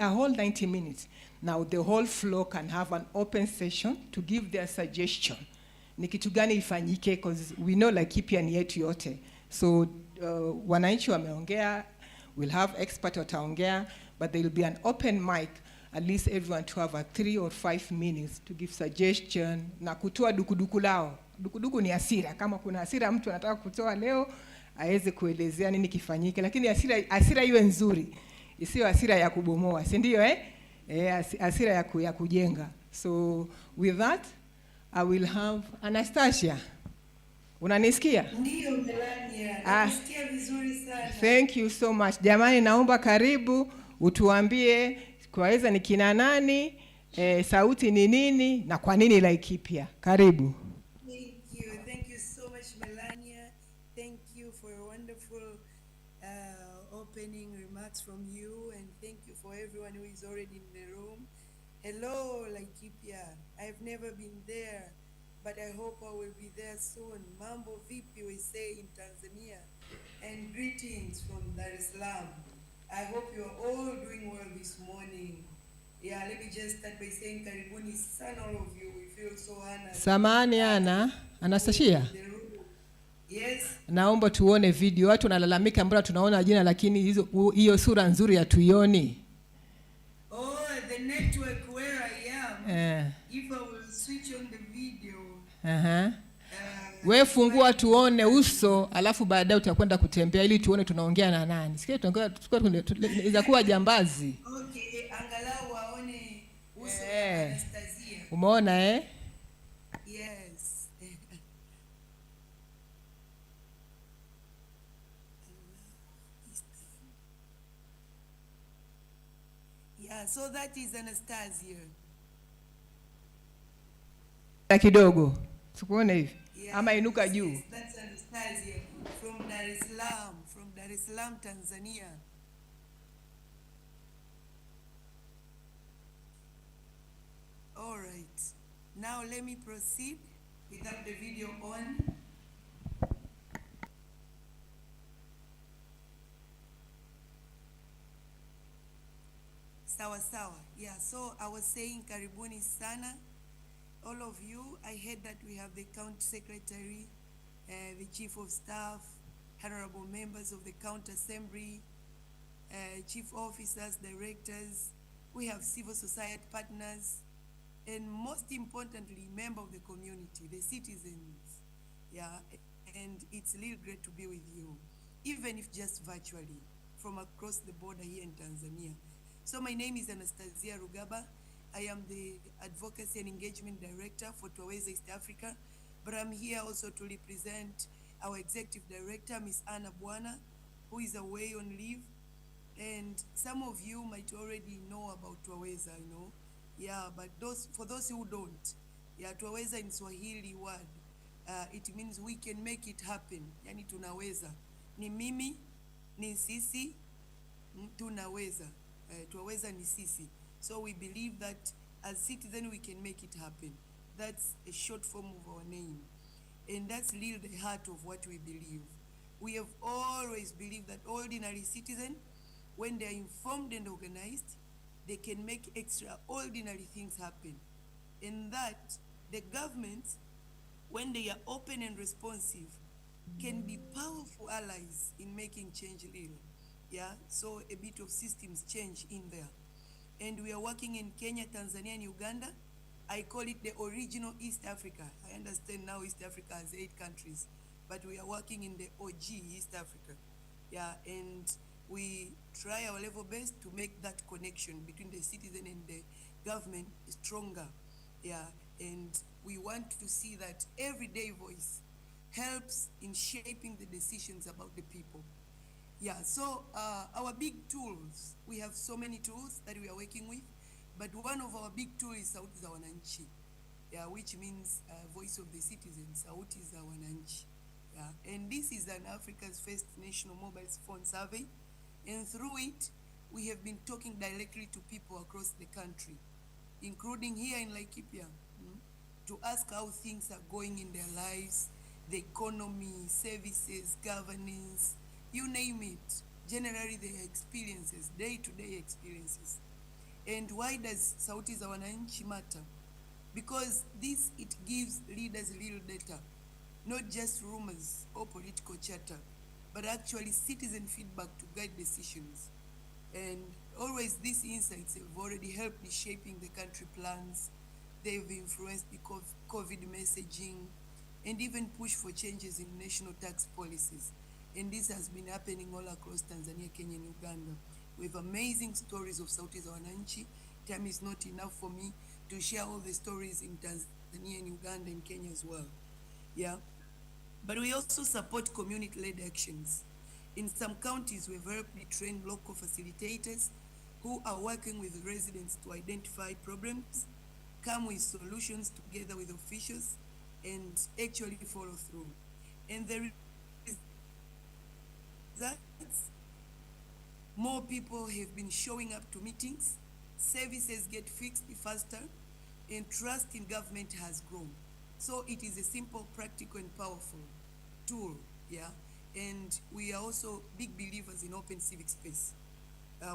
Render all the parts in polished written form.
a whole 90 minutes. Now the whole floor can have an open session to give their suggestion. Ni kitu gani ifanyike, because we know Laikipia ni yetu yote. So wananchi wameongea, we'll have expert wataongea, but there will be an open mic, at least everyone to have 3 or 5 minutes to give suggestion na kutoa dukuduku lao. Dukuduku ni hasira. Kama kuna hasira mtu anataka kutoa leo, aweze kuelezea nini kifanyike, lakini hasira iwe nzuri. Isiyo hasira ya kubomoa, si ndio hasira ya kujenga. So with that, I will have Anastasia. Unanisikia? Ndio Melania, nasikia vizuri sana. Thank you so much. Jamani, naomba karibu utuambie kwaweza ni kina nani, sauti ni nini na kwa nini Laikipia. Karibu. Thank you so much Melania. Thank you for a wonderful opening remarks from you, and thank you for everyone who is already in the room. Hello Laikipia. I've never been there, but I hope I will be there soon. Mambo vipi we say in Tanzania, and greetings from Dar es Salaam. I hope you are all doing well this morning. Yeah, let me just start by saying karibuni sana all of you. We feel so honored. Samahani Anastasia. Yes. Naomba tuone video. Watu wanalalamika mbona tunaona jina lakini hiyo sura nzuri hatuioni. Oh, the network where I am. If I will switch on the video. Wewe fungua tuone uso, alafu baadaye utakwenda kutembea ili tuone tunaongea na nani. Sikia tunaongea itakuwa jambazi. Okay, angalau waone uso wa Anastasia. Umeona Yes. Yeah, so that is Anastasia. Kidogo. Sikuone hivi. Ama inuka juu. Yes, that's Anastasia from Dar es Salaam, Tanzania. All right. Now let me proceed without the video on. Sawa. Yeah, so I was saying karibuni sana. All of you, I heard that we have the county secretary, the chief of staff, honorable members of the county assembly, chief officers, directors. We have civil society partners, and most importantly, member of the community, the citizens. Yeah, and it's really great to be with you, even if just virtually, from across the border here in Tanzania. So my name is Anastasia Rugaba. I am the Advocacy and Engagement Director for Twaweza East Africa, but I'm here also to represent our Executive Director, Ms. Anna Bwana, who is away on leave. And some of you might already know about Twaweza, Yeah, but for those who don't, yeah, Twaweza in Swahili word, it means we can make it happen. Yani tunaweza. Ni mimi, ni sisi, tunaweza. Twaweza ni sisi. So we believe that as citizens we can make it happen. That's a short form of our name. And that's really the heart of what we believe. We have always believed that ordinary citizens, when they are informed and organized, they can make extraordinary things happen. And that the governments, when they are open and responsive, can be powerful allies in making change real. Yeah, so a bit of systems change in there. And we are working in Kenya, Tanzania, and Uganda. I call it the original East Africa. I understand now East Africa has 8 countries, but we are working in the OG East Africa. Yeah, and we try our level best to make that connection between the citizen and the government stronger. Yeah, and we want to see that everyday voice helps in shaping the decisions about the people. Yeah, so our big tools, we have so many tools that we are working with, but one of our big tools is Sauti za Wananchi, yeah, which means voice of the citizens. Sauti za Wananchi. Yeah, and this is an Africa's first national mobile phone survey, and through it, we have been talking directly to people across the country, including here in Laikipia, to ask how things are going in their lives, the economy, services, governance, you name it, generally their experiences, day-to-day experiences. And why does Sauti za Wananchi matter? Because it gives leaders real data, not just rumors or political chatter, but actually citizen feedback to guide decisions. And always these insights have already helped in shaping the country plans. They've influenced the COVID messaging and even pushed for changes in national tax policies. And this has been happening all across Tanzania, Kenya, and Uganda. We have amazing stories of Sauti za Wananchi. Time is not enough for me to share all the stories in Tanzania and Uganda and Kenya as well. Yeah. But we also support community-led actions. In some counties, we've helped train local facilitators who are working with residents to identify problems, come with solutions together with officials, and actually follow through. And there is that more people have been showing up to meetings, services get fixed faster, and trust in government has grown. So it is a simple, practical, and powerful tool, yeah? And we are also big believers in open civic space.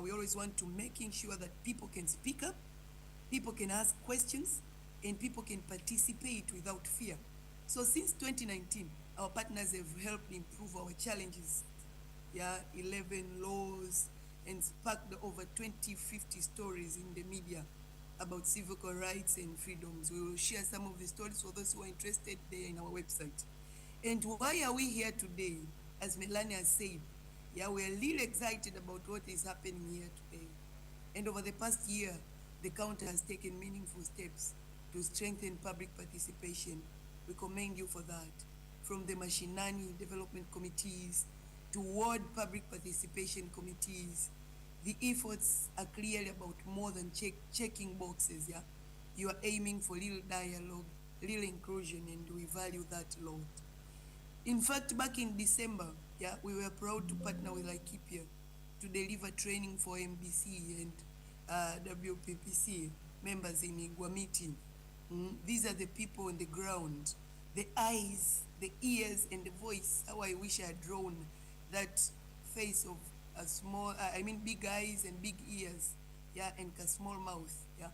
We always want to making sure that people can speak up, people can ask questions, and people can participate without fear. So since 2019, our partners have helped improve our challenges. Yeah, 11 laws, and sparked over 50 stories in the media about civil rights and freedoms. We will share some of the stories for those who are interested there in our website. And why are we here today? As Melania said, yeah, we are really excited about what is happening here today. And over the past year, the county has taken meaningful steps to strengthen public participation. We commend you for that. From the Mashinani development committees to ward public participation committees, the efforts are clearly about more than checking boxes, yeah? You are aiming for real dialogue, real inclusion, and we value that a lot. In fact, back in December, yeah, we were proud to partner with Laikipia to deliver training for MBC and WPPC members in Iguamiti. These are the people on the ground, the eyes, the ears, and the voice. How I wish I had drawn that face of a small, big eyes and big ears, yeah, and a small mouth, yeah,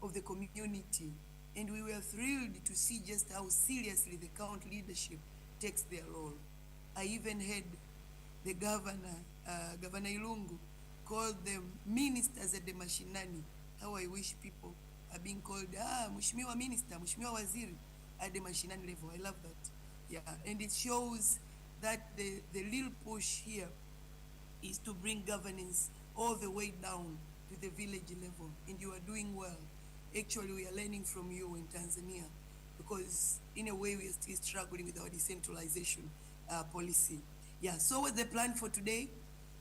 of the community. And we were thrilled to see just how seriously the county leadership takes their role. I even heard the governor, Governor Ilungu, called them ministers at the Mashinani. How I wish people are being called, Mheshimiwa Minister, Mheshimiwa Waziri at the Mashinani level. I love that. Yeah, and it shows that the real push here is to bring governance all the way down to the village level, and you are doing well. Actually, we are learning from you in Tanzania, because in a way we are still struggling with our decentralization policy. Yeah, so what's the plan for today?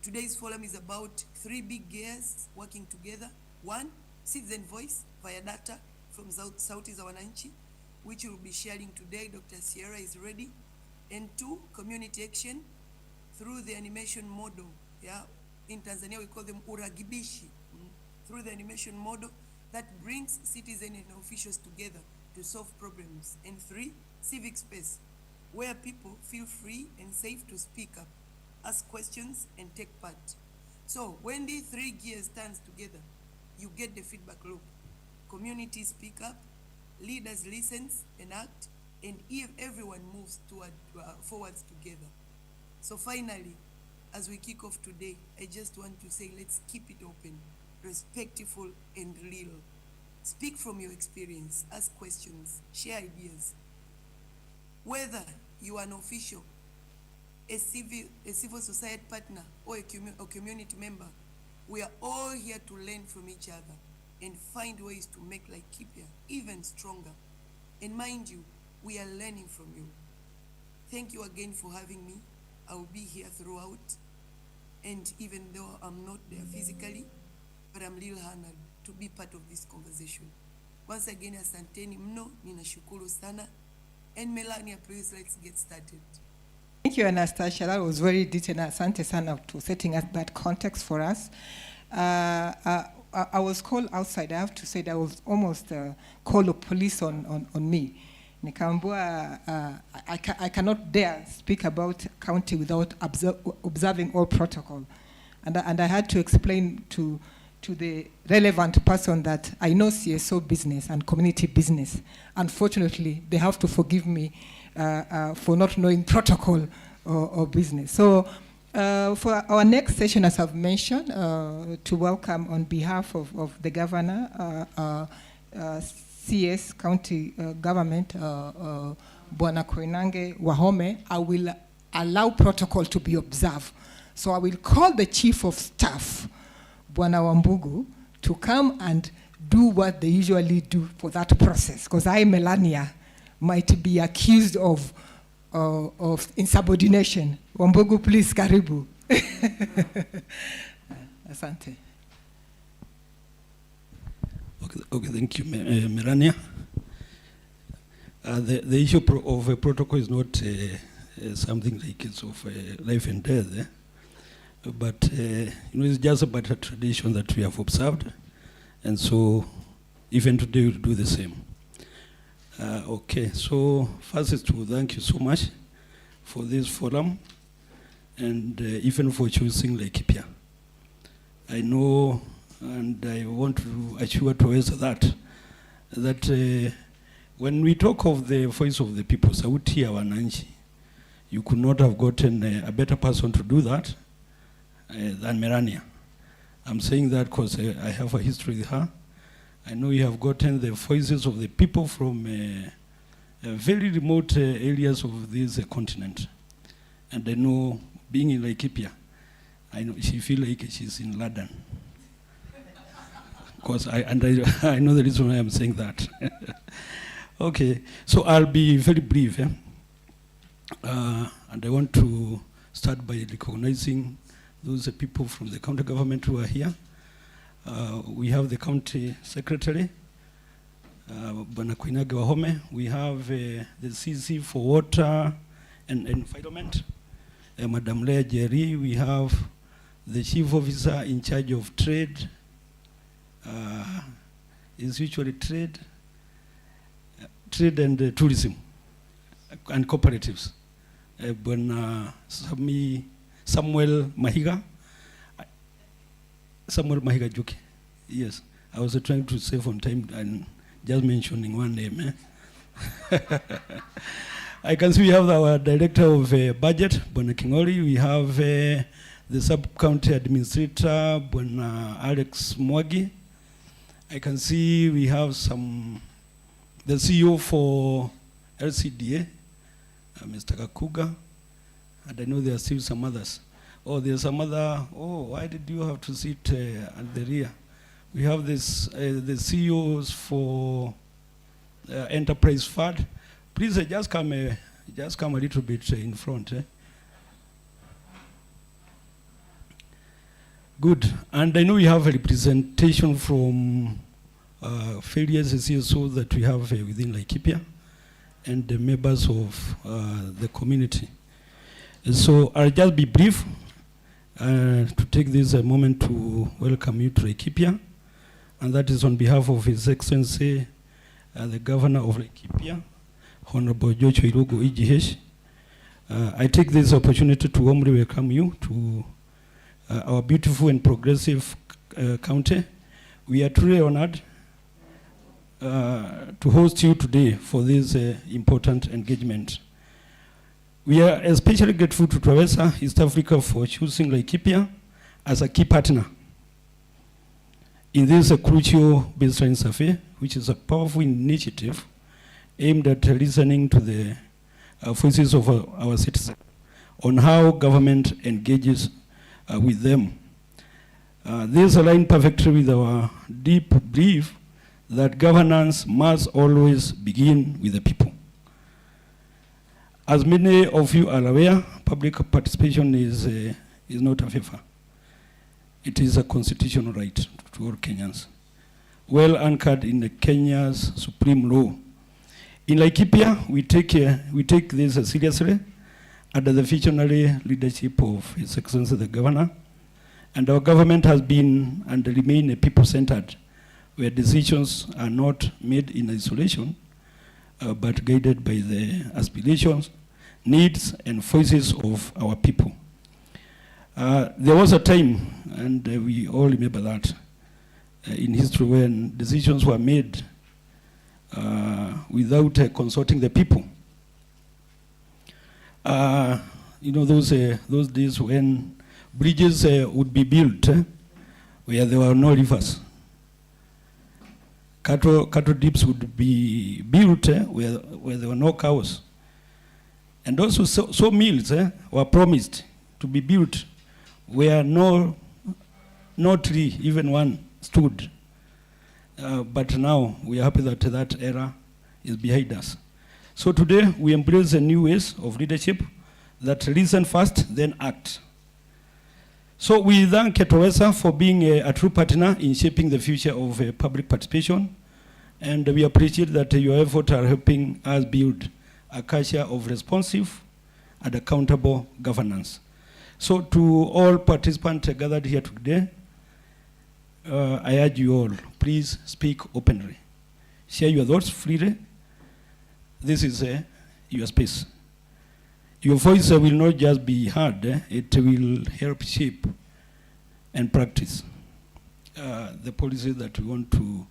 Today's forum is about 3 big gears working together. 1, citizen voice via data from Sauti za Wananchi, which we'll be sharing today. Dr. Sierra is ready. And 2, community action through the animation model. Yeah, in Tanzania we call them uragibishi. Through the animation model that brings citizens and officials together to solve problems. And 3, civic space, where people feel free and safe to speak up, ask questions, and take part. So when these 3 gears stand together, you get the feedback loop. Communities speak up, leaders listen and act, and everyone moves forwards together. So finally, as we kick off today, I just want to say, let's keep it open, respectful, and real. Speak from your experience, ask questions, share ideas. Whether you are an official, a civil society partner, or a community member, we are all here to learn from each other and find ways to make Laikipia even stronger. And mind you, we are learning from you. Thank you again for having me. I will be here throughout. And even though I'm not there physically, but I'm real honored to be part of this conversation. Once again, asanteni mno, ninashukuru sana. And Melania, please, let's get started. Thank you, Anastasia. That was very detailed. Asante sana to setting up that context for us. I was called outside. I have to say that was almost a call of police on me. Nikambua, I cannot dare speak about county without observing all protocol. And I had to explain to to the relevant person that I know CSO business and community business. Unfortunately, they have to forgive me for not knowing protocol or business. So for our next session, as I've mentioned, to welcome on behalf of the governor, CS County Government, Bwana Koinange Wahome, I will allow protocol to be observed. So I will call the Chief of Staff, Bwana Wambugu, to come and do what they usually do for that process. Because I, Melania, might be accused of insubordination. Wambugu, please, karibu. Asante. Okay, thank you, Melania. The issue of a protocol is not something like it's of life and death, but it's just about a tradition that we have observed, and so even today we'll do the same. Okay, so first is to thank you so much for this forum, and even for choosing Laikipia. I know, and I want to assure to us that when we talk of the voice of the people, Sauti ya Wananchi, you could not have gotten a better person to do that than Melania. I'm saying that because I have a history with her. I know you have gotten the voices of the people from very remote areas of this continent. And I know, being in Laikipia, I know she feels like she's in London. Because I know the reason why I'm saying that. Okay, so I'll be very brief. And I want to start by recognizing those people from the county government who are here. We have the county secretary, Bwana Koinange Wahome. We have the CC for water and environment, Madam Leah Jerry. We have the chief officer in charge of trade, is usually trade and tourism and cooperatives. Bwana Samuel Mahiga Juki. Yes, I was trying to save on time and just mentioning one name. I can see we have our director of budget, Bwana Kingori. We have the sub-county administrator, Bwana Alex Mwagi. I can see we have the CEO for LCDA, Mr. Kakuga, and I know there are still some others. Oh, there's some other, why did you have to sit at the rear? We have this, the CEOs for Enterprise Fund. Please just come a little bit in front. Good, and I know we have a representation from various CSOs that we have within Laikipia and the members of the community. So I'll just be brief to take this moment to welcome you to Laikipia, and that is on behalf of His Excellency the Governor of Laikipia, Honorable Jocho Irugu EGH. I take this opportunity to warmly welcome you to our beautiful and progressive county. We are truly honored to host you today for this important engagement. We are especially grateful to Traversa East Africa for choosing Laikipia as a key partner in this crucial baseline survey, which is a powerful initiative aimed at listening to the voices of our citizens on how government engages with them. This aligns perfectly with our deep belief that governance must always begin with the people. As many of you are aware, public participation is not a favor. It is a constitutional right to all Kenyans, well anchored in Kenya's supreme law. In Laikipia, we take this seriously under the visionary leadership of His Excellency the Governor, and our government has been and remain people-centered, where decisions are not made in isolation, but guided by the aspirations, needs, and voices of our people. There was a time, and we all remember that, in history when decisions were made without consulting the people. You know, those days when bridges would be built where there were no rivers. Cattle dips would be built where there were no cows. And also so mills were promised to be built where no tree, even one, stood. But now we are happy that that era is behind us. So today we embrace the new ways of leadership that listen first, then act. So we thank Ketowesa for being a true partner in shaping the future of public participation, and we appreciate that your efforts are helping us build a culture of responsive and accountable governance. So to all participants gathered here today, I urge you all, please speak openly. Share your thoughts freely. This is your space. Your voice will not just be heard, it will help shape and practice the policies that we want to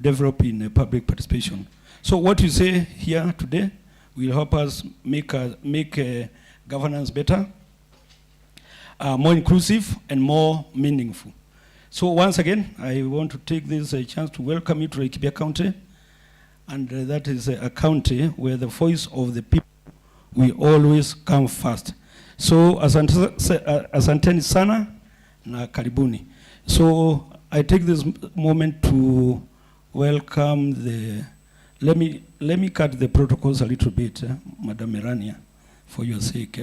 develop in public participation. So what you say here today will help us make governance better, more inclusive and more meaningful. So once again, I want to take this chance to welcome you to Laikipia County, and that is a county where the voice of the people will always come first. So asanteni sana na karibuni. So I take this moment to welcome the, let me cut the protocols a little bit, Madam Melania, for your sake.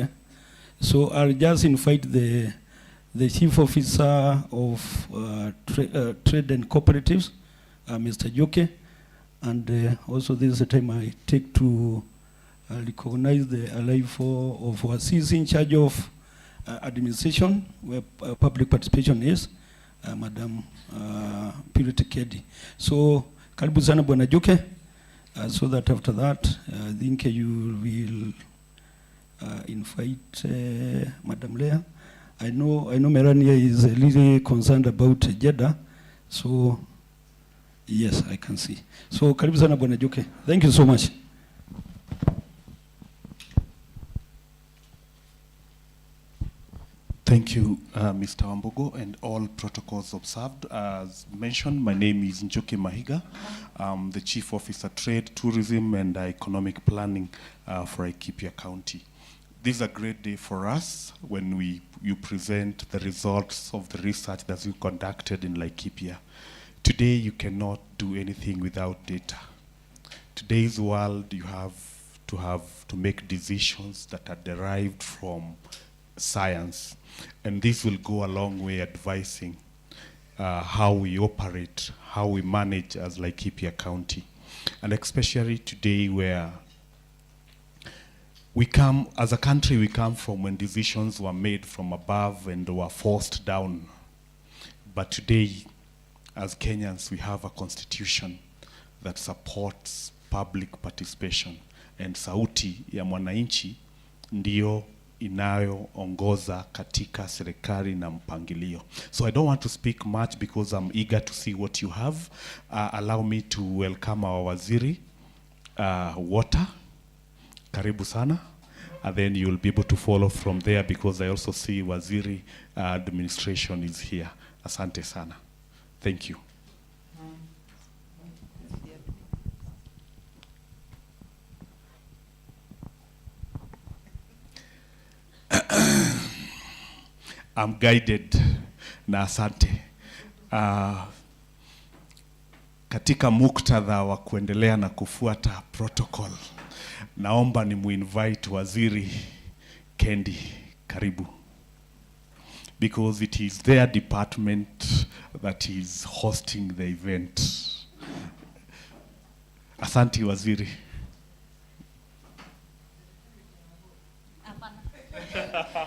So I'll just invite the Chief Officer of Trade and Cooperatives, Mr. Joke, and also this is the time I take to recognize the arrival of our CC in charge of administration, where public participation is, Madam Purity Kedi. So, karibu sana Bwana Joke, so that after that, I think you will invite Madam Leah. I know Melania is really concerned about gender, so yes, I can see. So, karibu sana Bwana Joke. Thank you so much. Thank you, Mr. Wambogo, and all protocols observed. As mentioned, my name is Njoki Mahiga. I'm the Chief Officer Trade, Tourism, and Economic Planning for Laikipia County. This is a great day for us when you present the results of the research that we conducted in Laikipia. Today, you cannot do anything without data. Today's world, you have to make decisions that are derived from science. And this will go a long way advising how we operate, how we manage as Laikipia County. And especially today where we come, as a country, we come from when decisions were made from above and were forced down. But today, as Kenyans, we have a constitution that supports public participation. And Sauti ya Wananchi ndio inayoongoza katika serikali na mpangilio. So I don't want to speak much because I'm eager to see what you have. Allow me to welcome our waziri, water. Karibu sana. And then you'll be able to follow from there because I also see waziri administration is here. Asante sana. Thank you. I'm guided na asante. Katika muktadha wa kuendelea na kufuata protocol, naomba ni muinvite waziri Kendi, karibu. Because it is their department that is hosting the event. Asante waziri.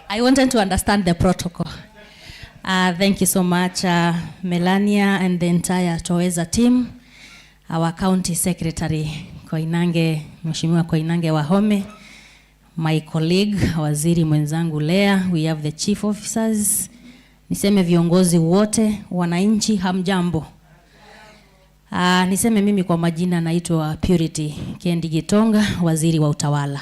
I wanted to understand the protocol. Thank you so much, Melania and the entire Toeza team, our County Secretary, Koinange, Mheshimiwa Koinange Wahome, my colleague, Waziri mwenzangu Lea, we have the Chief Officers, Niseme viongozi wote, wananchi hamjambo. Niseme mimi kwa majina naitwa Purity Kendi Gitonga, waziri wa utawala.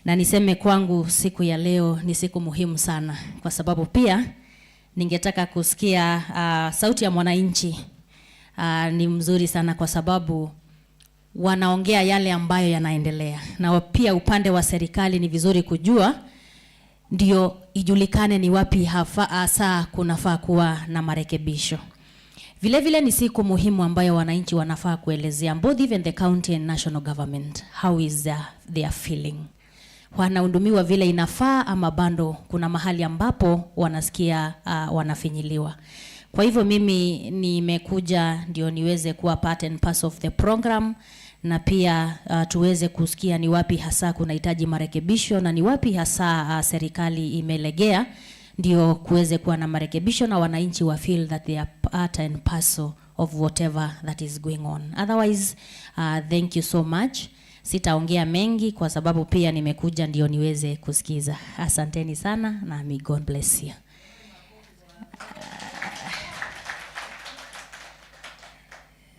Na niseme kwangu siku ya leo ni siku muhimu sana, kwa sababu pia ningetaka kusikia sauti ya mwananchi. Ni mzuri sana kwa sababu wanaongea yale ambayo yanaendelea. Na pia upande wa serikali ni vizuri kujua, ndio ijulikane ni wapi hasa kunafaa kuwa na marekebisho. Vile vile ni siku muhimu ambayo wananchi wanafaa kuelezea, both even the county and national government, how is their feeling. Wanahudumiwa vile inafaa ama bado kuna mahali ambapo wanasikia wanafinyiliwa. Kwa hivyo mimi nimekuja ndio niweze kuwa part and parcel of the program, na pia tuweze kusikia ni wapi hasa kunahitaji marekebisho na ni wapi hasa serikali imelegea, ndio kuweze kuwa na marekebisho na wananchi wa feel that they are part and parcel of whatever that is going on. Otherwise, thank you so much. Sitaongea mengi kwa sababu pia nimekuja ndio niweze kusikiza. Asanteni sana na may God bless you.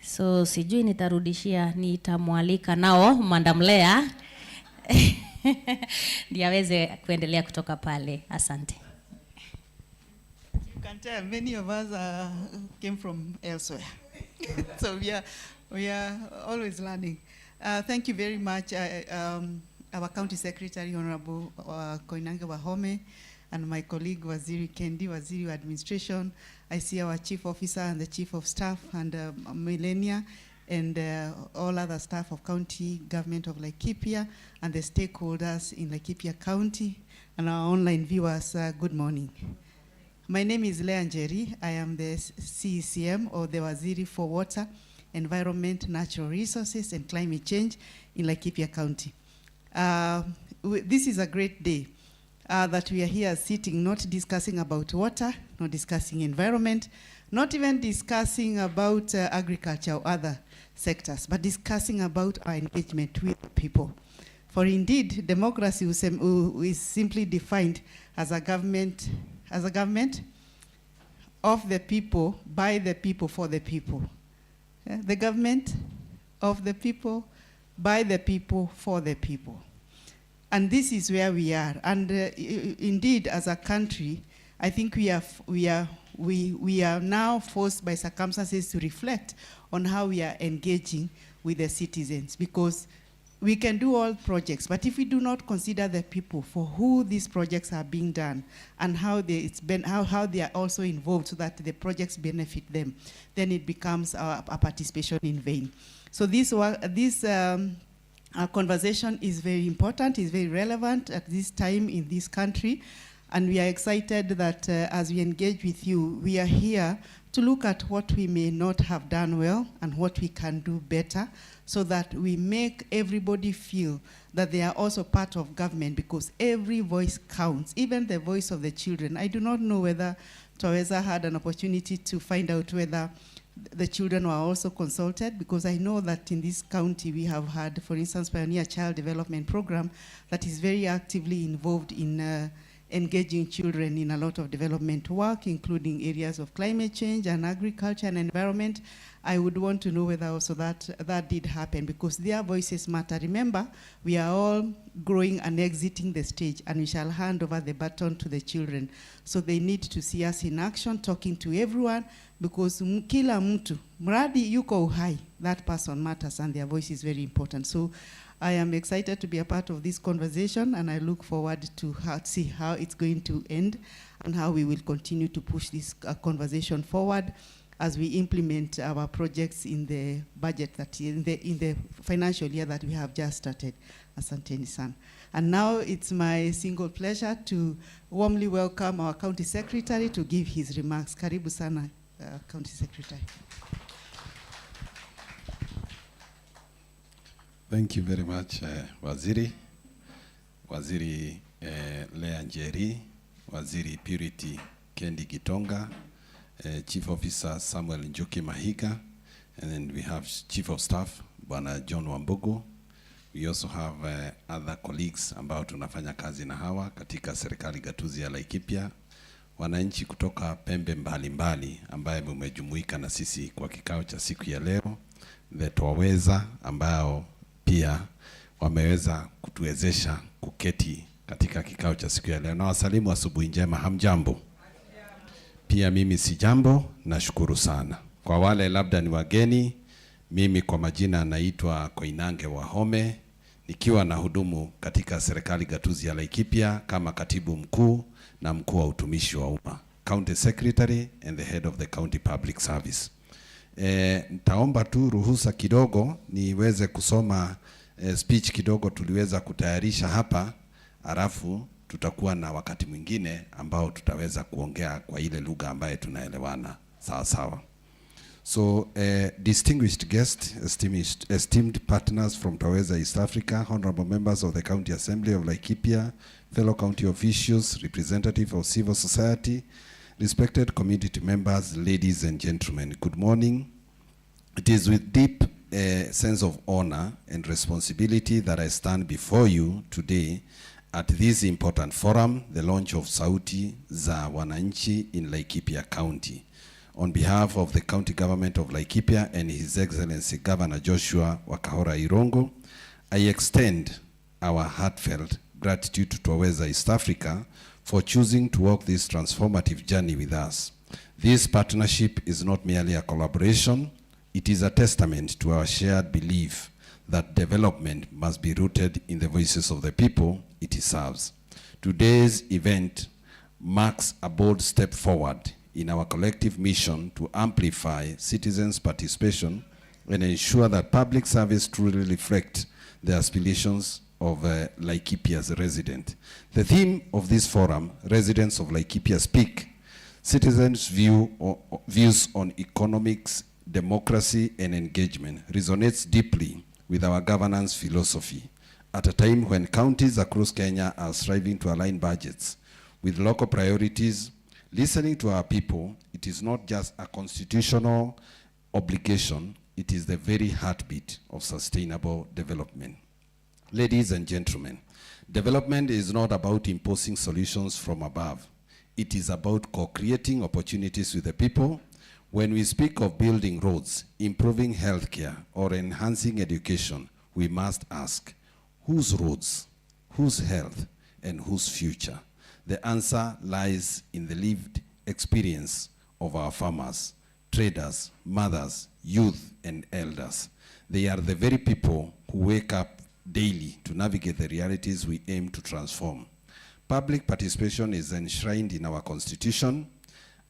So sijui nitarudishia, nitamwalika nao Madam Lea ndio aweze kuendelea kutoka pale. Asante. You can tell many of us came from elsewhere. So we are always learning. Thank you very much, our County Secretary, Honorable Koinange Wahome, and my colleague Waziri Kendi, Waziri of Administration. I see our Chief Officer and the Chief of Staff and Millennia and all other staff of County Government of Laikipia and the stakeholders in Laikipia County and our online viewers, good morning. My name is Lea Njeri. I am the CECM, or the Waziri for Water, Environment, Natural Resources and Climate Change in Laikipia County. This is a great day that we are here sitting, not discussing about water, not discussing environment, not even discussing about agriculture or other sectors, but discussing about our engagement with people. For indeed, democracy is simply defined as a government of the people, by the people, for the people. The government of the people, by the people, for the people. And this is where we are. And indeed, as a country, I think we are now forced by circumstances to reflect on how we are engaging with the citizens, because we can do all projects, but if we do not consider the people for who these projects are being done and how they are also involved so that the projects benefit them, then it becomes a participation in vain. So this conversation is very important, is very relevant at this time in this country, and we are excited that as we engage with you, we are here to look at what we may not have done well and what we can do better, so that we make everybody feel that they are also part of government, because every voice counts, even the voice of the children. I do not know whether Taweza had an opportunity to find out whether the children were also consulted, because I know that in this county we have had, for instance, Pioneer Child Development Program that is very actively involved in engaging children in a lot of development work, including areas of climate change and agriculture and environment. I would want to know whether also that did happen, because their voices matter. Remember, we are all growing and exiting the stage, and we shall hand over the baton to the children. So they need to see us in action, talking to everyone, because kila mtu, mradi yuko uhai, that person matters, and their voice is very important. So I am excited to be a part of this conversation, and I look forward to see how it's going to end and how we will continue to push this conversation forward as we implement our projects in the budget that in the financial year that we have just started. Asanteni sana. And now it's my single pleasure to warmly welcome our County Secretary to give his remarks. Karibu sana, County Secretary. Thank you very much, Waziri Lea Njeri, Waziri Purity Kendi Gitonga, Chief Officer Samuel Njoki Mahiga, and then we have Chief of Staff Bwana John Wambugu. We also have other colleagues ambao tunafanya kazi na hawa katika serikali gatuzi ya Laikipia, wananchi kutoka pembe mbalimbali ambaye mmejumuika na sisi kwa kikao cha siku ya leo, Waweza ambao pia wameweza kutuwezesha kuketi katika kikao cha siku ya leo. Na wasalimu asubuhi njema, hamjambo? Pia mimi si jambo, nashukuru sana. Kwa wale labda ni wageni, mimi kwa majina naitwa Koinange Wahome, nikiwa na hudumu katika serikali gatuzi ya Laikipia kama katibu mkuu na mkuu wa utumishi wa umma, County Secretary and the head of the County Public Service. Nitaomba tu ruhusa kidogo niweze kusoma speech kidogo tuliweza kutayarisha hapa, alafu tutakuwa na wakati mwingine ambao tutaweza kuongea kwa ile lugha ambaye tunaelewana sawa sawa. So, distinguished guests, esteemed partners from Taweza East Africa, honorable members of the County Assembly of Laikipia, fellow county officials, representative of civil society, respected community members, ladies and gentlemen, good morning. It is with deep sense of honor and responsibility that I stand before you today at this important forum, the launch of Sauti za Wananchi in Laikipia County. On behalf of the county government of Laikipia and His Excellency Governor Joshua Wakahora Irongo, I extend our heartfelt gratitude to Taweza East Africa for choosing to walk this transformative journey with us. This partnership is not merely a collaboration, it is a testament to our shared belief that development must be rooted in the voices of the people it serves. Today's event marks a bold step forward in our collective mission to amplify citizens' participation and ensure that public service truly reflects the aspirations of Laikipia's resident. The theme of this forum, Residents of Laikipia Speak, Citizens' Views on Economics, Democracy and Engagement, resonates deeply with our governance philosophy. At a time when counties across Kenya are striving to align budgets with local priorities, listening to our people, it is not just a constitutional obligation, it is the very heartbeat of sustainable development. Ladies and gentlemen, development is not about imposing solutions from above. It is about co-creating opportunities with the people. When we speak of building roads, improving healthcare, or enhancing education, we must ask, whose roads, whose health, and whose future? The answer lies in the lived experience of our farmers, traders, mothers, youth, and elders. They are the very people who wake up daily to navigate the realities we aim to transform. Public participation is enshrined in our Constitution,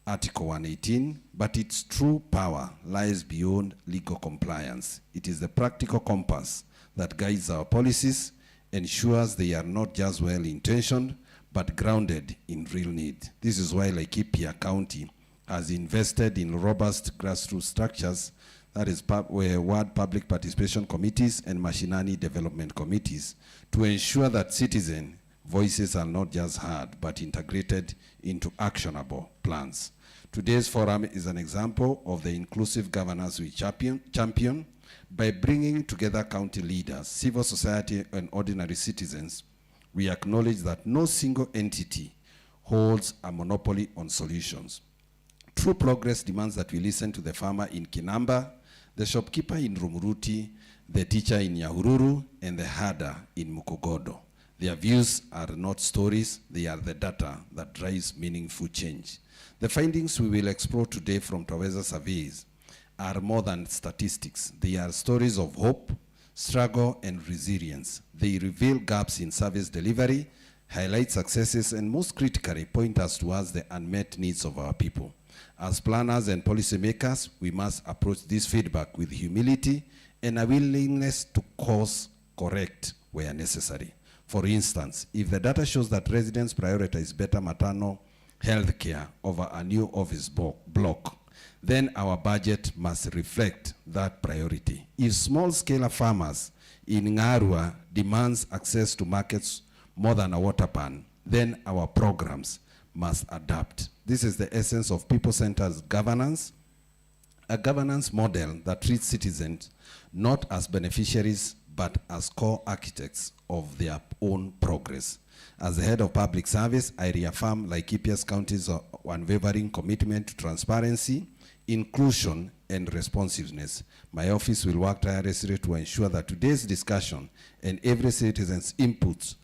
Article 118, but its true power lies beyond legal compliance. It is the practical compass that guides our policies, ensures they are not just well-intentioned, but grounded in real need. This is why Laikipia County has invested in robust grassroots structures, that is ward public participation committees and mashinani development committees, to ensure that citizen voices are not just heard, but integrated into actionable plans. Today's forum is an example of the inclusive governance we champion by bringing together county leaders, civil society, and ordinary citizens. We acknowledge that no single entity holds a monopoly on solutions. True progress demands that we listen to the farmer in Kinamba, the shopkeeper in Rumuruti, the teacher in Nyahururu, and the herder in Mukogodo. Their views are not stories, they are the data that drives meaningful change. The findings we will explore today from Taweza surveys are more than statistics. They are stories of hope, struggle, and resilience. They reveal gaps in service delivery, highlight successes, and most critically, point us towards the unmet needs of our people. As planners and policymakers, we must approach this feedback with humility and a willingness to course correct where necessary. For instance, if the data shows that residents prioritize better maternal health care over a new office block, then our budget must reflect that priority. If small-scale farmers in Ngarua demands access to markets more than a water pan, then our programs must adapt. This is the essence of people-centered governance, a governance model that treats citizens not as beneficiaries but as co-architects of their own progress. As the head of public service, I reaffirm Laikipia's county's unwavering commitment to transparency, inclusion, and responsiveness. My office will work tirelessly to ensure that today's discussion and every citizen's inputs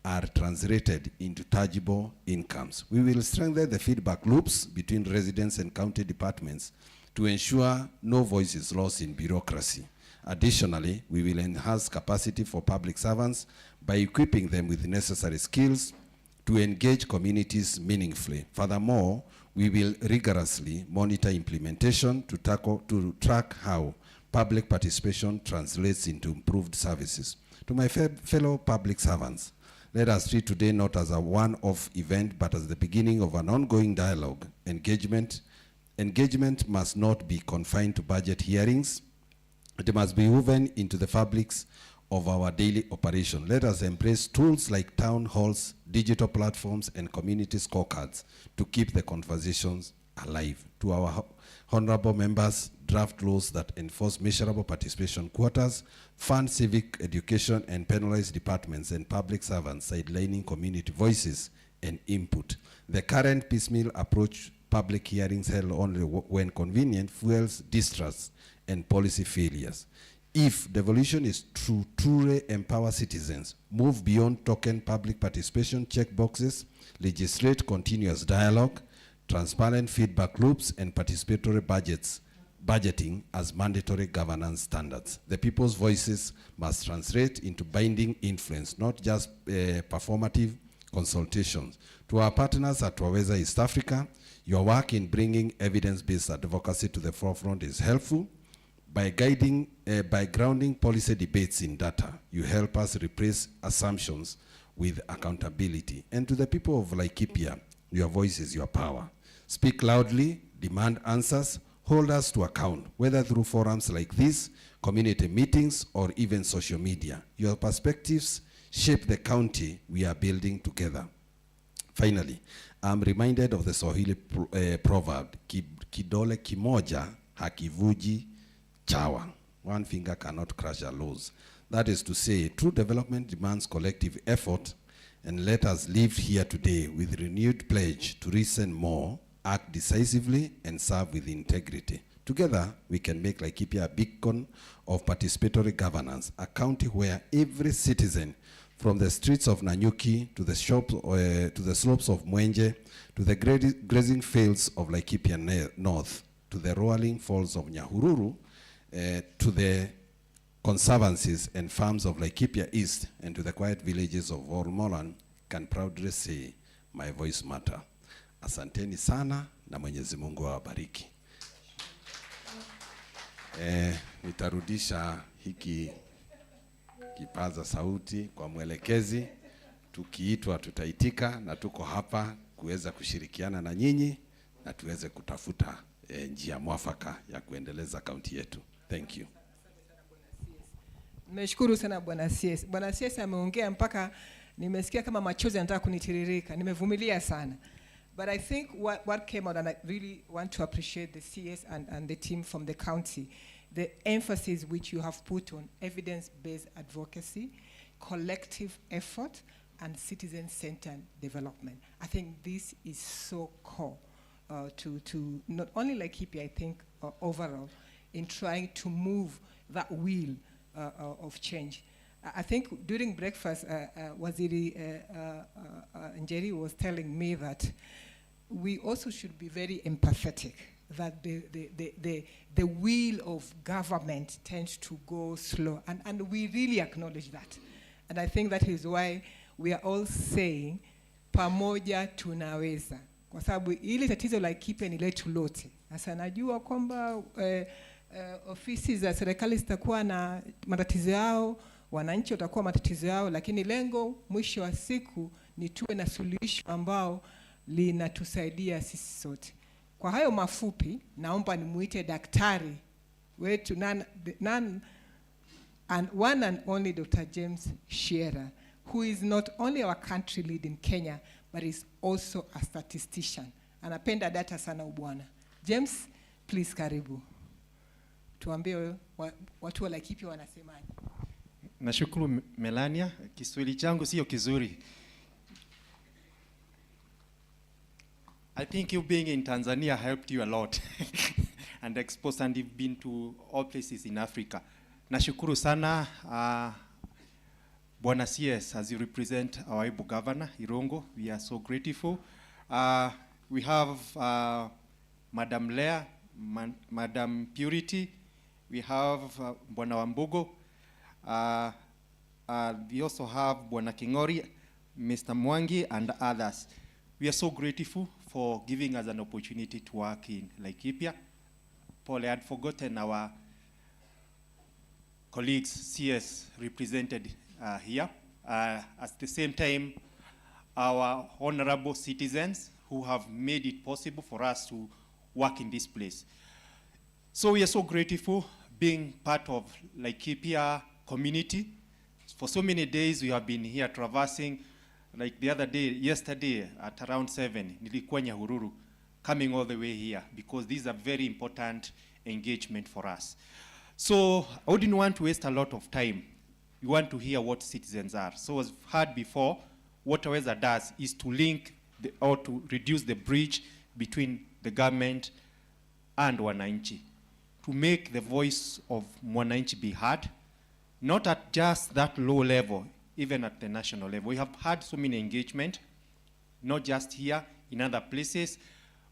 are translated into tangible incomes. We will strengthen the feedback loops between residents and county departments to ensure no voice is lost in bureaucracy. Additionally, we will enhance capacity for public servants by equipping them with necessary skills to engage communities meaningfully. Furthermore, we will rigorously monitor implementation to track how public participation translates into improved services. To my fellow public servants, let us treat today not as a one-off event, but as the beginning of an ongoing dialogue. Engagement must not be confined to budget hearings. It must be woven into the fabrics of our daily operation. Let us embrace tools like town halls, digital platforms, and community scorecards to keep the conversations alive. To our honorable members, draft laws that enforce measurable participation quotas, fund civic education, and penalize departments and public servants sidelining community voices and input. The current piecemeal approach, public hearings held only when convenient, fuels distrust and policy failures. If devolution is to truly empower citizens, move beyond token public participation checkboxes, legislate continuous dialogue, transparent feedback loops, and participatory budgeting as mandatory governance standards. The people's voices must translate into binding influence, not just performative consultations. To our partners at Waweza East Africa, your work in bringing evidence-based advocacy to the forefront is helpful. By grounding policy debates in data, you help us replace assumptions with accountability. And to the people of Laikipia, your voice is your power. Speak loudly, demand answers, hold us to account, whether through forums like this, community meetings, or even social media. Your perspectives shape the county we are building together. Finally, I'm reminded of the Swahili proverb, kidole kimoja hakivuji chawa. One finger cannot crush a laws. That is to say, true development demands collective effort, and let us live here today with renewed pledge to listen more, act decisively, and serve with integrity. Together, we can make Laikipia a beacon of participatory governance, a county where every citizen, from the streets of Nanyuki to the slopes of Mwenje, to the grazing fields of Laikipia North, to the rolling falls of Nyahururu, to the conservancies and farms of Laikipia East, and to the quiet villages of Ormolan, can proudly say, my voice matter. Asanteni sana na Mwenyezi Mungu awabariki. Nitarudisha hiki kipaza sauti kwa mwelekezi. Tukiitwa tutaitika, na tuko hapa kuweza kushirikiana na nyinyi na tuweze kutafuta njia mwafaka ya kuendeleza kaunti yetu. Thank you. Nimeshukuru sana Bwana CS. Bwana CS ameongea mpaka nimesikia kama machozi yanataka kunitiririka. Nimevumilia sana. But I think what came out, and I really want to appreciate the CS and the team from the county, the emphasis which you have put on evidence-based advocacy, collective effort, and citizen-centered development. I think this is so core to not only Laikipia, I think overall, in trying to move that wheel of change. I think during breakfast, Waziri Njeri was telling me that we also should be very empathetic, that the wheel of government tends to go slow, and we really acknowledge that. And I think that is why we are all saying, pamoja tunaweza. Kwa sababu ili tatizo la Laikipia ni letu lote. Sasa najua kwamba ofisi za serikali zitakuwa na matatizo yao, wananchi watakuwa matatizo yao, lakini lengo mwisho wa siku ni tuwe na suluhisho ambao linatusaidia sisi sote. Kwa hayo mafupi, naomba nimuite daktari wetu one and only Dr. James Shearer, who is not only our country lead in Kenya, but is also a statistician. Anapenda data sana ubwana. James, please karibu. Tuambie watu wa Laikipia wanasemaje. Nashukuru Melania, Kiswahili changu sio kizuri. I think you being in Tanzania helped you a lot and exposed, and you've been to all places in Africa. Nashukuru sana Bwana CS, as you represent our Ibu Governor, Irongo. We are so grateful. We have Madam Lea, Madam Purity. We have Bwana Wambugo. We also have Bwana Kingori, Mr. Mwangi, and others. We are so grateful for giving us an opportunity to work in Laikipia. Paul, I had forgotten our colleagues, CS, represented here. At the same time, our honorable citizens who have made it possible for us to work in this place. So we are so grateful being part of Laikipia community. For so many days we have been here traversing, like the other day, yesterday at around 7, nilikuwa Nyahururu, coming all the way here because these are very important engagement for us. So I wouldn't want to waste a lot of time. We want to hear what citizens are. So as I've heard before, what Aweza does is to link or to reduce the bridge between the government and Wananchi, to make the voice of Wananchi be heard, not at just that low level, even at the national level. We have had so many engagement, not just here, in other places.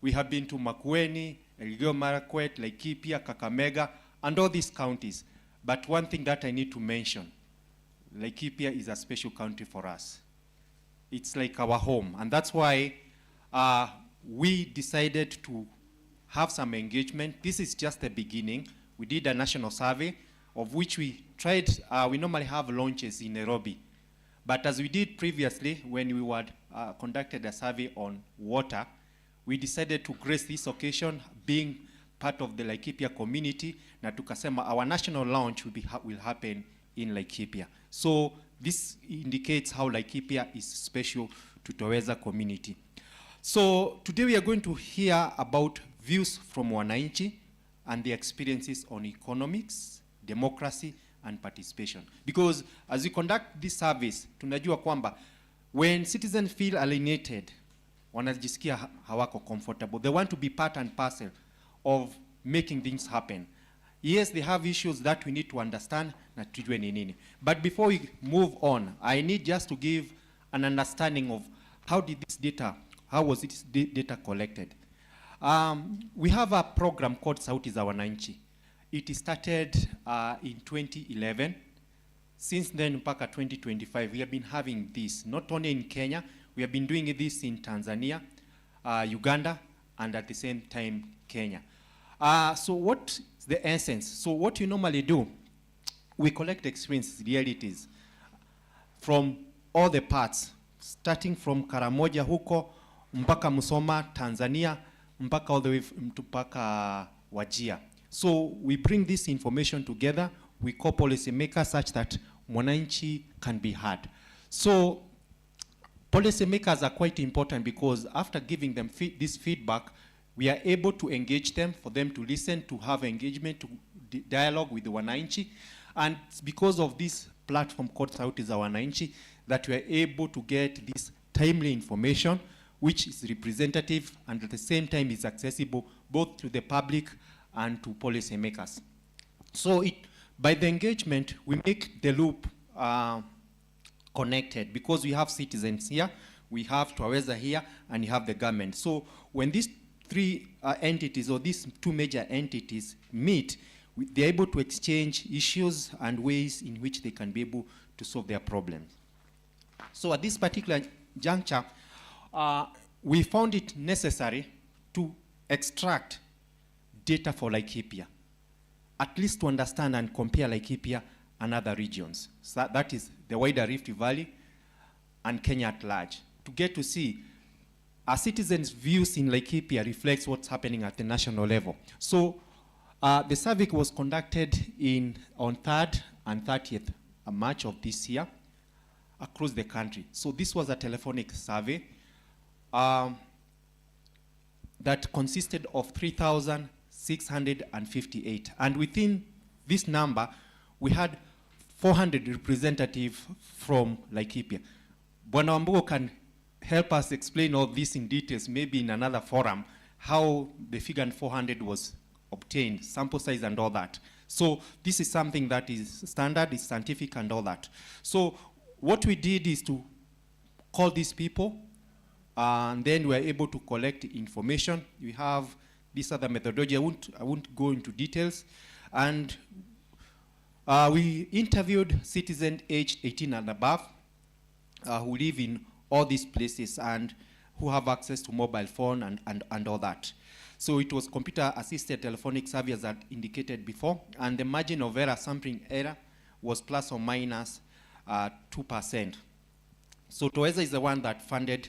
We have been to Makueni, Elgeyo Marakwet, Laikipia, Kakamega, and all these counties. But one thing that I need to mention, Laikipia is a special county for us. It's like our home, and that's why we decided to have some engagement. This is just the beginning. We did a national survey, of which we tried, we normally have launches in Nairobi. But as we did previously, when we were conducted a survey on water, we decided to grace this occasion, being part of the Laikipia community, na tukasema our national launch will happen in Laikipia. So this indicates how Laikipia is special to Toweza community. So today we are going to hear about views from Wananchi and the experiences on economics, democracy, and participation. Because as we conduct this service, tunajua kwamba when citizens feel alienated, wanajisikia hawako comfortable. They want to be part and parcel of making things happen. Yes, they have issues that we need to understand na tujue ni nini. But before we move on, I need just to give an understanding of how was this data collected. We have a program called Sauti za Wananchi. It started in 2011. Since then, mpaka 2025, we have been having this, not only in Kenya, we have been doing this in Tanzania, Uganda, and at the same time, Kenya. So what's the essence? So what you normally do, we collect experiences, realities, from all the parts, starting from Karamoja huko, mpaka Musoma, Tanzania, mpaka all the way mpaka Wajia. So we bring this information together, we call policy makers such that Wananchi can be heard. So policy makers are quite important because after giving them this feedback, we are able to engage them, for them to listen, to have engagement, to dialogue with the Wananchi. And it's because of this platform called Sauti za Wananchi that we are able to get this timely information, which is representative and at the same time is accessible both to the public and to policy makers. So by the engagement, we make the loop connected because we have citizens here, we have Toweza here, and you have the government. So when these three entities or these two major entities meet, they're able to exchange issues and ways in which they can be able to solve their problems. So at this particular juncture, we found it necessary to extract data for Laikipia, at least to understand and compare Laikipia and other regions. So that is the wider Rift Valley and Kenya at large, to get to see our citizens' views in Laikipia reflects what's happening at the national level. So the survey was conducted on 3rd and 30th March of this year across the country. So this was a telephonic survey that consisted of 3,658. And within this number, we had 400 representatives from Laikipia. Bwana Wambugo can help us explain all this in details, maybe in another forum, how the figure 400 was obtained, sample size and all that. So this is something that is standard, is scientific and all that. So what we did is to call these people, and then we were able to collect information. We have this other methodology. I won't go into details. And we interviewed citizens aged 18 and above who live in all these places and who have access to mobile phone and all that. So it was computer-assisted telephonic survey as I indicated before, and the margin of error, sampling error, was plus or minus 2%. So Toeza is the one that funded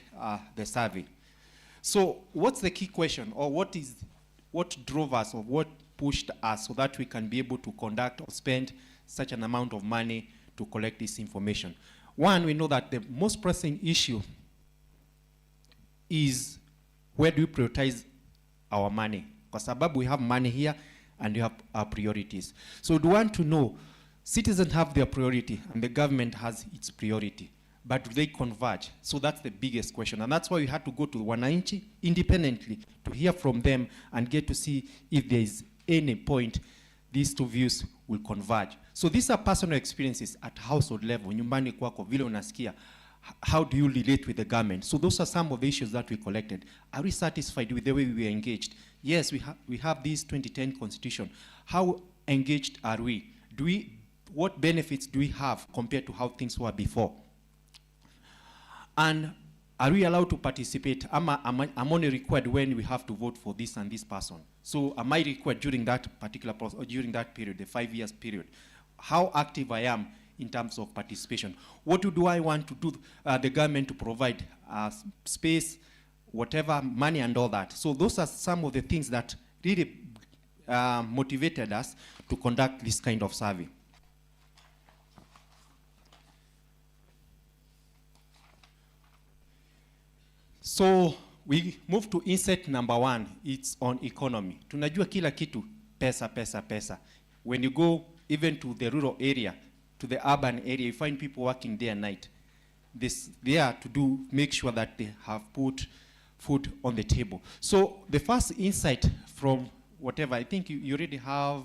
the survey. So what's the key question, or what drove us, or what pushed us so that we can be able to conduct or spend such an amount of money to collect this information? One, we know that the most pressing issue is where do we prioritize our money? Because sababu we have money here and we have our priorities. So we want to know, citizens have their priority and the government has its priority, but do they converge? So that's the biggest question. And that's why we had to go to Wananchi independently to hear from them and get to see if there is any point these two views will converge. So these are personal experiences at household level. Nyumbani kwako, vile unasikia, how do you relate with the government? So those are some of the issues that we collected. Are we satisfied with the way we were engaged? Yes, we have this 2010 constitution. How engaged are we? What benefits do we have compared to how things were before? And are we allowed to participate? I'm only required when we have to vote for this and this person. So am I required during that particular process, or during that period, the 5 years period? How active I am in terms of participation? What do I want to do, the government to provide space, whatever, money and all that. So those are some of the things that really motivated us to conduct this kind of survey. So we move to insight number 1. It's on economy. Tunajua kila kitu, pesa, pesa, pesa. When you go even to the rural area, to the urban area, you find people working day and night. They are to make sure that they have put food on the table. So the first insight from whatever, I think you already have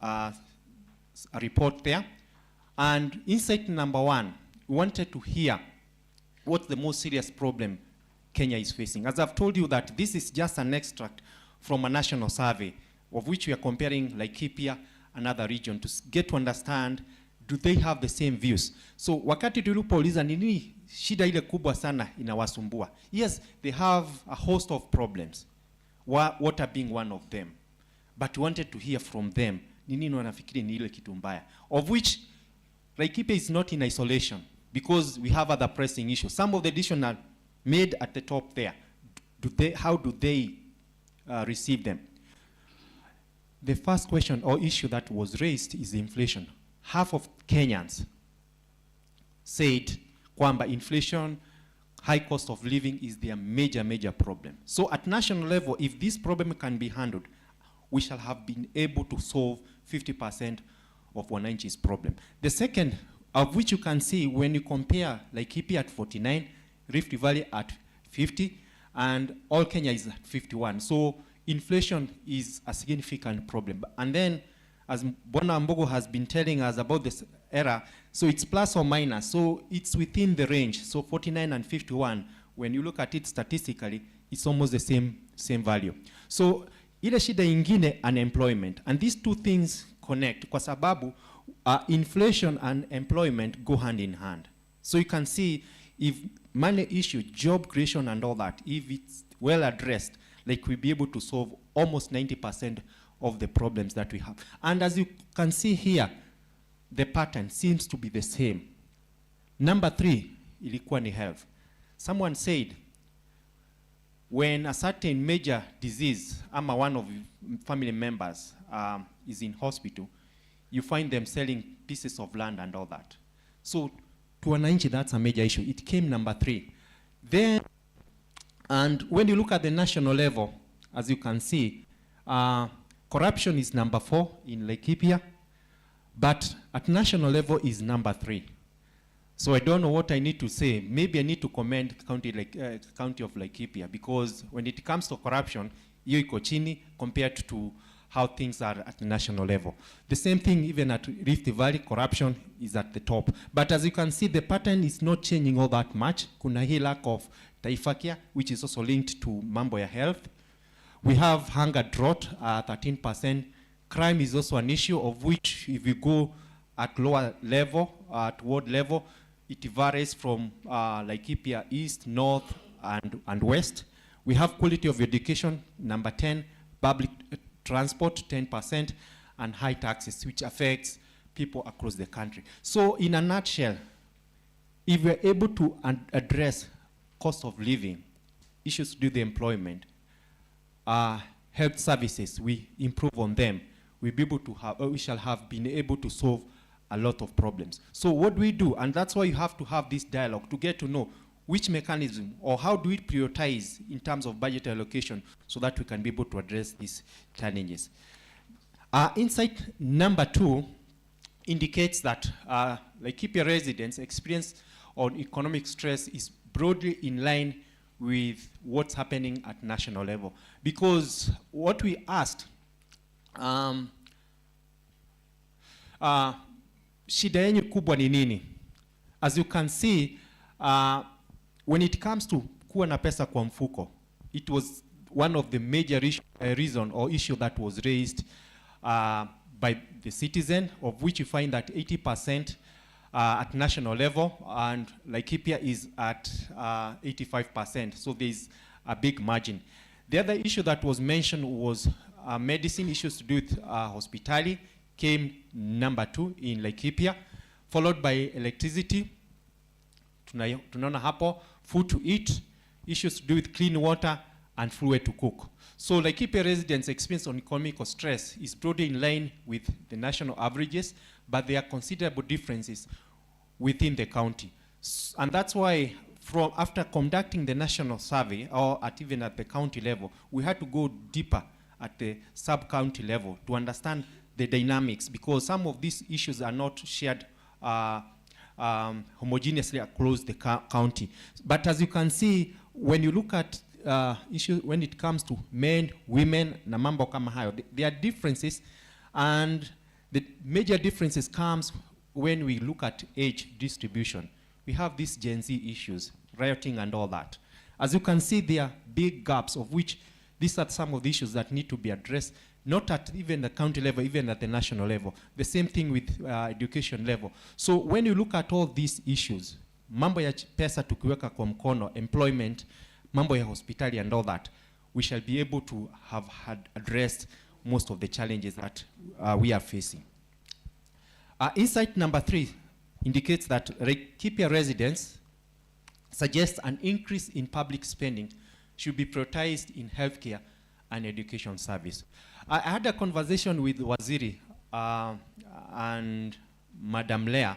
a report there. And insight number 1, we wanted to hear what's the most serious problem Kenya is facing. As I've told you that this is just an extract from a national survey of which we are comparing Laikipia, another region, to get to understand, do they have the same views? So wakati tulipouliza nini shida ile kubwa sana inawasumbua? Yes, they have a host of problems. Water being one of them. But we wanted to hear from them, nini wanafikiri ni ile kitu mbaya. Of which Laikipia is not in isolation, because we have other pressing issues. Some of the decisions are made at the top there. How do they receive them? The first question or issue that was raised is inflation. Half of Kenyans said kwamba inflation, high cost of living is their major problem. So at national level, if this problem can be handled, we shall have been able to solve 50% of Wananchi's problem. The second, of which you can see when you compare Laikipia at 49, Rift Valley at 50, and all Kenya is at 51. So inflation is a significant problem. And then, as Bwana Wambugo has been telling us about this error, so it's plus or minus, so it's within the range. So 49 and 51, when you look at it statistically, it's almost the same value. So ile shida ingine, unemployment, and these two things connect kwa sababu inflation and employment go hand in hand. So you can see if money issue, job creation and all that, if it's well addressed, like we'll be able to solve almost 90% of the problems that we have. And as you can see here, the pattern seems to be the same. Number 3, ilikuwa ni health. Someone said, when a certain major disease, ama one of family members is in hospital, you find them selling pieces of land and all that. So to Wananchi, that's a major issue. It came number 3. Then, and when you look at the national level, as you can see, corruption is number 4 in Laikipia. but at national level is number 3. So I don't know what I need to say. Maybe I need to commend county of Laikipia, because when it comes to corruption, hiyo iko chini compared to how things are at the national level. The same thing even at Rift Valley, corruption is at the top. But as you can see, the pattern is not changing all that much. Kuna hii lack of Taifa Care, which is also linked to mambo ya health. We have hunger drought, 13%. Crime is also an issue, of which if you go at lower level, at ward level, it varies from Laikipia East, North, and West. We have quality of education, number 10, public transport, 10%, and high taxes, which affects people across the country. So in a nutshell, if we're able to address cost of living, issues to do the employment, health services, we improve on them, we'll be able to have, we shall have been able to solve a lot of problems. So what do we do? And that's why you have to have this dialogue to get to know which mechanism or how do we prioritize in terms of budget allocation so that we can be able to address these challenges. Insight number 2 indicates that Laikipia residents' experience on economic stress is broadly in line with what's happening at national level. Because what we asked, shida yenyu kubwa ni nini? As you can see, when it comes to kuwa na pesa kwa mfuko, it was one of the major reason or issue that was raised by the citizen, of which you find that 80% at national level, and Laikipia is at 85%. So there's a big margin. The other issue that was mentioned was medicine issues to do with hospitality, came number 2 in Laikipia, followed by electricity, tunaona hapo, food to eat, issues to do with clean water, and fluid to cook. So Laikipia residents' experience on economic stress is broadly in line with the national averages, but there are considerable differences within the county. And that's why after conducting the national survey, or even at the county level, we had to go deeper at the sub-county level to understand the dynamics, because some of these issues are not shared homogeneously across the county. But as you can see, when you look at issues when it comes to men, women, na mambo kama hayo, there are differences, and the major differences comes when we look at age distribution. We have these Gen Z issues, rioting and all that. As you can see, there are big gaps, of which these are some of the issues that need to be addressed, not at even the county level, even at the national level. The same thing with education level. So when you look at all these issues, mambo ya pesa tukiweka kwa mkono, employment, mambo ya hospitali and all that, we shall be able to have addressed most of the challenges that we are facing. Insight number 3 indicates that Laikipia residents suggest an increase in public spending should be prioritized in healthcare and education service. I had a conversation with Waziri and Madam Lea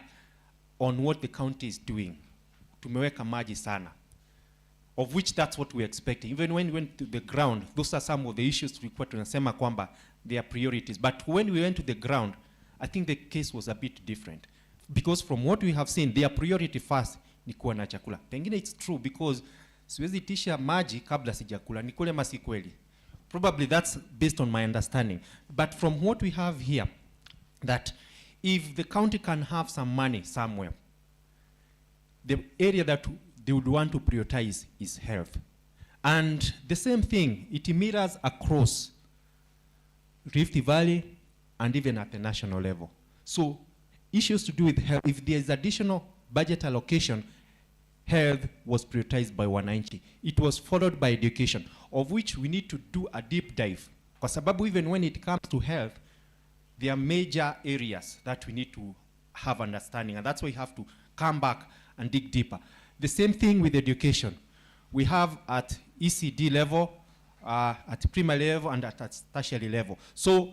on what the county is doing. Tumeweka maji sana, of which that's what we're expecting. Even when we went to the ground, those are some of the issues tulikuwa tunasema kwamba they are priorities. But when we went to the ground, I think the case was a bit different. Because from what we have seen, their priority first ni kuwa na chakula. Pengine it's true, because siwezi tisha maji kabla sijakula. Ni kweli ama si kweli? Probably that's based on my understanding. But from what we have here, that if the county can have some money somewhere, the area that they would want to prioritize is health. And the same thing, it mirrors across Rift Valley and even at the national level. So issues to do with health, if there is additional budget allocation, health was prioritized by Wananchi. It was followed by education, of which we need to do a deep dive. Kwa sababu even when it comes to health, there are major areas that we need to have understanding, and that's why we have to come back and dig deeper. The same thing with education. We have at ECD level, at primary level, and at tertiary level. So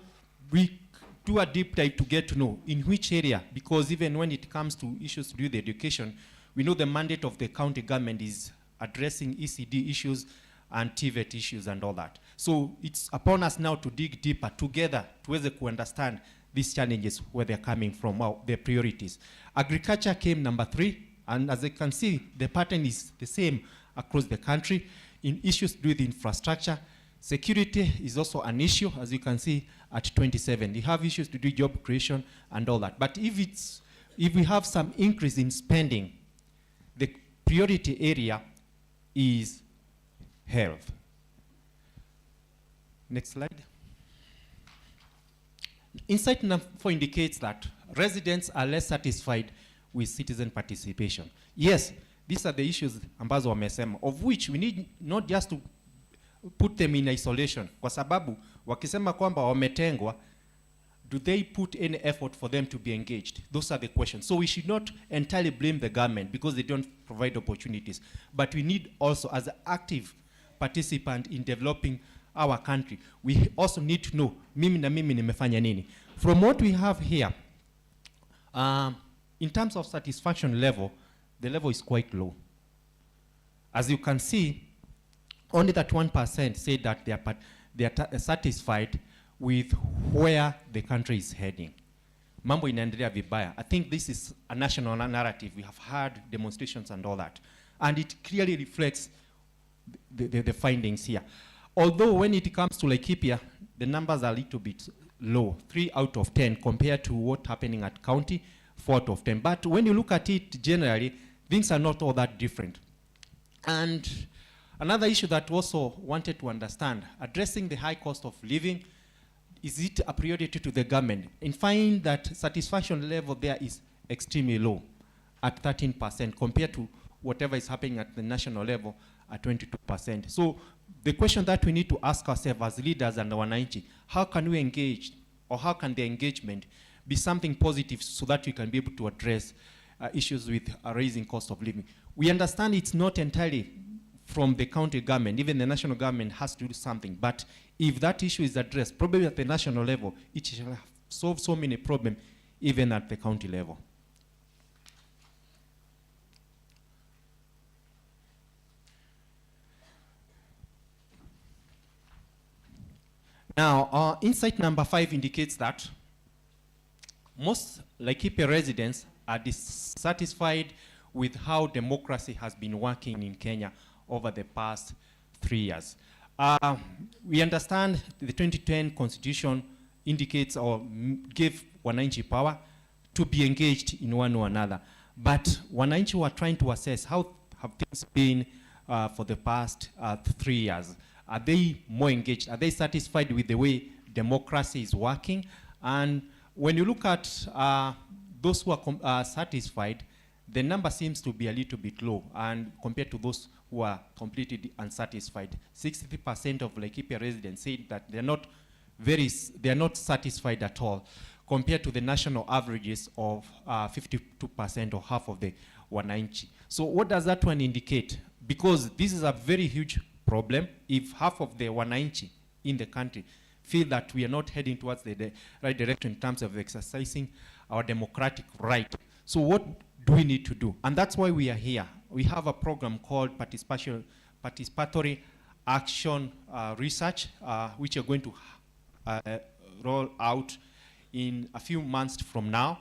we do a deep dive to get to know in which area, because even when it comes to issues to do with education, we know the mandate of the county government is addressing ECD issues and TVET issues and all that. So it's upon us now to dig deeper together to understand these challenges, where they're coming from, their priorities. Agriculture came number 3, and as you can see, the pattern is the same across the country. In issues to do with infrastructure, security is also an issue, as you can see at 27. You have issues to do job creation and all that. But if we have some increase in spending, the priority area is health. Next slide. Insight number 4 indicates that residents are less satisfied with citizen participation. Yes, these are the issues ambazo wamesema, of which we need not just to put them in isolation, kwa sababu wakisema kwamba wametengwa, do they put any effort for them to be engaged? Those are the questions. So we should not entirely blame the government because they don't provide opportunities. But we need also, as an active participant in developing our country, we also need to know, mimi na mimi nimefanya nini? From what we have here, in terms of satisfaction level, the level is quite low. As you can see, only that 1% say that they are satisfied with where the country is heading. Mambo inaendelea vibaya. I think this is a national narrative. We have had demonstrations and all that. And it clearly reflects the findings here. Although when it comes to Laikipia, the numbers are a little bit low, 3 out of 10 compared to what's happening at county, 4 out of 10. But when you look at it generally, things are not all that different. And another issue that also wanted to understand, addressing the high cost of living, is it a priority to the government? And find that satisfaction level there is extremely low at 13% compared to whatever is happening at the national level at 22%. So the question that we need to ask ourselves as leaders and Wananchi, how can we engage, or how can the engagement be something positive so that we can be able to address issues with a raising cost of living? We understand it's not entirely from the county government, even the national government has to do something. But if that issue is addressed, probably at the national level, it shall solve so many problems, even at the county level. Now, insight number 5 indicates that most Laikipia residents are dissatisfied with how democracy has been working in Kenya over the past 3 years. We understand the 2010 constitution indicates or gave Wananchi power to be engaged in one or another. But Wananchi were trying to assess how have things been for the past 3 years. Are they more engaged? Are they satisfied with the way democracy is working? And when you look at those who are satisfied, the number seems to be a little bit low, and compared to those who are completely unsatisfied. 60% of Laikipia residents say that they're not satisfied at all, compared to the national averages of 52% or half of the Wananchi. So what does that one indicate? Because this is a very huge problem. If half of the Wananchi in the country feel that we are not heading towards the right direction in terms of exercising our democratic right, so what do we need to do? And that's why we are here. We have a program called Participatory Action Research, which are going to roll out in a few months from now,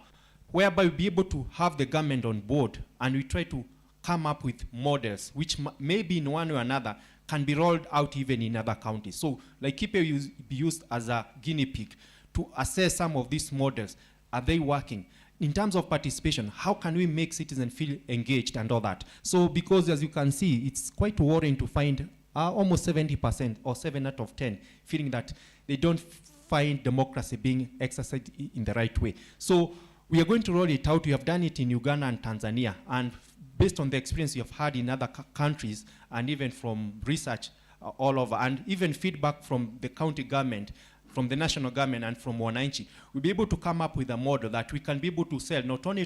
whereby we'll be able to have the government on board, and we try to come up with models which maybe in one or another can be rolled out even in other counties. So Laikipia will be used as a guinea pig to assess some of these models. Are they working? In terms of participation, how can we make citizens feel engaged and all that? So because as you can see, it's quite worrying to find almost 70% or 7 out of 10 feeling that they don't find democracy being exercised in the right way. So we are going to roll it out. We have done it in Uganda and Tanzania. And based on the experience you have had in other countries, and even from research all over, and even feedback from the county government, from the national government, and from Wananchi, we'll be able to come up with a model that we can be able to sell not only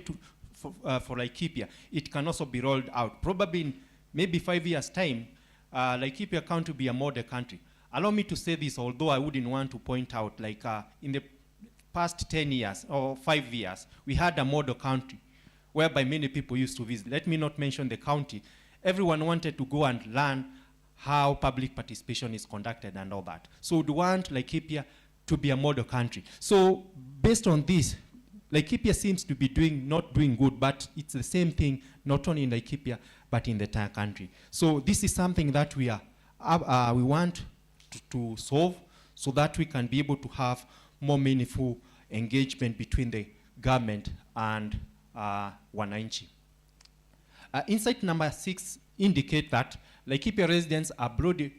for Laikipia, it can also be rolled out. Probably in maybe 5 years' time, Laikipia County will be a model country. Allow me to say this, although I wouldn't want to point out, like in the past 10 years or 5 years, we had a model country whereby many people used to visit. Let me not mention the county. Everyone wanted to go and learn how public participation is conducted and all that. So we want Laikipia to be a model country. So based on this, Laikipia seems to be not doing good, but it's the same thing, not only in Laikipia, but in the entire country. So this is something that we want to solve, so that we can be able to have more meaningful engagement between the government and Wananchi. Insight number 6 indicate that Laikipia residents are broadly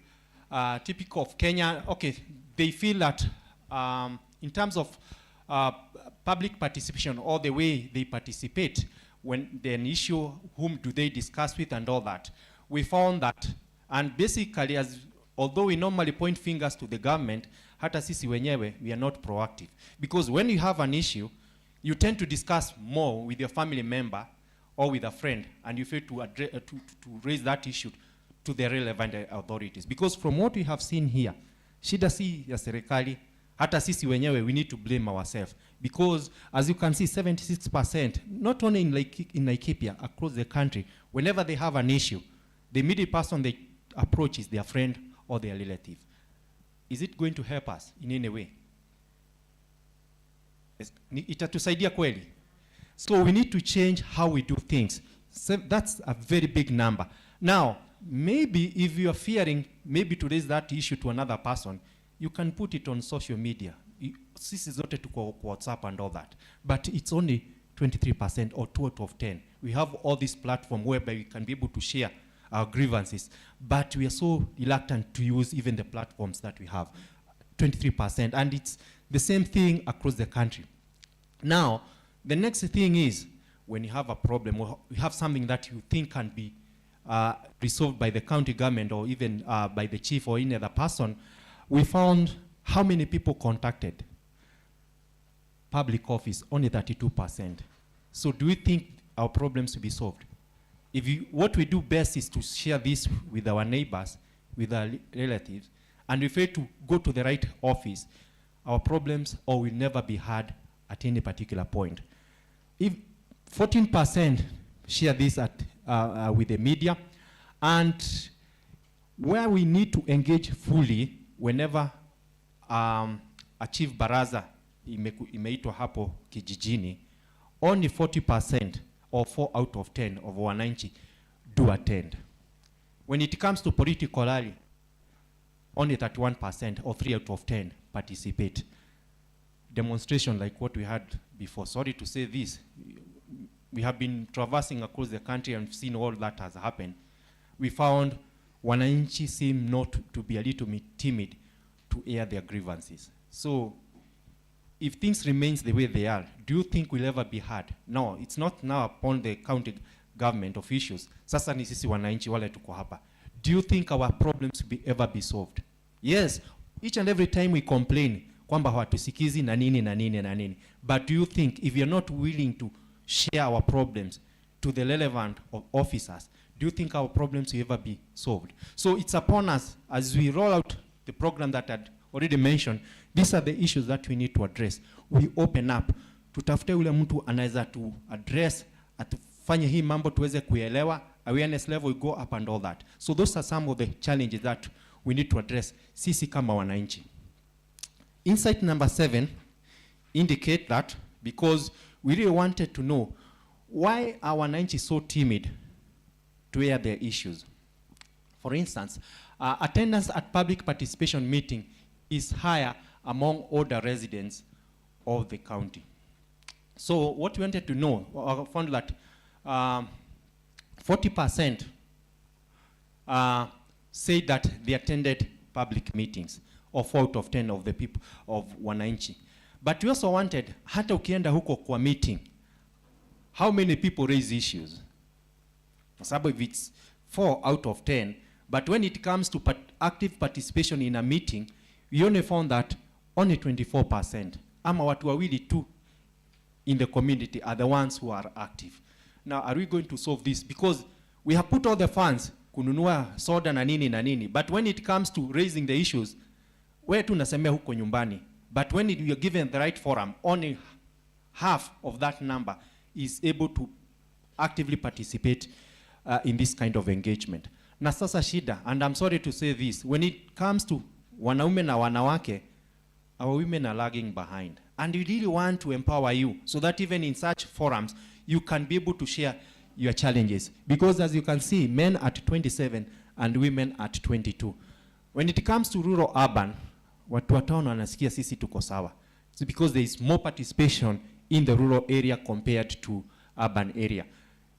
typical of Kenya. Okay, they feel that in terms of public participation, or the way they participate when there's an issue, whom do they discuss with and all that. We found that, and basically, although we normally point fingers to the government, hata sisi wenyewe, we are not proactive. Because when you have an issue, you tend to discuss more with your family member or with a friend, and you fail to raise that issue to the relevant authorities. Because from what we have seen here, shida si ya serikali, hata sisi wenyewe, we need to blame ourselves. Because as you can see, 76%, not only in Laikipia, across the country, whenever they have an issue, the immediate person they approach is their friend or their relative. Is it going to help us in any way? Itatusaidia kweli? So we need to change how we do things. So that's a very big number. Now, maybe if you are fearing maybe to raise that issue to another person, you can put it on social media. Sisi zote tuko WhatsApp and all that. But it's only 23% or 2 out of 10. We have all this platform whereby we can be able to share our grievances, but we are so reluctant to use even the platforms that we have, 23%, and it's the same thing across the country. Now, the next thing is, when you have a problem, or you have something that you think can be resolved by the county government, or even by the chief or any other person, we found how many people contacted public office, only 32%. So do we think our problems will be solved? What we do best is to share this with our neighbors, with our relatives, and if we fail to go to the right office, our problems will never be heard at any particular point. If 14% share this with the media, and where we need to engage fully whenever a chief baraza imeitwa hapo kijijini, only 40% or 4 out of 10 of Wananchi do attend. When it comes to political rally, only 31% or 3 out of 10 participate. Demonstration like what we had before. Sorry to say this, we have been traversing across the country and seen all that has happened. We found Wananchi seem not to be a little bit timid to air their grievances. So if things remains the way they are, do you think we'll ever be heard? No, it's not now upon the county government officials. Sasa ni sisi Wananchi wale tuko hapa. Do you think our problems will ever be solved? Yes, each and every time we complain kwamba hawatusikizi na nini na nini na nini. But do you think if you're not willing to share our problems to the relevant officers, do you think our problems will ever be solved? So it's upon us as we roll out the program that I had already mentioned. These are the issues that we need to address. We open up. Tutafute ule mtu anaweza to address, atufanye hii mambo tuweze kuelewa, awareness level will go up and all that. So those are some of the challenges that we need to address sisi kama Wananchi. Insight number 7 indicate that because we really wanted to know why are Wananchi so timid to air their issues. For instance, attendance at public participation meeting is higher among older residents of the county. So what we wanted to know, I found that 40% say that they attended public meetings, or 4 out of 10 of the people of Wananchi. But we also wanted, hata ukienda huko kwa meeting, how many people raise issues? For example, if it's 4 out of 10, but when it comes to active participation in a meeting, we only found that only 24%, ama watu wawili tu in the community are the ones who are active. Now, are we going to solve this? Because we have put all the funds, kununua soda na nini, but when it comes to raising the issues, wewe tu nasemea huko nyumbani. But when you are given the right forum, only half of that number is able to actively participate in this kind of engagement. Na sasa shida, and I'm sorry to say this, when it comes to wanaume na wanawake, our women are lagging behind. And we really want to empower you so that even in such forums, you can be able to share your challenges. Because as you can see, men at 27 and women at 22. When it comes to rural urban, watu wa town wanasikia sisi tuko sawa. It's because there is more participation in the rural area compared to urban area.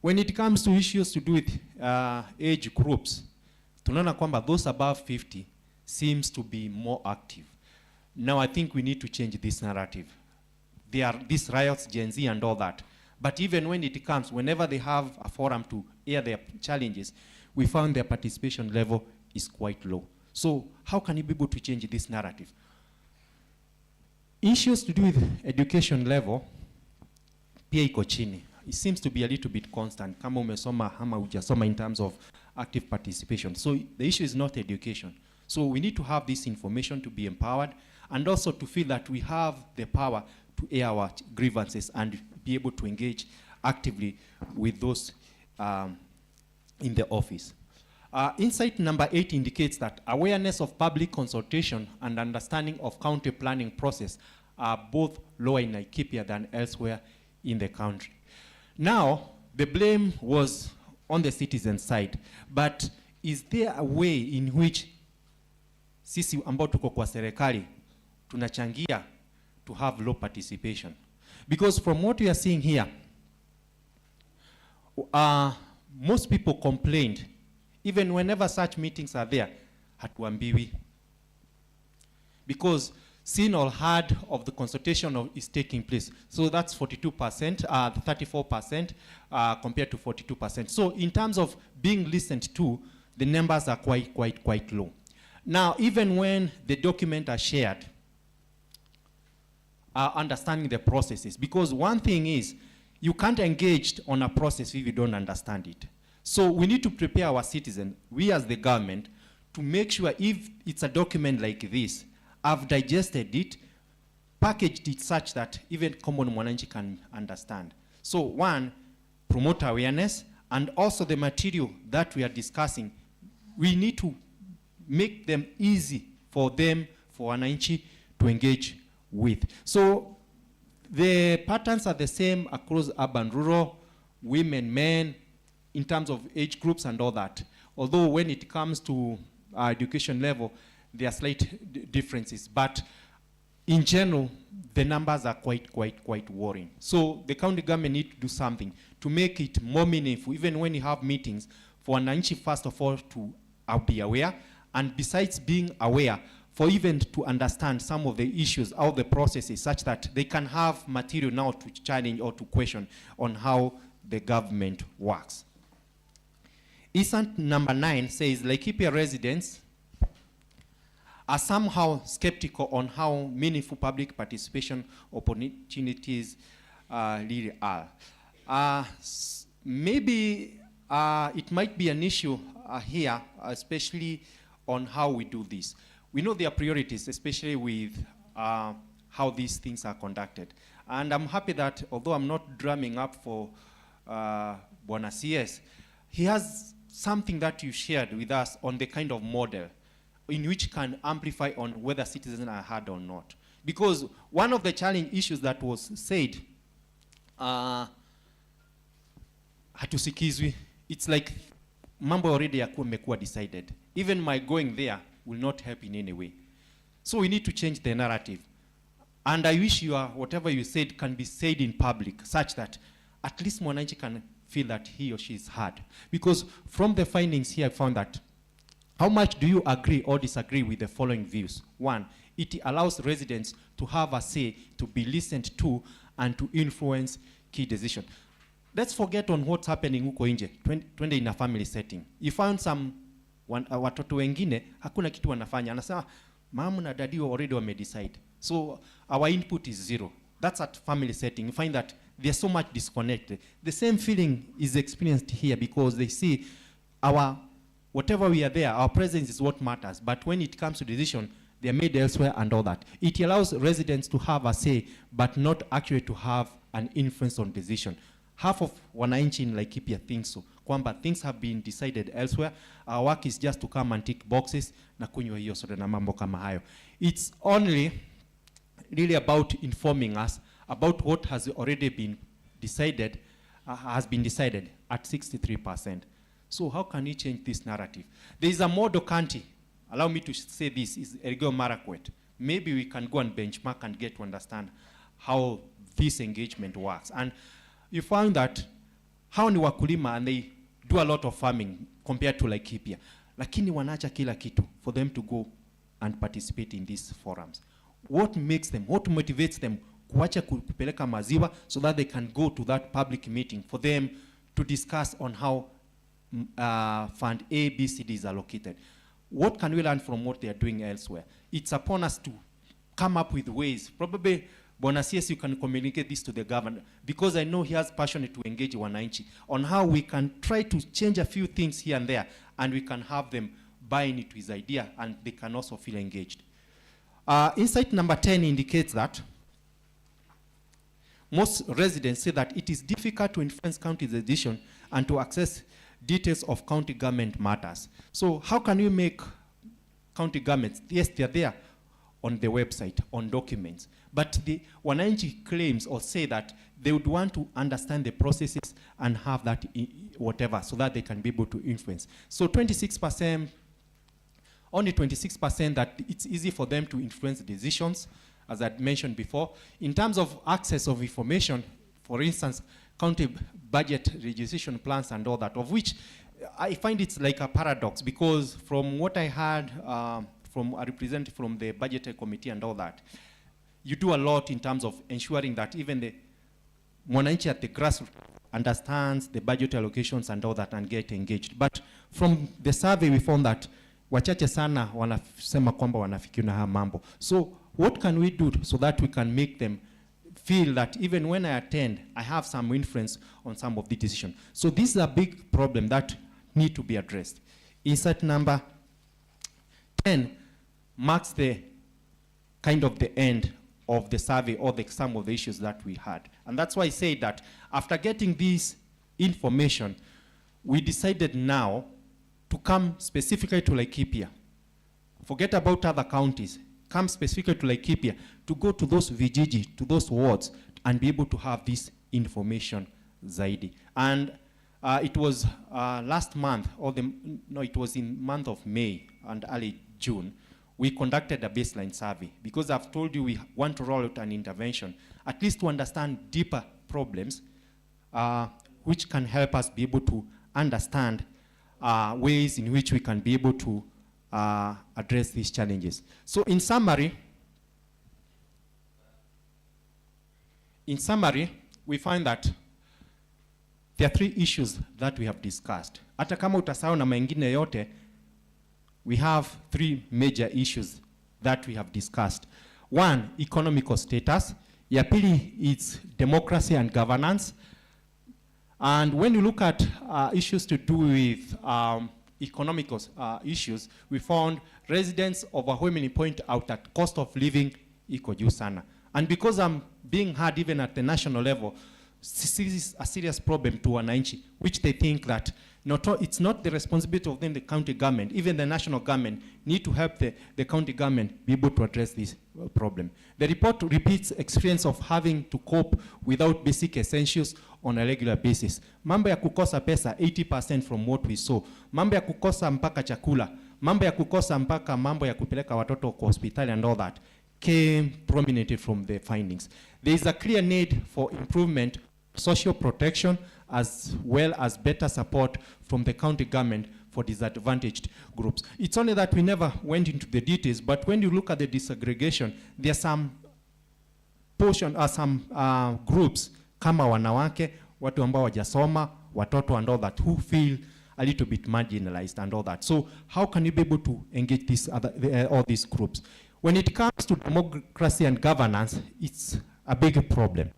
When it comes to issues to do with age groups, tunaona kwamba those above 50 seems to be more active. Now I think we need to change this narrative. There are these riots, Gen Z and all that. But even when it comes, whenever they have a forum to air their challenges, we found their participation level is quite low. So how can you be able to change this narrative? Issues to do with education level, pia iko chini. It seems to be a little bit constant. Kama umesoma ama hujasoma in terms of active participation. So the issue is not education. So we need to have this information to be empowered and also to feel that we have the power to air our grievances and be able to engage actively with those in the office. Insight number 8 indicates that awareness of public consultation and understanding of county planning process are both lower in Laikipia than elsewhere in the country. Now, the blame was on the citizen side, but is there a way in which sisi ambao tuko kwa serikali tunachangia to have low participation? Because from what we are seeing here, most people complained, even whenever such meetings are there, hatuambiwi. Because seen or heard of the consultation is taking place. So that's 42%, 34% compared to 42%. So in terms of being listened to, the numbers are quite low. Now, even when the documents are shared, understanding the processes, because one thing is, you can't engage on a process if you don't understand it. So we need to prepare our citizens, we as the government, to make sure if it's a document like this, I've digested it, packaged it such that even common Wananchi can understand. So one, promote awareness, and also the material that we are discussing, we need to make them easy for them, for Wananchi to engage with. So the patterns are the same across urban, rural, women, men, in terms of age groups and all that. Although when it comes to education level, there are slight differences. But in general, the numbers are quite worrying. So the county government need to do something to make it more meaningful, even when you have meetings, for Wananchi, first of all, to be aware. And besides being aware, for even to understand some of the issues, how the processes, such that they can have material now to challenge or to question on how the government works. Insight number 9 says Laikipia residents are somehow skeptical on how meaningful public participation opportunities really are. Maybe it might be an issue here, especially on how we do this. We know there are priorities, especially with how these things are conducted. And I'm happy that, although I'm not drumming up for Bwana CS, he has something that you shared with us on the kind of model in which can amplify on whether citizens are heard or not. Because one of the challenge issues that was said, hatusikizwi, it's like mambo already yamekuwa decided. Even my going there will not help in any way. So we need to change the narrative. And I wish whatever you said can be said in public, such that at least Wananchi can feel that he or she is heard. Because from the findings here, I found that how much do you agree or disagree with the following views? One, it allows residents to have a say, to be listened to, and to influence key decisions. Let's forget on what's happening huko nje. Twende in a family setting. You found some watoto wengine hakuna kitu wanafanya. Anasema mamu na dadi already wamedecide. So our input is zero. That's at family setting. You find that there's so much disconnected. The same feeling is experienced here because they see whatever we are there, our presence is what matters. But when it comes to decision, they are made elsewhere and all that. It allows residents to have a say, but not actually to have an influence on decision. Half of Wananchi in Laikipia think so. Kwamba things have been decided elsewhere. Our work is just to come and tick boxes na kunywa hiyo soda na mambo kama hayo. It's only really about informing us about what has already been decided, at 63%. So how can we change this narrative? There is a model county, allow me to say this, is Elgeyo Marakwet. Maybe we can go and benchmark and get to understand how this engagement works. And you found that hao ni wakulima and they do a lot of farming compared to Laikipia. Lakini wanacha kila kitu for them to go and participate in these forums. What makes them, what motivates them kuacha kupeleka maziwa so that they can go to that public meeting for them to discuss on how Fund A, B, C, D is allocated? What can we learn from what they are doing elsewhere? It's upon us to come up with ways. Probably, Bonasies, you can communicate this to the governor, because I know he has passion to engage Wananchi on how we can try to change a few things here and there, and we can have them buy into his idea, and they can also feel engaged. Insight number 10 indicates that most residents say that it is difficult to influence county decision and to access details of county government matters. So how can we make county governments? Yes, they're there on the website, on documents, but the Wananchi claims or say that they would want to understand the processes and have that whatever, so that they can be able to influence. So 26%, only 26% that it's easy for them to influence decisions, as I mentioned before. In terms of access of information, for instance, county budget registration plans and all that, of which I find it's like a paradox, because from what I heard from a representative from the budgetary committee and all that, you do a lot in terms of ensuring that even the Wananchi at the grassroots understands the budget allocations and all that and get engaged. But from the survey we found that wachache sana wanasema kwamba wanafikiri na haya mambo. So what can we do so that we can make them feel that even when I attend, I have some influence on some of the decision? So this is a big problem that need to be addressed. Insight number 10 marks the kind of the end of the survey or some of the issues that we had. And that's why I say that after getting this information, we decided now to come specifically to Laikipia. Forget about other counties. Come specifically to Laikipia to go to those vijiji, to those wards, and be able to have this information zaidi. And it was last month, it was in month of May and early June, we conducted a baseline survey, because I've told you we want to roll out an intervention, at least to understand deeper problems, which can help us be able to understand ways in which we can be able to address these challenges. So in summary, we find that there are 3 issues that we have discussed. Hata kama utasahau na mengine yote, we have 3 major issues that we have discussed. 1, economical status. Ya pili, it's democracy and governance. And when you look at issues to do with economical issues, we found residents overwhelmingly point out that cost of living iko juu sana. And because I'm being heard even at the national level, this is a serious problem to Wananchi, which they think that it's not the responsibility of them, the county government, even the national government need to help the county government be able to address this problem. The report repeats experience of having to cope without basic essentials on a regular basis. Mambo ya kukosa pesa, 80% from what we saw. Mambo ya kukosa mpaka chakula. Mambo ya kukosa mpaka mambo ya kupeleka watoto kwa hospitali and all that came prominently from the findings. There is a clear need for improvement, social protection, as well as better support from the county government for disadvantaged groups. It's only that we never went into the details, but when you look at the disaggregation, there are some groups kama wanawake, watu ambao wajasoma, watoto and all that, who feel a little bit marginalized and all that. So how can you be able to engage all these groups? When it comes to democracy and governance, it's a big problem.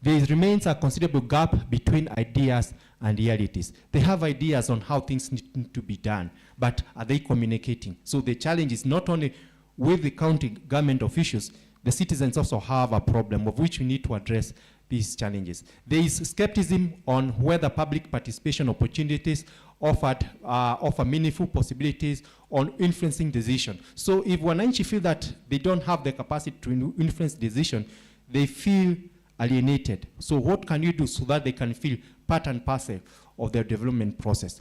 There remains a considerable gap between ideas and realities. They have ideas on how things need to be done, but are they communicating? So the challenge is not only with the county government officials, the citizens also have a problem of which we need to address these challenges. There is skepticism on whether public participation opportunities offer meaningful possibilities on influencing decision. So if Wananchi feel that they don't have the capacity to influence decision, they feel alienated. So what can you do so that they can feel part and parcel of their development process?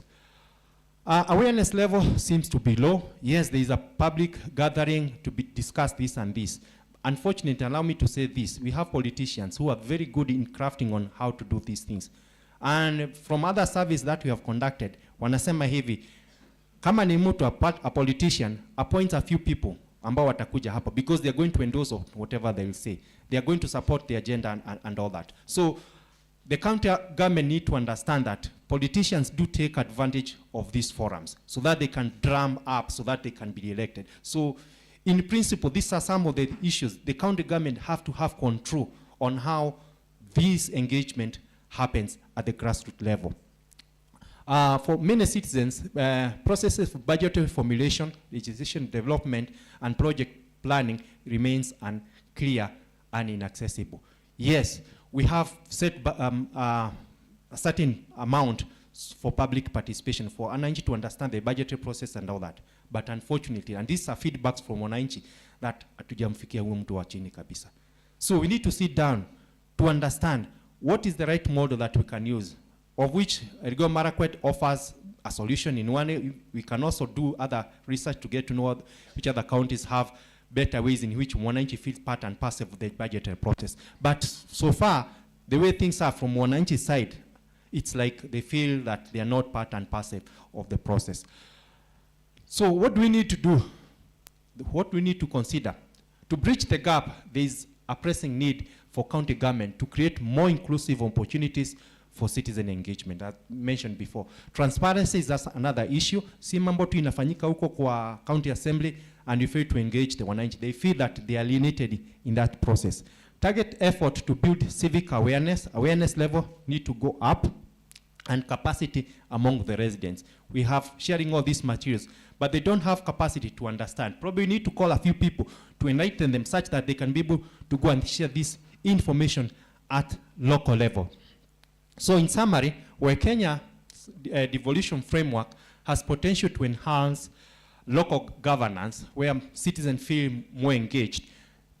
Awareness level seems to be low. Yes, there is a public gathering to discuss this and this. Unfortunately, allow me to say this, we have politicians who are very good in crafting on how to do these things. And from other surveys that we have conducted, wanasema hivi, kama ni mtu a politician appoints a few people ambao watakuja hapa because they are going to endorse whatever they will say. They are going to support the agenda and all that. So the county government need to understand that politicians do take advantage of these forums so that they can drum up, so that they can be elected. So in principle, these are some of the issues. The county government have to have control on how this engagement happens at the grassroots level. For many citizens, processes of budgetary formulation, legislation development, and project planning remains unclear and inaccessible. Yes, we have set a certain amount for public participation for Wananchi to understand the budgetary process and all that. But unfortunately, and these are feedbacks from Wananchi, that hatujamfikia huyu mtu wa chini kabisa. So we need to sit down to understand what is the right model that we can use, of which Elgeyo Marakwet offers a solution in one. We can also do other research to get to know which other counties have better ways in which Wananchi feels part and parcel of the budgetary process. But so far, the way things are from Wananchi's side, it's like they feel that they are not part and parcel of the process. So what do we need to do? What we need to consider? To bridge the gap, there is a pressing need for county government to create more inclusive opportunities for citizen engagement, as mentioned before. Transparency is another issue. Si mambo tu inafanyika huko kwa county assembly and you fail to engage the Wananchi. They feel that they are alienated in that process. Target effort to build civic awareness. Awareness level need to go up, and capacity among the residents. We have sharing all these materials, but they don't have capacity to understand. Probably need to call a few people to enlighten them such that they can be able to go and share this information at local level. So in summary, where Kenya's devolution framework has potential to enhance local governance, where citizens feel more engaged,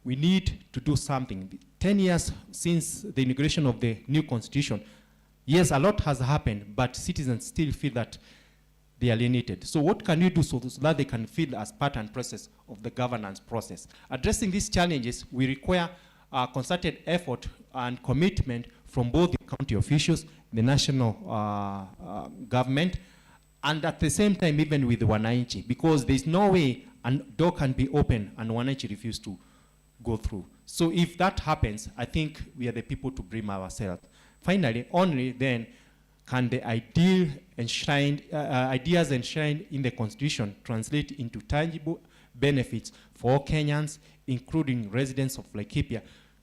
we need to do something. 10 years since the inauguration of the new constitution, yes, a lot has happened, but citizens still feel that they are alienated. So what can you do so that they can feel as part and process of the governance process? Addressing these challenges, we require a concerted effort and commitment from both the county officials, the national government, and at the same time even with Wananchi, because there's no way a door can be open and Wananchi refuse to go through. So if that happens, I think we are the people to blame ourselves. Finally, only then can the ideas enshrined in the Constitution translate into tangible benefits for all Kenyans, including residents of Laikipia,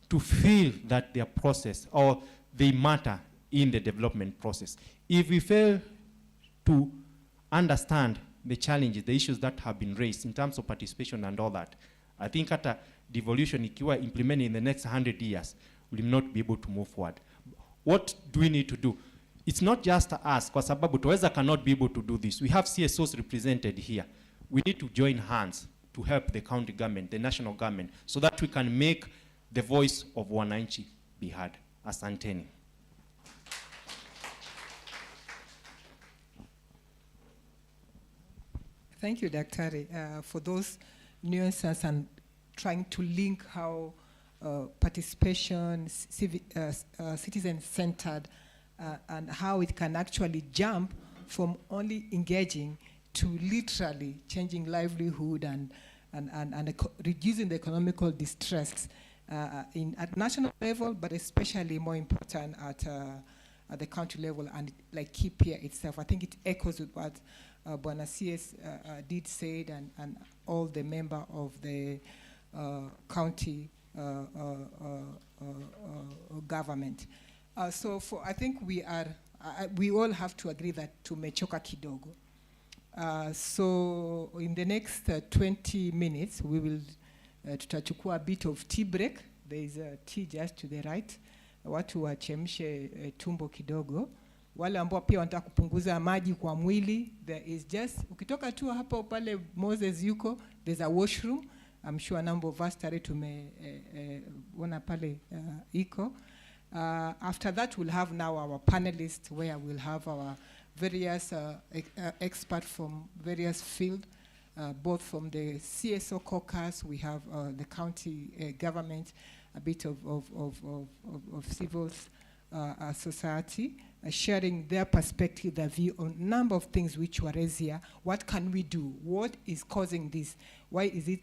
to feel that their process or they matter in the development process. If we fail to understand the challenges, the issues that have been raised in terms of participation and all that, I think at a devolution, ikiwa implemented in the next 100 years, we will not be able to move forward. What do we need to do? It's not just us, kwa sababu Tuweza cannot be able to do this. We have CSOs represented here. We need to join hands to help the county government, the national government, so that we can make the voice of Wananchi be heard. Asanteni. Thank you, Daktari, for those nuances and trying to link how participation, citizen-centered, and how it can actually jump from only engaging to literally changing livelihood and reducing the economical distress at national level, but especially more important at the county level and Laikipia itself. I think it echoes with what Bwana CS did say and all the member of the county government. So I think we all have to agree that tumechoka kidogo. So in the next 20 minutes, we will tutachukua a bit of tea break. There is a tea just to the right. Watu wachemshe tumbo kidogo. Wale ambao pia wanataka kupunguza maji kwa mwili, there is just, ukitoka tu hapo pale Moses yuko, there's a washroom. I'm sure a number of us tare tumeona pale iko. After that, we'll have now our panelists, where we'll have our various experts from various fields, both from the CSO caucus, we have the county government, a bit of civil society, sharing their perspective, their view on a number of things which were raised here. What can we do? What is causing this? Why is it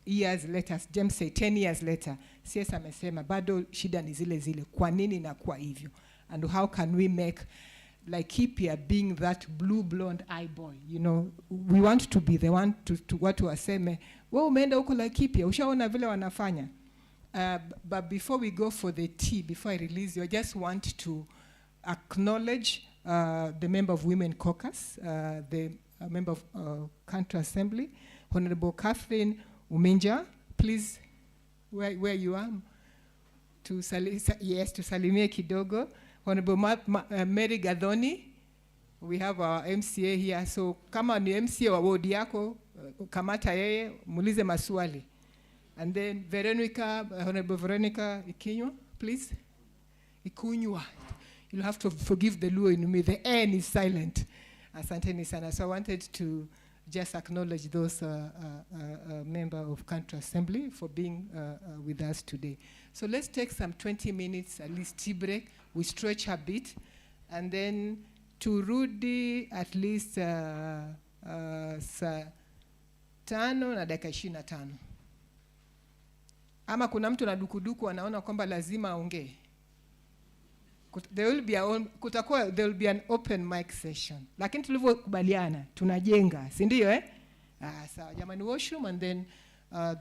years later, James say 10 years later, CS amesema bado shida ni zile zile. Kwa nini inakuwa hivyo? And how can we make Laikipia being that blue blonde eye boy? You know, we want to be the one to watu waseme, wewe umeenda huko Laikipia, ushaona vile wanafanya. But before we go for the tea, before I release you, I just want to acknowledge the member of Women Caucus, the member of Country Assembly, Honorable Catherine Uminja. Please, where you are, to salimie kidogo. Honorable Mary Gadhoni, we have our MCA here. So kama ni MCA wa ward yako, kamata yeye, muulize maswali. And then Veronica, Honorable Veronica Ikunywa, please. Ikunywa. You'll have to forgive the Luo in me. The N is silent. Asanteni sana. So I wanted to just acknowledge those members of Country Assembly for being with us today. So let's take some 20 minutes, at least tea break. We stretch a bit. And then to Rudy, at least saa 5 na dakika 25. Ama kuna mtu na dukuduku anaona kwamba lazima aongee. There will be an open mic session. Lakini tulivyokubaliana tunajenga, si ndio eh? Sawa jamani, washroom, and then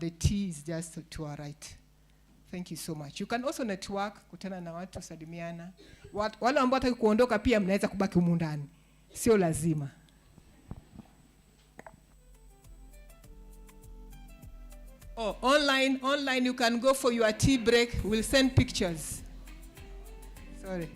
the tea is just to our right. Thank you so much. You can also network, kutana na watu, salimiana. Wale ambao wataki kuondoka pia mnaweza kubaki humu ndani. Sio lazima. Oh, online you can go for your tea break. We'll send pictures. Sorry.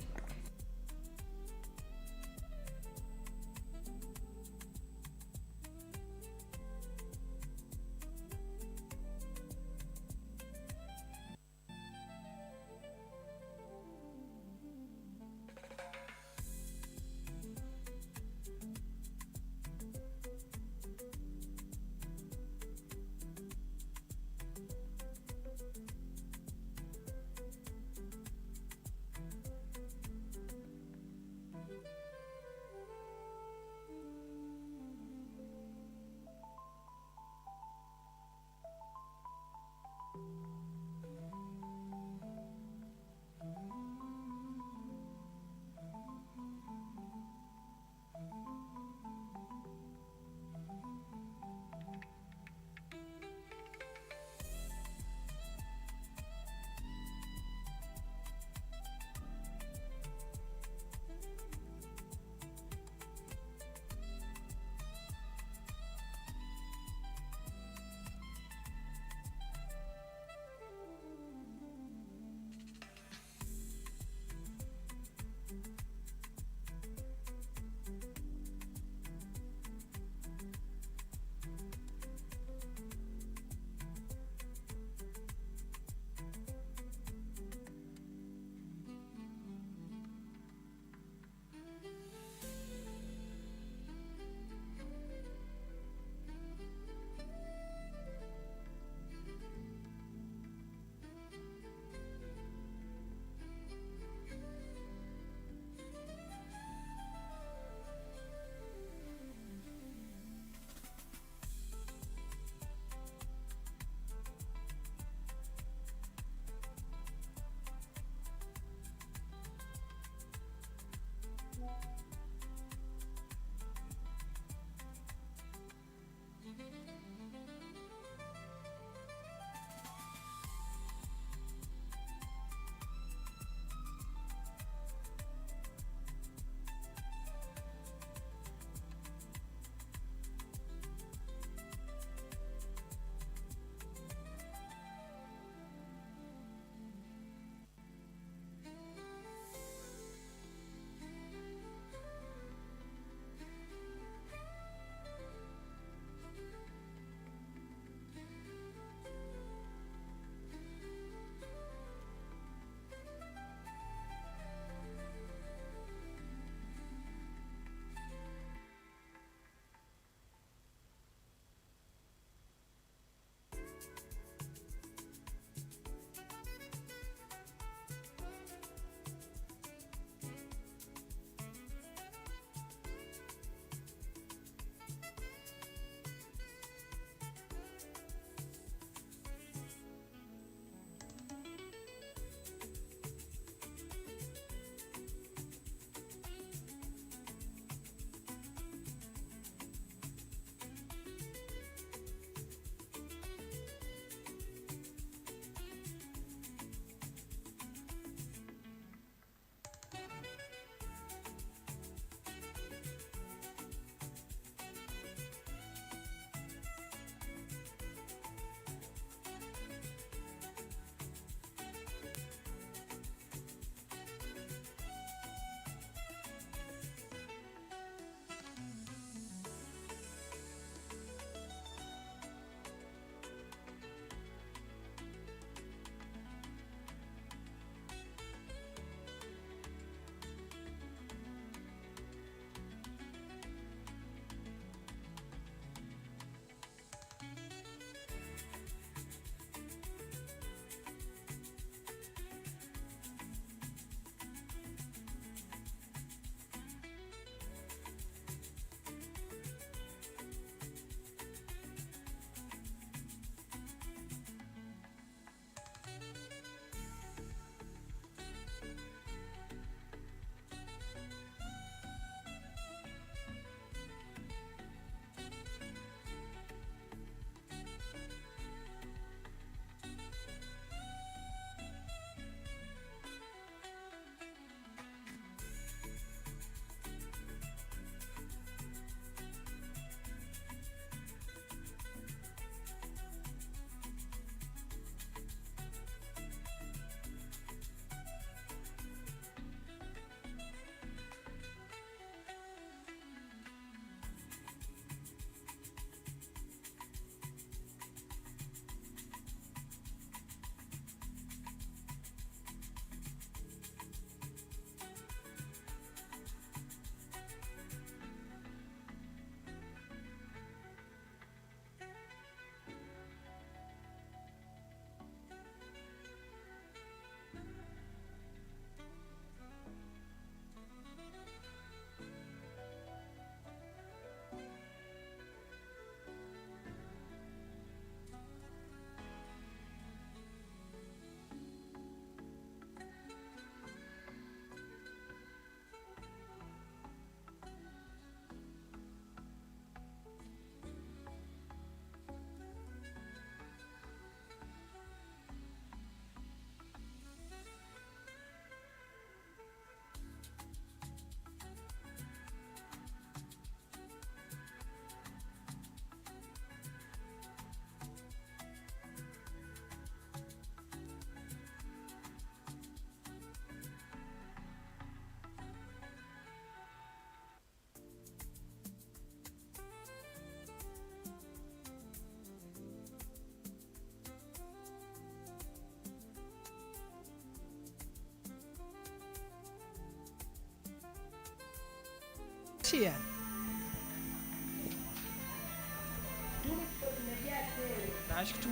Cheer.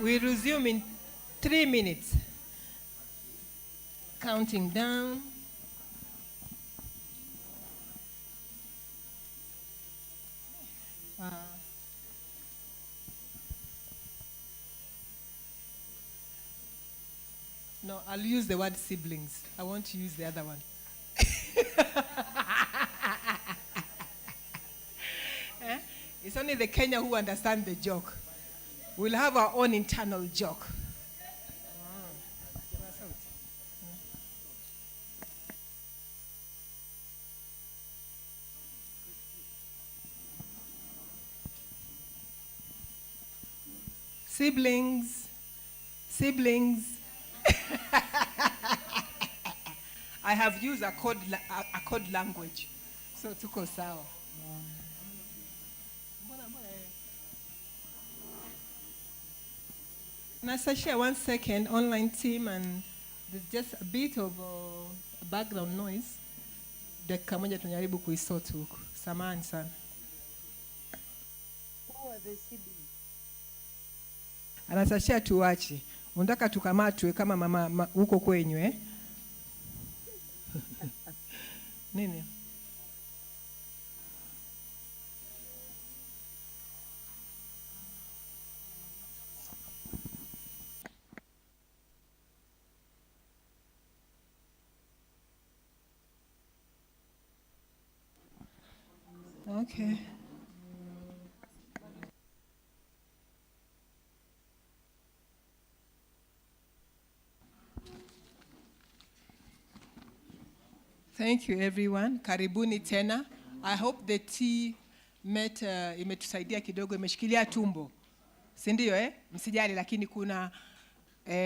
We resume in 3 minutes. Counting down. No, I'll use the word siblings. I want to use the other one. It's only the Kenya who understand the joke. We'll have our own internal joke. Siblings. I have used a code language. So tuko sawa. Nasa share 1 second, online team, and there's just a bit of background noise. Dakika moja tunajaribu kuisort huko. Samahani sana. Anasashia tuache. Unataka tukamatwe kama mama huko kwenyu eh? Nini? Okay. Thank you everyone. Karibuni tena. I hope the tea imetusaidia kidogo, imeshikilia tumbo. Si ndio eh? Msijali, lakini kuna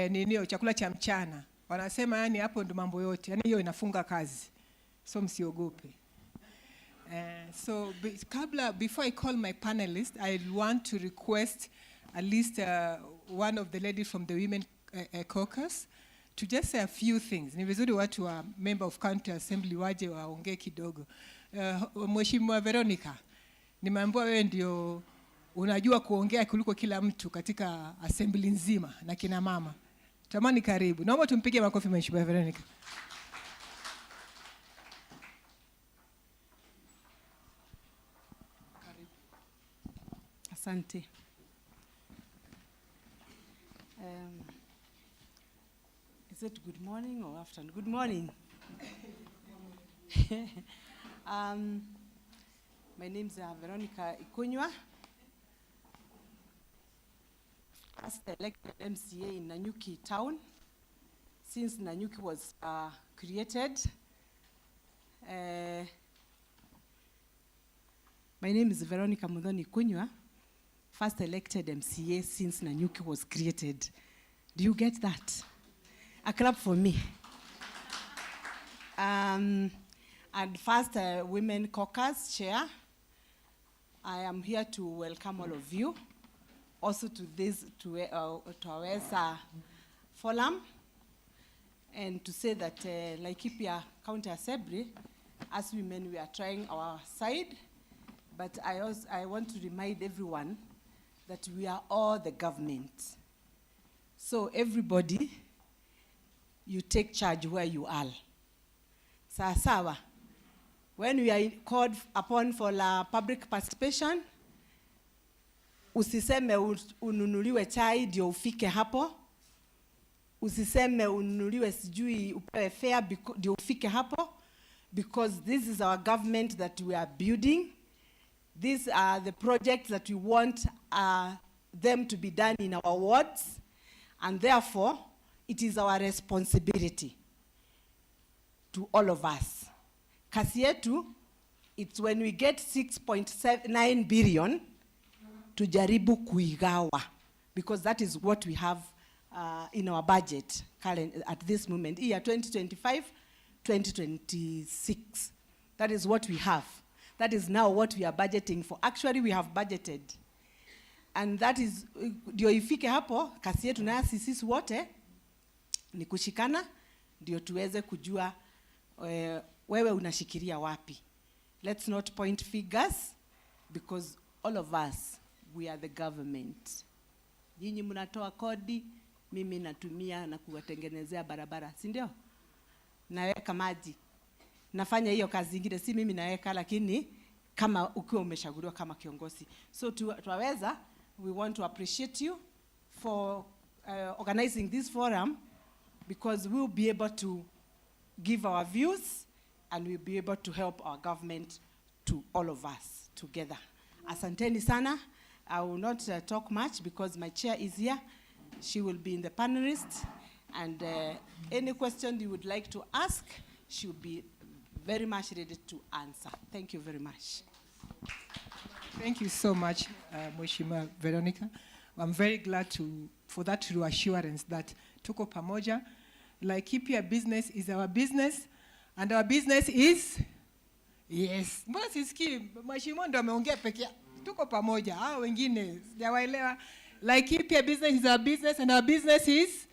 ninio chakula cha mchana. Wanasema yani hapo ndo mambo yote. Yani hiyo inafunga kazi. So msiogope. So before I call my panelists, I want to request at least one of the ladies from the Women Caucus to just say a few things. Ni vizuri watu wa member of county assembly waje waongee kidogo. Mheshimiwa Veronica, nimeambiwa wewe ndio unajua kuongea kuliko kila mtu katika assembly nzima na kina mama. Tamani karibu. Naomba tumpige makofi Mheshimiwa Veronica. Asante. Is it good morning or afternoon? Good morning. My name is Veronica Ikunywa. First elected MCA in Nanyuki town since Nanyuki was created. My name is Veronica Mudhoni Ikunywa. First elected MCA since Nanyuki was created. Do you get that? A clap for me. And first Women Caucus Chair. I am here to welcome all of you. Also to our forum. And to say that Laikipia County Assembly, as women, we are trying our side. But I want to remind everyone that we are all the government. So everybody, you take charge where you are. Sawa. When we are called upon for public participation, usiseme ununuliwe chai ndio ufike hapo. Usiseme ununuliwe sijui upewe fare ndio ufike hapo. Because this is our government that we are building. These are the projects that we want them to be done in our wards, and therefore, it is our responsibility to all of us. Kazi yetu, it's when we get 6.9 billion tujaribu kuigawa, because that is what we have in our budget at this moment, year 2025, 2026. That is what we have. That is now what we are budgeting for. Actually, we have budgeted. And that is, ndio ifike hapo, kasi yetu na sisi wote, ni kushikana, ndio tuweze kujua wewe unashikiria wapi. let's not point fingers, because all of us, we are the government. Nyinyi mnatoa kodi, mimi natumia na kuwatengenezea barabara, si ndio? Naweka maji. Nafanya hiyo kazi ingine, si mimi naweka, lakini kama ukiwa umeshauriwa kama kiongozi. So tuwaweza, we want to appreciate you for organizing this forum, because we'll be able to give our views and we'll be able to help our government, to all of us together. Asanteni sana. I will not talk much because my chair is here. She will be in the panelists, and any question you would like to ask, she will be very much ready to answer. Thank you very much. Thank you so much, Mheshimiwa Veronica. I'm very glad for that reassurance that tuko pamoja. Laikipia business is our business, and our business is, yes. Mbona sisikii Mheshimiwa ndo ameongea peke yake? Tuko pamoja. Hao wengine sijawaelewa. Laikipia business is our business, and our business is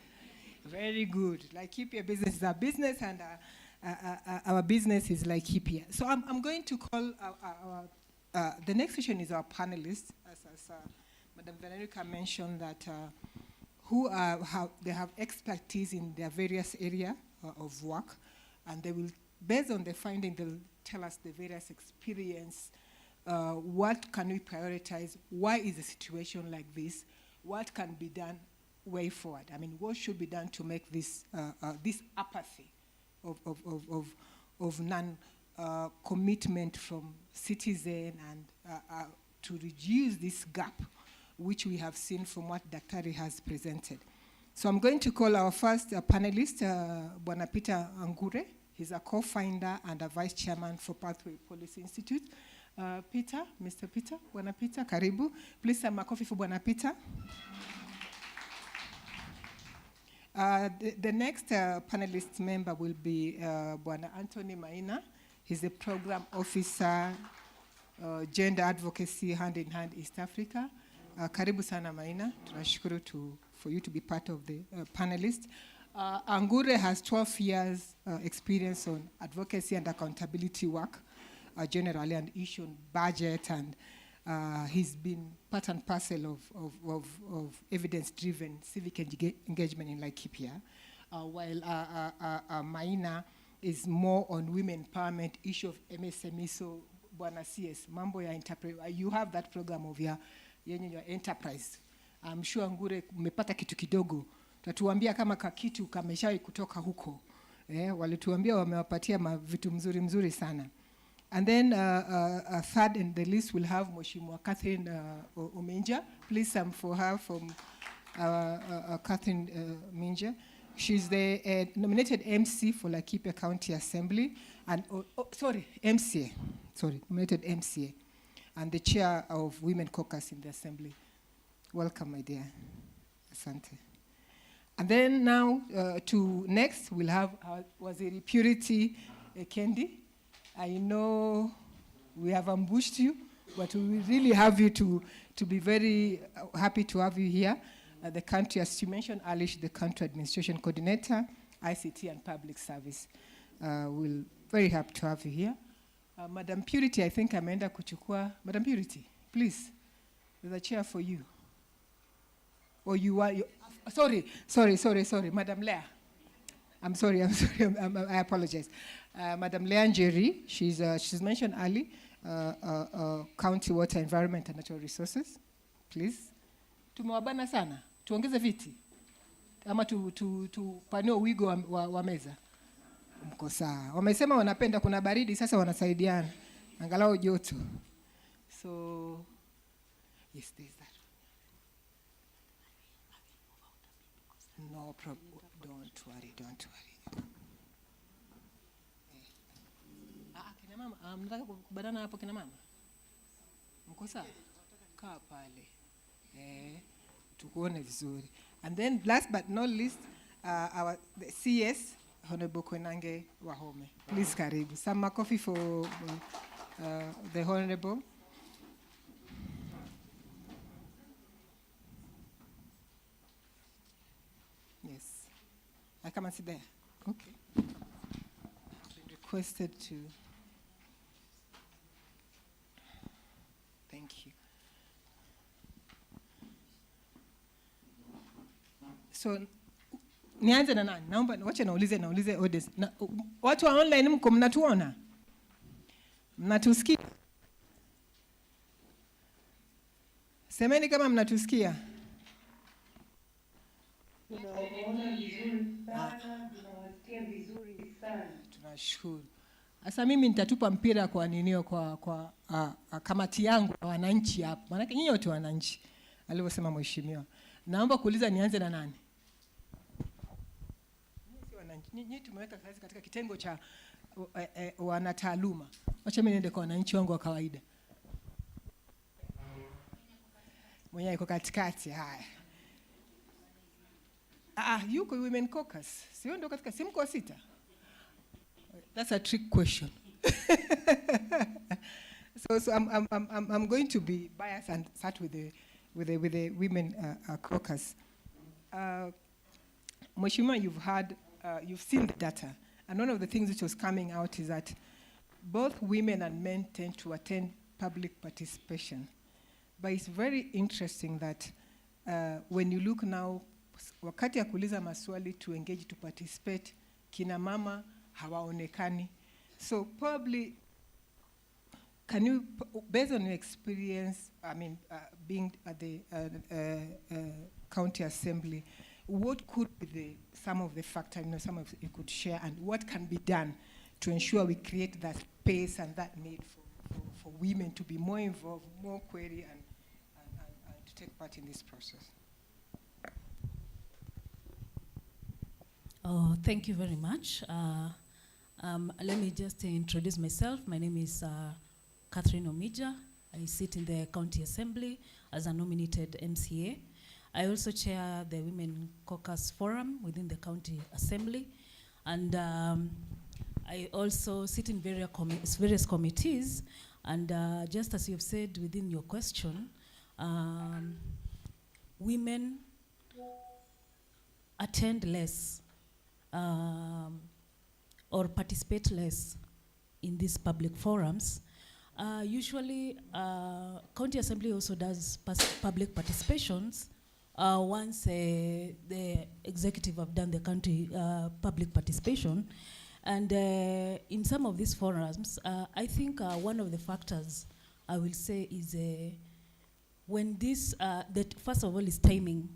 very good. Laikipia business is our business, and our business is Laikipia. So I'm going to call the next session is our panelists, as Madam Veronica mentioned, that they have expertise in their various area of work, and they will, based on the finding, they'll tell us the various experience. What can we prioritize? Why is the situation like this? What can be done way forward? I mean, what should be done to make this this apathy of non-commitment from citizen, and to reduce this gap, which we have seen from what Daktari has presented. So I'm going to call our first panelist, Bwana Peter Angure. He's a co-founder and a vice chairman for Pathway Policy Institute. Peter, Mr. Peter, Bwana Peter, karibu. Please some coffee for Bwana Peter. The next panelist member will be Bwana Anthony Maina. He's the program officer, gender advocacy, hand in hand East Africa. Karibu sana Maina. Tunashukuru for you to be part of the panelists. Angure has 12 years experience on advocacy and accountability work, generally, and issue on budget, and he's been part and parcel of evidence-driven civic engagement in Laikipia, while Maina is more on women empowerment, issue of MSME. So, Bwana CS, mambo ya enterprise, you have that program of your enterprise. I'm sure Angure umepata kitu kidogo. Tatuambia kama kakitu kameshawai kutoka huko. Walituambia wamewapatia vitu mzuri sana. And then third in the list we'll have Mheshimiwa Catherine Ominja. Please for her from Catherine Minja. She's the nominated MC for Laikipia County Assembly, and nominated MCA, and the chair of Women Caucus in the Assembly. Welcome, my dear. Asante. And then now next we'll have Waziri Purity Kendi. I know we have ambushed you, but we really have you to be very happy to have you here. The country, as you mentioned, Alish, the country administration coordinator, ICT and public service. We're very happy to have you here. Madam Purity, I think ameenda kuchukua. Madam Purity, please, there's a chair for you. Or sorry, Madam Lea. I'm sorry, I apologize. Madam Lea Njeri, she's mentioned early, County Water, Environment and Natural Resources. Please. Tumewabana sana. Tuongeze viti. Ama tupanue wigo wa meza. Mko sawa. Wamesema wanapenda kuna baridi, sasa wanasaidiana. Angalau joto. So, yes, there's that. No problem. Don't worry. Kina mama, mnataka kubanana hapo kina mama? Mko sawa? Kaa pale. Tukuone vizuri. And then last but not least, the CS, Honorable Koinange Wahome. Please karibu. Some coffee for the Honorable. Yes. I come and sit there. Okay. I've been requested to. So nianze na nani? Naomba wacha naulize audience. Watu wa online mko mnatuona? Mnatusikia? Semeni kama mnatusikia. Tunaona vizuri sana, tunawasikia vizuri sana. Tunashukuru. Sasa mimi nitatupa mpira kwa ninio kwa kamati yangu na wananchi hapa. Maana nyinyi wote wananchi alivyosema mheshimiwa. Naomba kuuliza nianze na nani? Nyinyi si wananchi. Nyinyi tumeweka kazi katika kitengo cha wanataaluma. Wacha mimi niende kwa wananchi wangu wa kawaida. Mwenye yuko katikati haya. Yuko women caucus. Sio ndio katika simu kwa 6? That's a trick question. So I'm going to be biased and start with the women caucus. Mheshimiwa, you've seen the data, and one of the things which was coming out is that both women and men tend to attend public participation. But it's very interesting that when you look now, wakati ya kuuliza maswali to engage to participate, kina mama hawaonekani. So probably, can you, based on your experience, being at the county assembly, what could be some of the factors, some of you could share, and what can be done to ensure we create that space and that need for women to be more involved, more query, and to take part in this process? Oh, thank you very much. Let me just introduce myself. My name is Catherine Omija. I sit in the County Assembly as a nominated MCA. I also chair the Women Caucus Forum within the County Assembly. And I also sit in various committees. And just as you've said within your question, women attend less or participate less in these public forums. Usually, County Assembly also does public participations once the executive have done the county public participation. And in some of these forums, I think one of the factors I will say is when this, that first of all is timing.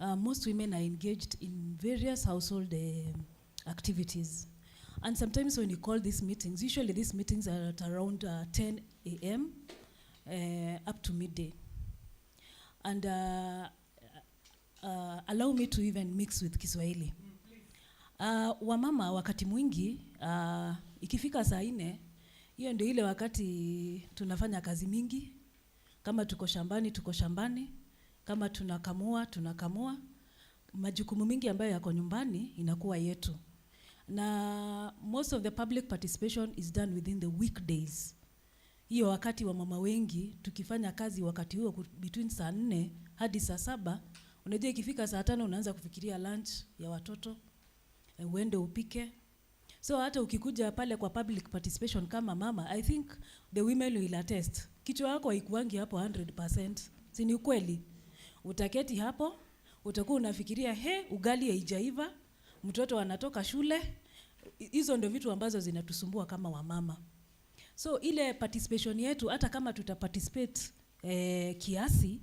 Most women are engaged in various household activities. And sometimes when you call these meetings, usually these meetings are at around 10 a.m. Up to midday. And allow me to even mix with Kiswahili. Wamama wakati mwingi, ikifika saa 4, hiyo ndio ile wakati tunafanya kazi mingi. Kama tuko shambani. Kama tunakamua. Majukumu mingi ambayo yako nyumbani inakuwa yetu. Na most of the public participation is done within the weekdays. Hiyo wakati wa mama wengi, tukifanya kazi wakati huo between saa 4 hadi saa 7, unajua ikifika saa 5 unaanza kufikiria lunch ya watoto, uende upike. So hata ukikuja pale kwa public participation kama mama, I think the women will attest. Kichwa yako haikuangi hapo 100%. Si ni ukweli? Utaketi hapo, utakuwa unafikiria ugali haijaiva, mtoto anatoka shule. Hizo ndio vitu ambazo zinatusumbua kama wamama. So ile participation yetu, hata kama tutaparticipate kiasi,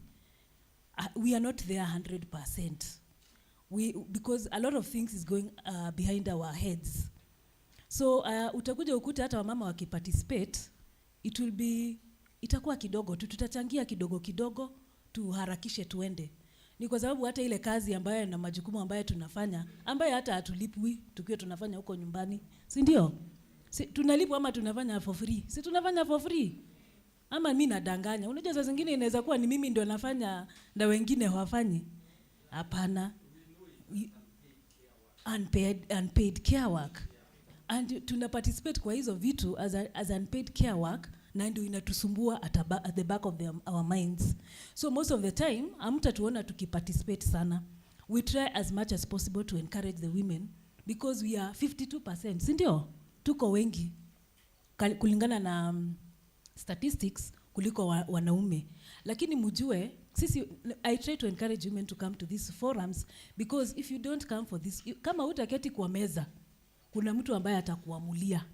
we are not there 100%. Because a lot of things is going behind our heads. So utakuja ukuta hata wamama wakiparticipate, itakuwa kidogo, tutachangia kidogo, tuharakishe tuende. Ni kwa sababu hata ile kazi ambayo na majukumu ambayo tunafanya, ambayo hata hatulipwi, tukiwa tunafanya huko nyumbani. Si ndio? Tunalipwa ama tunafanya for free? Si tunafanya for free? Ama mimi nadanganya? Unajua saa zingine inaweza kuwa ni mimi ndio nafanya na wengine hawafanyi. Hapana. Unpaid care work. And tuna participate kwa hizo vitu as unpaid care work, na ndio inatusumbua at the back of our minds. So most of the time, hamtatuona tukiparticipate sana. We try as much as possible to encourage the women because we are 52%. Si ndio? Tuko wengi kulingana na statistics kuliko wanaume. Lakini mjue I try to encourage women to come to these forums, because if you don't come for this, kama utaketi kwa meza, kuna mtu ambaye atakuamulia.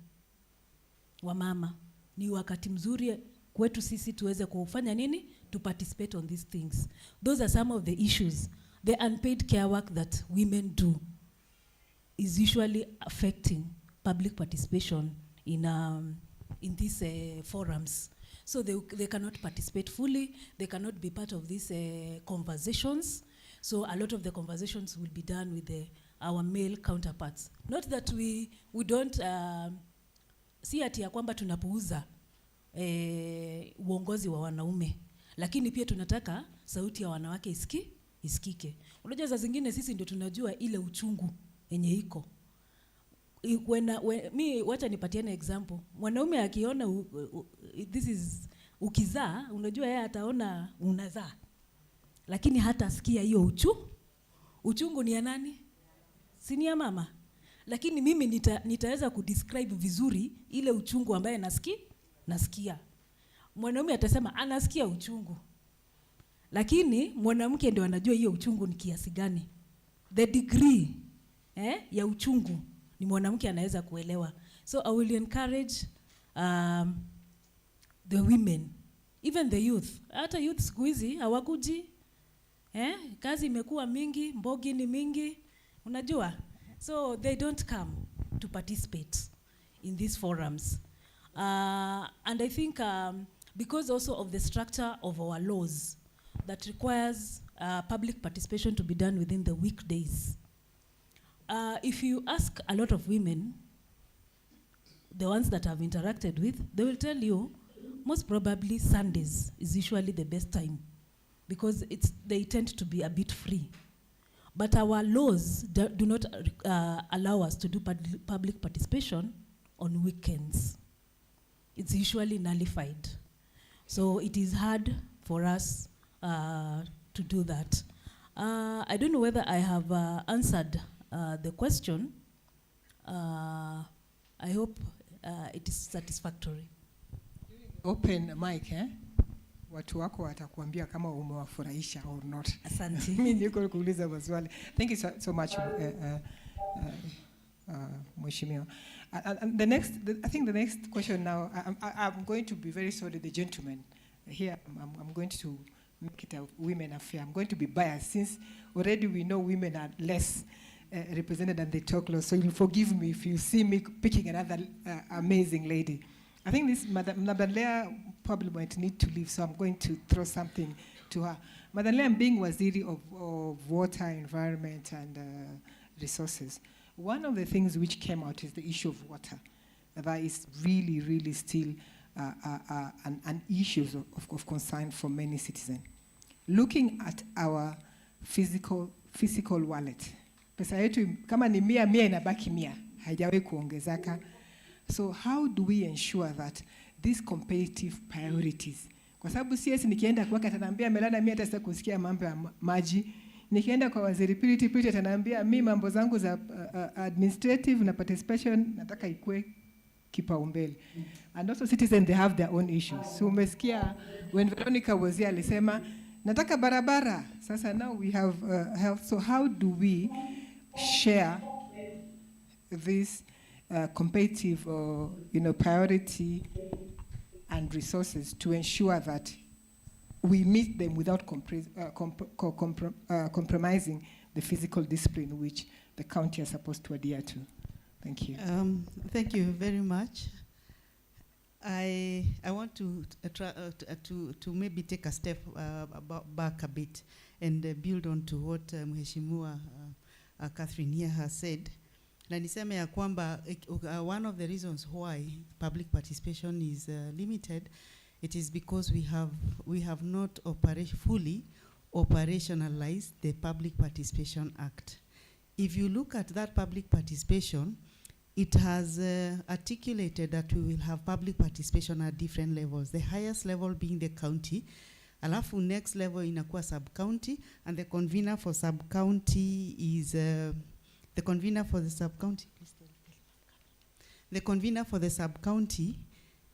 Wamama, ni wakati mzuri kwetu sisi tuweze kufanya nini? To participate on these things. Those are some of the issues. The unpaid care work that women do is usually affecting public participation in these forums. So they cannot participate fully, they cannot be part of these conversations. So a lot of the conversations will be done with our male counterparts. Not that we don't, si ati ya kwamba tunapuuza uongozi wa wanaume, lakini pia tunataka sauti ya wanawake isikike. Unajua za zingine sisi ndio tunajua ile uchungu yenye iko. Mi wacha nipatiane example. Mwanaume akiona this is ukizaa, unajua yeye ataona unazaa, lakini hata sikia hiyo uchungu ni ya nani? Si ni ya mama. Lakini mimi nitaweza kudescribe vizuri ile uchungu ambaye nasikia. Mwanaume atasema anasikia uchungu, lakini mwanamke ndio anajua hiyo uchungu ni kiasi gani. The degree ya uchungu ni mwanamke anaweza kuelewa. So I will encourage the women, even the youth. Hata youth siku hizi hawakuji, kazi imekuwa mingi, mbogi ni mingi, unajua. So they don't come to participate in these forums. And I think because also of the structure of our laws that requires public participation to be done within the weekdays. If you ask a lot of women, the ones that I've interacted with, they will tell you most probably Sundays is usually the best time, because they tend to be a bit free. But our laws do not allow us to do public participation on weekends. It's usually nullified. So it is hard for us to do that. I don't know whether I have answered the question. I hope it is satisfactory. Open mic, watu wako watakuambia kama umewafurahisha or not. Asante. Mimi niko kuuliza maswali. Thank you so much, Mheshimiwa. And I think the next question now, I'm going to be very sorry, the gentleman here, I'm going to make it a women affair. I'm going to be biased, since already we know women are less represented than they talk law. So you'll forgive me if you see me picking another amazing lady. I think this Madam Leah probably might need to leave, so I'm going to throw something to her. Madam Leah, being Waziri of Water, Environment and Resources, one of the things which came out is the issue of water. That is really, really still an issue of concern for many citizens. Looking at our physical wallet, pesa yetu kama ni 100 inabaki 100, haijawahi kuongezeka. So how do we ensure that these competitive priorities, kwa sababu CS nikienda kwake ataniambia Melana, mimi hata sasa kusikia mambo ya maji, nikienda kwa Waziri Purity ataniambia mimi mambo zangu za administrative na participation nataka ikue kipaumbele. And also citizens, they have their own issues. So umesikia when Veronica was here alisema nataka barabara. Sasa now we have health. So how do we share this competitive priority and resources to ensure that we meet them without compromising the physical discipline which the county is supposed to adhere to? Thank you. Thank you very much. I want to maybe take a step back a bit and build on to what Mheshimiwa Catherine here has said. Na niseme ya kwamba one of the reasons why public participation is limited, it is because we have not fully operationalized the Public Participation Act. If you look at that public participation, it has articulated that we will have public participation at different levels. The highest level being the county, alafu next level inakuwa sub-county, and the convener for sub-county is the convener for the sub-county. The convener for the sub-county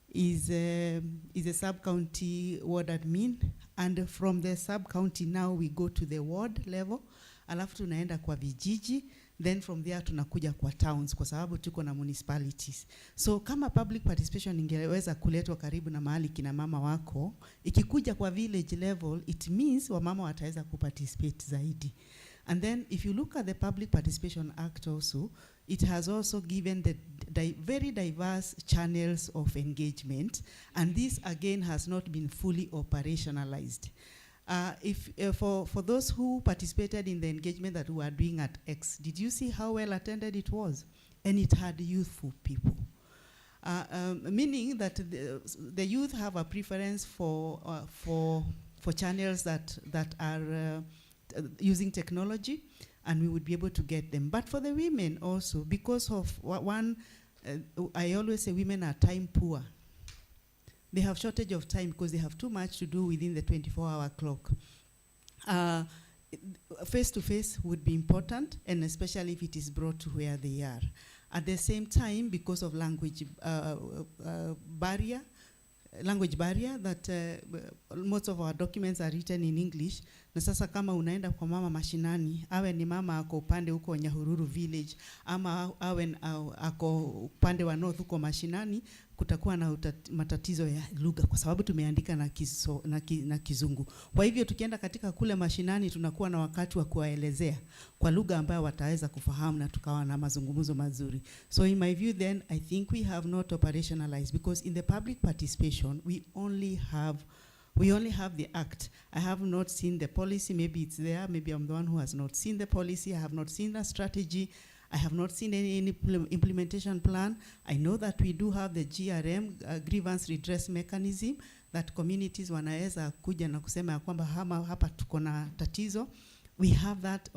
is a sub-county ward admin, And from the sub-county now we go to the ward level, alafu tunaenda kwa vijiji, then from there tunakuja kwa towns kwa sababu tuko na municipalities. So kama public participation ingeweza kuletwa karibu na mahali kina mama wako, ikikuja kwa village level, it means wamama wataweza kuparticipate zaidi. And then if you look at the Public Participation Act also, it has also given the very diverse channels of engagement, and this again has not been fully operationalized. For those who participated in the engagement that we were doing at X, did you see how well attended it was? And it had youthful people. Meaning that the youth have a preference for channels that are using technology, and we would be able to get them. But for the women also, because of I always say women are time poor. They have shortage of time because they have too much to do within the 24-hour clock. Face-to-face would be important, and especially if it is brought to where they are. At the same time, because of language barrier, that most of our documents are written in English. Na sasa kama unaenda kwa mama mashinani, awe ni mama ako upande huko Nyahururu village, ama awe ako upande wa north huko mashinani, kutakuwa na matatizo ya lugha kwa sababu tumeandika na Kizungu. Kwa hivyo tukienda katika kule mashinani tunakuwa na wakati wa kuwaelezea kwa lugha ambayo wataweza kufahamu na tukawa na mazungumzo mazuri. So in my view then, I think we have not operationalized, because in the public participation we only have the act. I have not seen the policy. Maybe it's there. Maybe I'm the one who has not seen the policy. I have not seen the strategy. I have not seen any implementation plan. I know that we do have the GRM, grievance redress mechanism, that communities wanaweza kuja na kusema ya kwamba hapa tuko na tatizo. We have that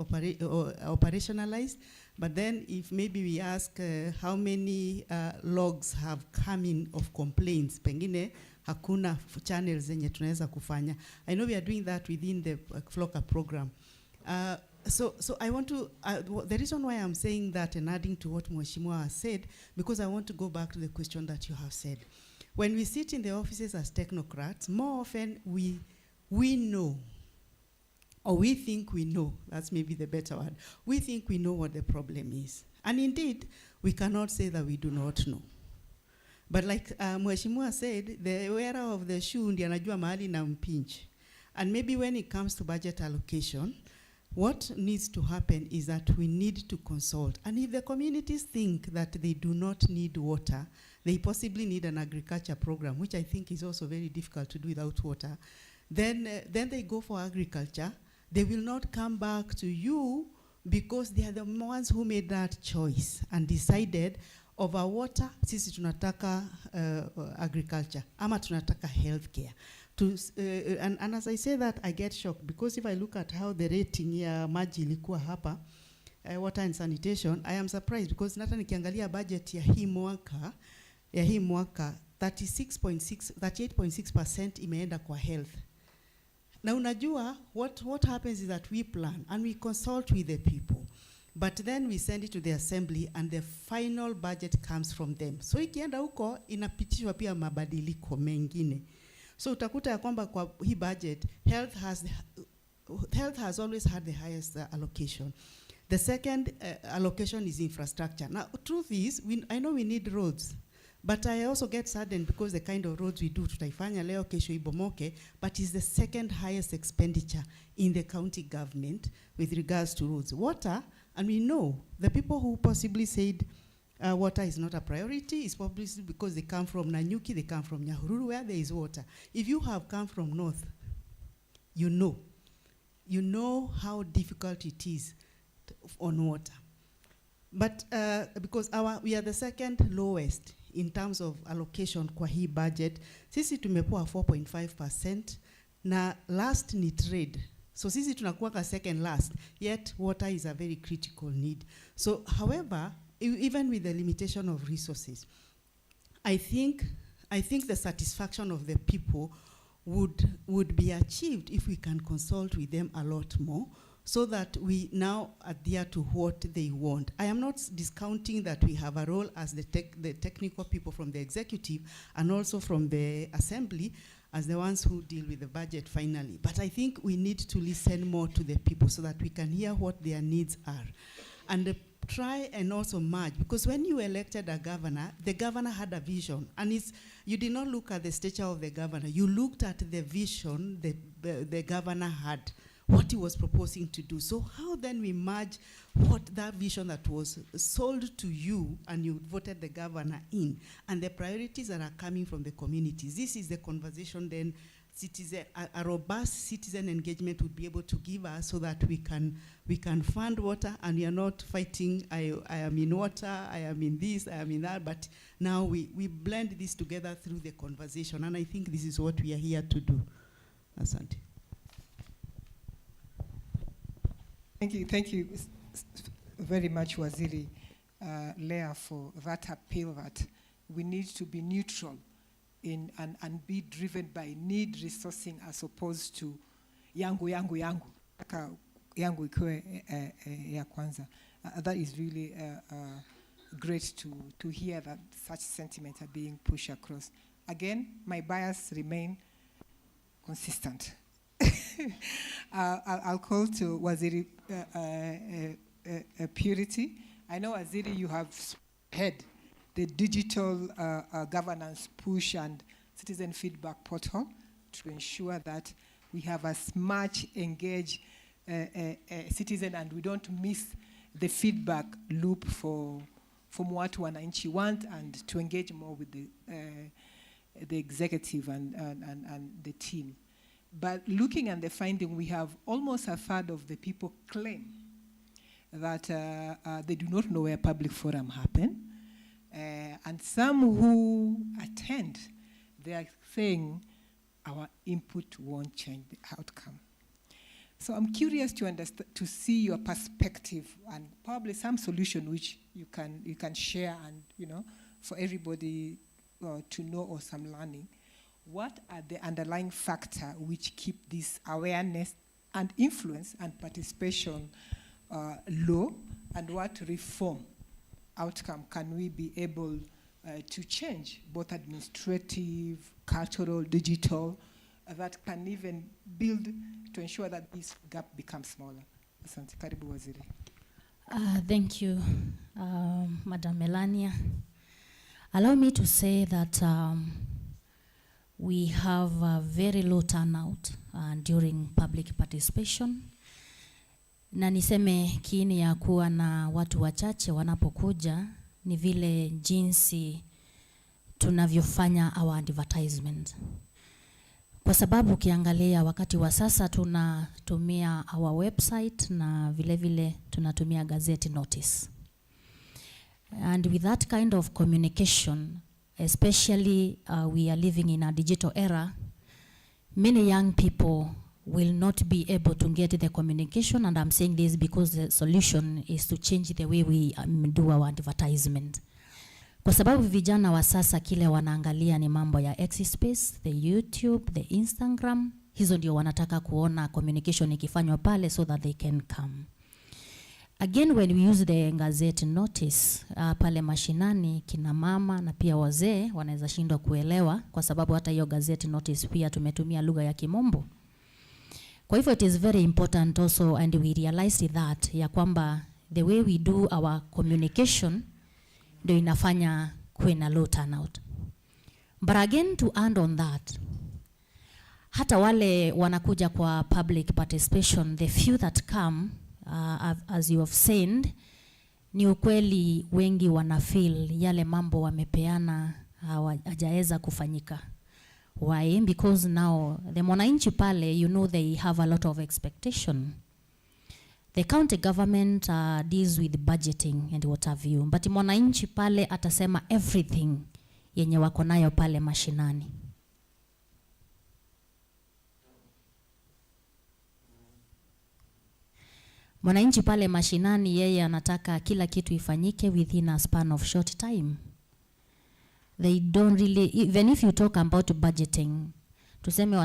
operationalized. But then if maybe we ask how many logs have come in of complaints, pengine hakuna channels zenye tunaweza kufanya. I know we are doing that within the FLOCA program. So I want to, the reason why I'm saying that and adding to what Mheshimiwa has said, because I want to go back to the question that you have said. When we sit in the offices as technocrats, more often we know, or we think we know, that's maybe the better word, we think we know what the problem is. And indeed, we cannot say that we do not know. But like Mheshimiwa said, the wearer of the shoe ndiye anajua mahali na mpinch. And maybe when it comes to budget allocation, what needs to happen is that we need to consult. And if the communities think that they do not need water, they possibly need an agriculture program, which I think is also very difficult to do without water, then they go for agriculture. They will not come back to you because they are the ones who made that choice and decided over water, sisi tunataka agriculture, ama tunataka healthcare. And as I say that, I get shocked, because if I look at how the rating ya maji ilikuwa hapa, water and sanitation, I am surprised, because nata nikiangalia budget ya hii mwaka 38.6% imeenda kwa health. Na unajua, what happens is that we plan and we consult with the people, but then we send it to the assembly and the final budget comes from them. So ikienda huko inapitishwa pia mabadiliko mengine. So utakuta ya kwamba kwa hii budget, health has always had the highest allocation. The second allocation is infrastructure. Now, truth is, I know we need roads, but I also get saddened because the kind of roads we do, tutaifanya leo kesho ibomoke, but is the second highest expenditure in the county government with regards to roads. Water, and we know the people who possibly said water is not a priority is probably because they come from Nanyuki, they come from Nyahururu, where there is water. If you have come from north, you know how difficult it is on water. But because we are the second lowest in terms of allocation kwa hii budget, sisi tumepoa 4.5%, na last ni trade. So sisi tunakuwa second last, yet water is a very critical need. So however, even with the limitation of resources, I think the satisfaction of the people would be achieved if we can consult with them a lot more, so that we now adhere to what they want. I am not discounting that we have a role as the technical people from the executive and also from the assembly, as the ones who deal with the budget finally. But I think we need to listen more to the people so that we can hear what their needs are. And try and also merge, because when you elected a governor, the governor had a vision, and you did not look at the stature of the governor, you looked at the vision the governor had, what he was proposing to do. So how then we merge what that vision that was sold to you and you voted the governor in, and the priorities that are coming from the communities. This is the conversation then a robust citizen engagement would be able to give us, so that we can fund water, and we are not fighting, I am in water, I am in this, I am in that, but now we blend this together through the conversation, and I think this is what we are here to do. Asante. Thank you very much, Waziri Leah, for that appeal that we need to be neutral in and be driven by need resourcing as opposed to yangu ikiwe ya kwanza. That is really great to hear that such sentiments are being pushed across. Again, my bias remain consistent. I'll call to Waziri Purity. I know, Waziri, you have had the digital governance push and citizen feedback portal to ensure that we have as much engaged citizen, and we don't miss the feedback loop from what Wananchi want, and to engage more with the executive and the team. But looking at the finding, we have almost a third of the people claim that they do not know where public forum happen. And some who attend, they are saying our input won't change the outcome. So I'm curious to understand, to see your perspective, and probably some solution which you can share, and for everybody to know, or some learning. What are the underlying factors which keep this awareness and influence and participation low, and what reform outcome can we be able to change, both administrative, cultural, digital, that can even build to ensure that this gap becomes smaller? Asante. Karibu, Waziri. Thank you, Madam Melania. Allow me to say that we have a very low turnout during public participation. Na niseme kiini ya kuwa na watu wachache wanapokuja ni vile jinsi tunavyofanya our advertisement. Kwa sababu ukiangalia wakati wa sasa tunatumia our website na vile vile tunatumia gazette notice. And with that kind of communication, especially we are living in a digital era, many young people will not be able to get the communication, and I'm saying this because the solution is to change the way we do our advertisement. Kwa sababu vijana wa sasa kile wanaangalia ni mambo ya X space, the YouTube, the Instagram, hizo ndio wanataka kuona communication ikifanywa pale so that they can come. Again, when we use the gazette notice, pale mashinani kina mama na pia wazee wanaweza shindwa kuelewa, kwa sababu hata hiyo gazette notice pia tumetumia lugha ya Kimombo. Kwa hivyo it is very important also, and we realized that ya kwamba the way we do our communication ndio inafanya kuwe na low turnout. But again, to add on that, hata wale wanakuja kwa public participation, the few that come, as you have said, ni ukweli wengi wanafeel yale mambo wamepeana hajaeza kufanyika. Why? Because now the Wananchi pale, they have a lot of expectation. The county government deals with budgeting and what have you, but Wananchi pale atasema everything yenye wako nayo pale mashinani. Mwananchi pale mashinani yeye anataka kila kitu ifanyike within a span of short time. They don't really, even if you talk about budgeting, tuseme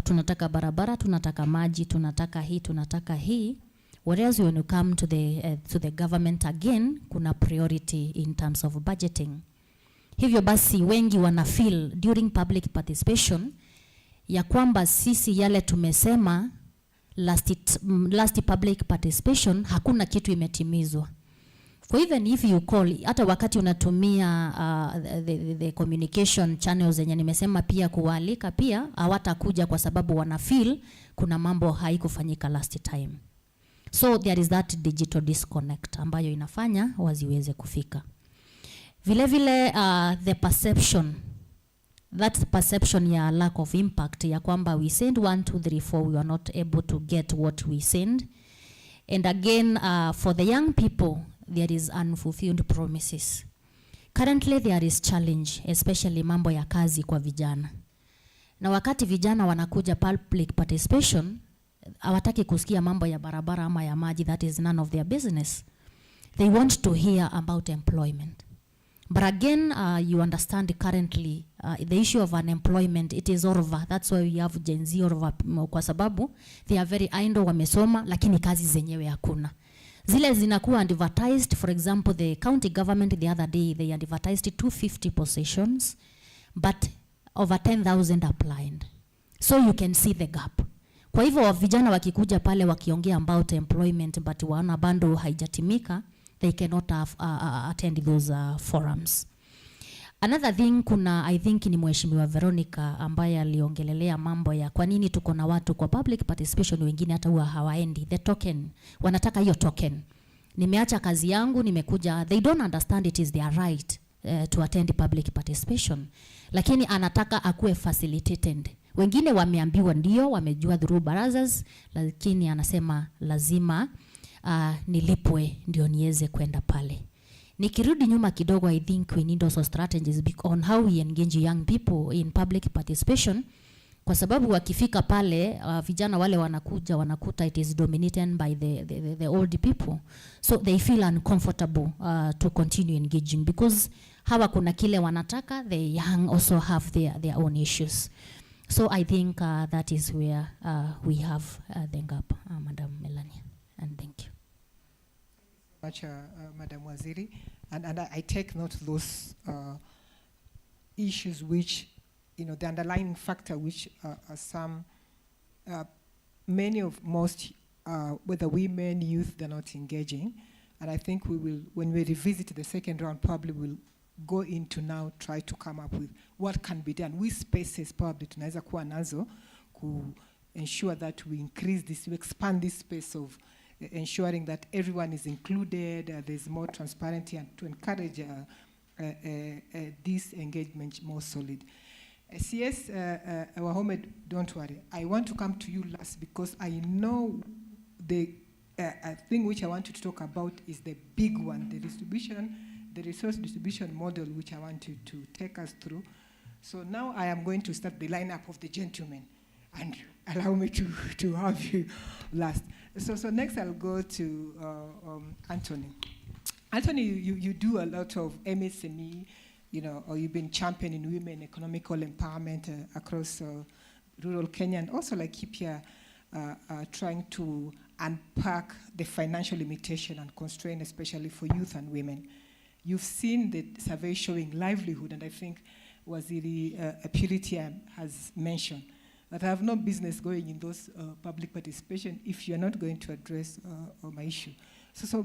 tunataka barabara, tunataka maji, tunataka hii, whereas when you come to the government again, kuna priority in terms of budgeting. Hivyo basi wengi wana feel during public participation, ya kwamba sisi yale tumesema last public participation hakuna kitu imetimizwa. For even if you call, hata wakati unatumia the communication channels zenye nimesema pia kualika pia hawatakuja kwa sababu wana feel kuna mambo haikufanyika last time. So there is that digital disconnect ambayo inafanya waziweze kufika. Vile vile the perception, that perception ya lack of impact ya kwamba we send 1 2 3 4 we are not able to get what we send. And again for the young people there is unfulfilled promises. Currently there is challenge, especially mambo ya kazi kwa vijana. Na wakati vijana wanakuja public participation, hawataki kusikia mambo ya barabara ama ya maji, that is none of their business. They want to hear about employment. But again, you understand currently the issue of unemployment, it is over. That's why we have Gen Z over, kwa sababu they are very idle, wamesoma lakini kazi zenyewe hakuna. Zile zinakuwa advertised, for example, the county government the other day, they advertised 250 positions, but over 10,000 applied. So you can see the gap. Kwa hivyo vijana wakikuja pale wakiongea about employment, but wana bando haijatimika, they cannot attend those forums. Another thing, kuna I think ni Mheshimiwa Veronica ambaye aliongelelea mambo ya kwa nini tuko na watu kwa public participation wengine hata huwa hawaendi. The token, wanataka hiyo token. Nimeacha kazi yangu, nimekuja, they don't understand it is their right to attend public participation. Lakini anataka akuwe facilitated. Wengine wameambiwa ndio, wamejua through barazas, lakini anasema lazima nilipwe ndio niweze kwenda pale. Nikirudi nyuma kidogo, I think we need also strategies on how we engage young people in public participation, kwa sababu wakifika pale vijana wale wanakuta it is dominated by the old people, so they feel uncomfortable to continue engaging because hawa kuna kile wanataka, the young also have their own issues. So I think that is where we have the gap, Madam Melania, and thank you. Much, Madam Waziri, and I take note those issues which, you know, the underlying factor which some, most, whether women, youth, they're not engaging, and I think we will, when we revisit the second round, probably will go into now try to come up with what can be done. Which spaces probably tunaweza kuwa nazo to ensure that we increase this, we expand this space of ensuring that everyone is included, there's more transparency, and to encourage this engagement more solid. CS, Wahome, don't worry. I want to come to you last because I know the thing which I want you to talk about is the big one, the resource distribution model, which I want you to take us through. So now I am going to start the lineup of the gentlemen, and allow me to have you last. So next I'll go to Anthony. Anthony, you do a lot of MSME, you know, or you've been championing women economical empowerment across rural Kenya, and also Laikipia, trying to unpack the financial limitation and constraint, especially for youth and women. You've seen the survey showing livelihood, and I think Waziri Purity has mentioned that I have no business going in those public participation if you're not going to address my issue. So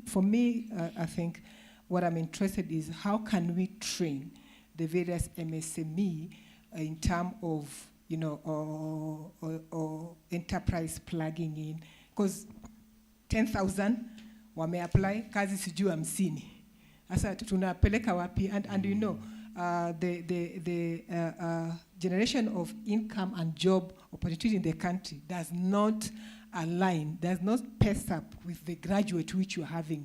for me, I think what I'm interested is how can we train the various MSME in terms of, you know, or enterprise plugging in, because 10,000 wame apply, kazi sijui 50. Asa tunapeleka wapi, and you know, the generation of income and job opportunity in the country does not align, does not pace up with the graduate which you're having,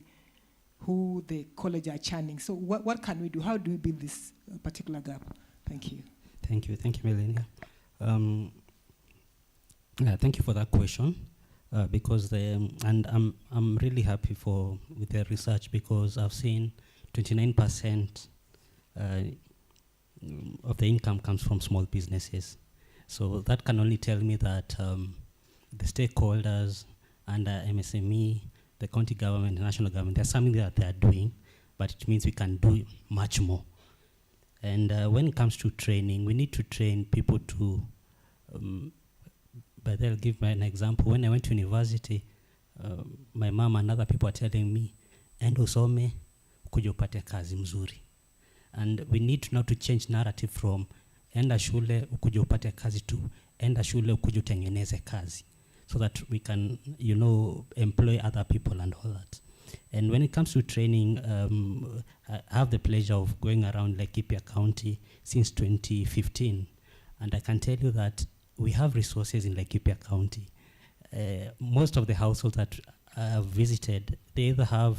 who the college are churning. So what can we do? How do we build this particular gap? Thank you. Thank you, Melania. Thank you for that question, because and I'm really happy with the research, because I've seen 29% of the income comes from small businesses. So that can only tell me that the stakeholders under MSME, the county government, the national government, there's something that they are doing, but it means we can do much more. And when it comes to training, we need to train people to But I'll give an example. When I went to university, my mom and other people are telling me, enda usome, kuja upate kazi mzuri. And we need now to change narrative from enda shule ukuja upate kazi to enda shule ukuja utengeneze kazi, so that we can, you know, employ other people and all that. And when it comes to training, I have the pleasure of going around Laikipia County since 2015. And I can tell you that we have resources in Laikipia County. Most of the households that I have visited, they either have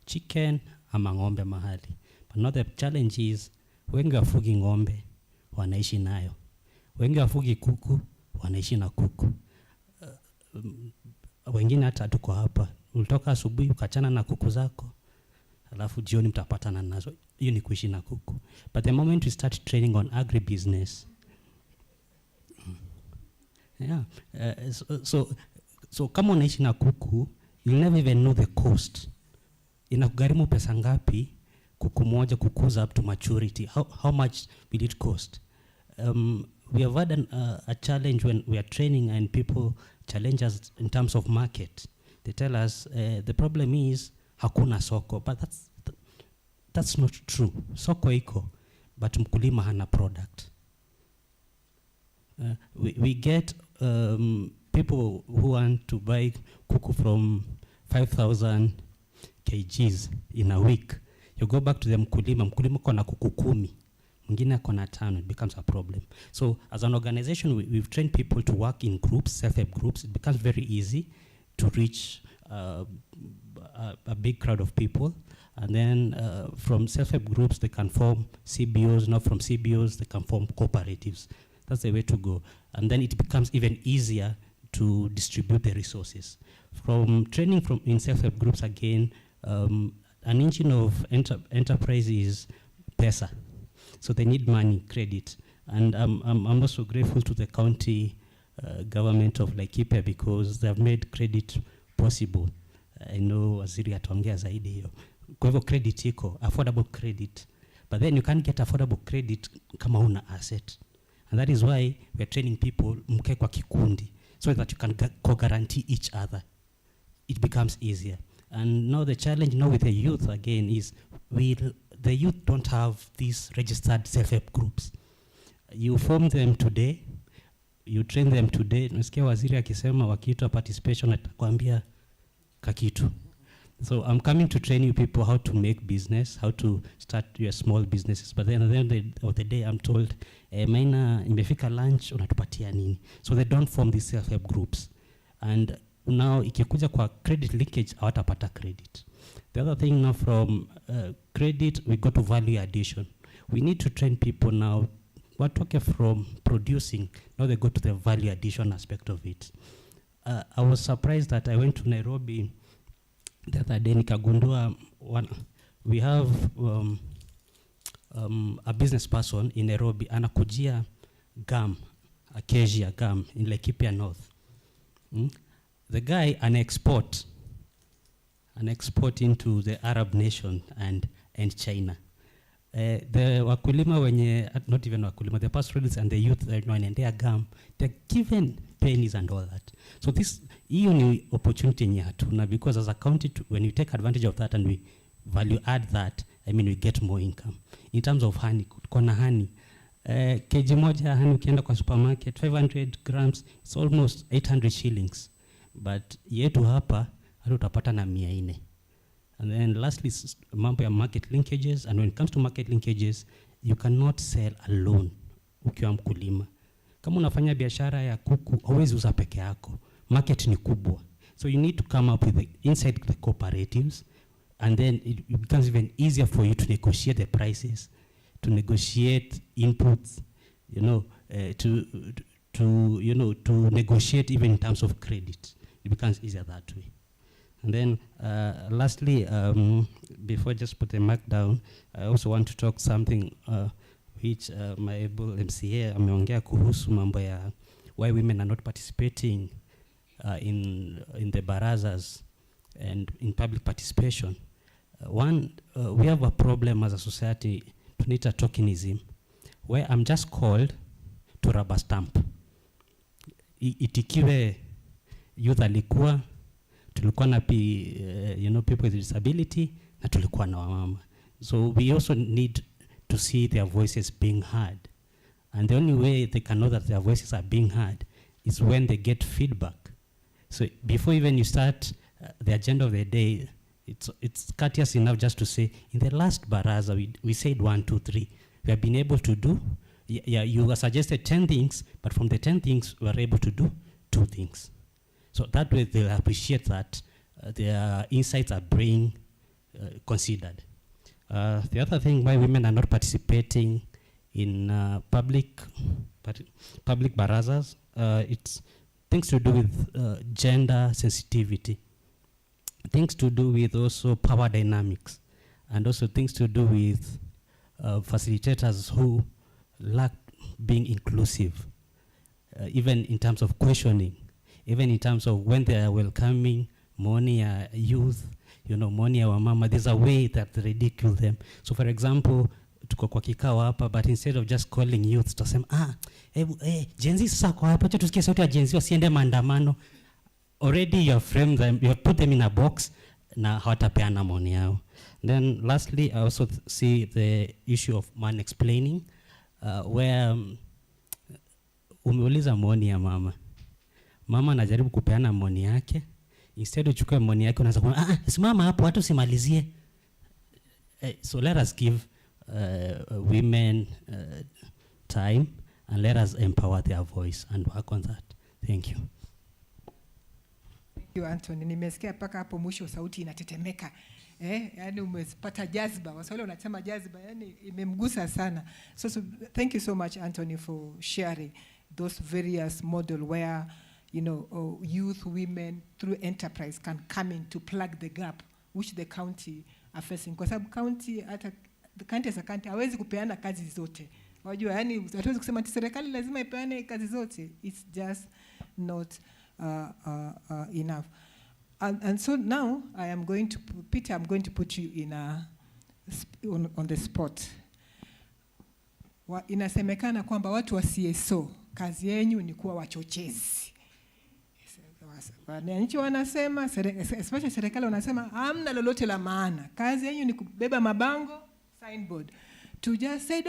chicken ama ng'ombe mahali. But now the challenge is, wengi wafugi ng'ombe, wanaishi nayo. Wengi wafugi kuku, wanaishi na kuku. Wengine hata tuko hapa, ulitoka asubuhi ukachana na kuku zako, alafu jioni mtapatana nazo. Hiyo ni kuishi na kuku. But the moment we start training on agribusiness, yeah, so kama unaishi na kuku, you'll never even know the cost. Inakugharimu pesa ngapi kuku moja kukuza up to maturity? How much will it cost? We have had a challenge when we are training and people challenge us in terms of market. They tell us the problem is hakuna soko, but that's not true. Soko iko, but mkulima hana product. We get people who want to buy kuku from 5,000 kgs in a week. You go back to the mkulima kona kuku 10, mwingine kona 5, it becomes a problem. So as an organization, we've trained people to work in groups, self-help groups. It becomes very easy to reach a big crowd of people. And then from self-help groups, they can form CBOs. Now from CBOs, they can form cooperatives. That's the way to go. And then it becomes even easier to distribute the resources. From training in self-help groups again, an engine of enterprise is pesa. So they need money, credit. And I'm also grateful to the county government of Laikipia because they have made credit possible. I know waziri ataongea zaidi hiyo. Kwa hivyo credit iko, affordable credit. But then you can't get affordable credit kama una asset. And that is why we're training people mke kwa kikundi, so that you can co-guarantee each other. It becomes easier. And now the challenge now with the youth again is the youth don't have these registered self-help groups. You form them today, you train them today. Nasikia waziri akisema wakiitwa participation atakwambia kakitu. So I'm coming to train you people how to make business, how to start your small businesses. But then at the end of the day, I'm told, maina imefika lunch, unatupatia nini? So they don't form these self-help groups. And now ikikuja kwa credit leakage, hawatapata credit. The other thing now from credit, we go to value addition. We need to train people now. We're talking from producing, now they go to the value addition aspect of it. I was surprised that I went to Nairobi the other day, nikagundua we have a business person in Nairobi, anakujia gum, acacia gum in Laikipia North. The guy an export into the Arab nation and China. The wakulima wenye, not even wakulima, the pastoralists and the youth that wanaendea gum, they're given pennies and all that. So this, hiyo ni opportunity yenye hatuna, because as a county, when you take advantage of that and we value add that, I mean we get more income. In terms of honey, kuna honey, kg moja honey ukienda kwa supermarket, 500 grams, it's almost 800 shillings. But yetu hapa, hata utapata na 400. And then lastly, mambo ya market linkages. And when it comes to market linkages, you cannot sell alone ukiwa mkulima. Kama unafanya biashara ya kuku, always uza peke yako. Market ni kubwa. So you need to come up with inside the cooperatives, and then it becomes even easier for you to negotiate the prices, to negotiate inputs, to negotiate even in terms of credit. It becomes easier that way. And then lastly, before I just put the mark down, I also want to talk something which my able MCA ameongea kuhusu mambo ya why women are not participating in the barazas and in public participation. We have a problem as a society, to need a tokenism, where I'm just called to rubber stamp. itikiwe youth alikuwa, tulikuwa na people with disability, na tulikuwa na wamama. So we also need to see their voices being heard. And the only way they can know that their voices are being heard is when they get feedback. So before even you start the agenda of the day, it's courteous enough just to say, in the last baraza, we said 1, 2, 3. We have been able to do, you suggested 10 things, but from the 10 things, we were able to do 2 things. So that way they'll appreciate that their insights are being considered. The other thing why women are not participating in public barazas, it's things to do with gender sensitivity, things to do with also power dynamics, and also things to do with facilitators who lack being inclusive, even in terms of questioning, even in terms of when they are welcoming money youth, money ya wamama, there's a way that they ridicule them. So for example, tuko kwa kikao hapa, but instead of just calling youth, tutasema, Gen Z sasa kwa hapa, tusikie sauti ya Gen Z wasiende maandamano. Already you have framed them, you have put them in a box, na hawatapeana maoni yao. Then lastly, I also see the issue of man explaining, where umeuliza maoni ya mama. Mama anajaribu kupeana maoni yake, instead uchukue maoni yake unaanza kusema, simama hapo hata usimalizie. So let us give women time, and let us empower their voice and work on that. Thank you. Thank you, Anthony. Nimesikia paka hapo mwisho sauti inatetemeka. Yani umepata jazba. Waswahili wanasema jazba, yani imemgusa sana. So thank you so much, Anthony, for sharing those various model where youth, women through enterprise can come in to plug the gap which the county are facing. Kwa sababu county as a county hawezi kupeana kazi zote. Wajua, yani hatuwezi kusema serikali lazima ipeane kazi zote. It's just not enough. And so now Peter, I'm going to put you in on the spot. Inasemekana kwamba watu wa CSO kazi yenu ni kuwa wachochezi. Wananchi wanasema, especially serikali wanasema, hamna lolote la maana. Kazi yenu ni kubeba mabango, signboard. To just say,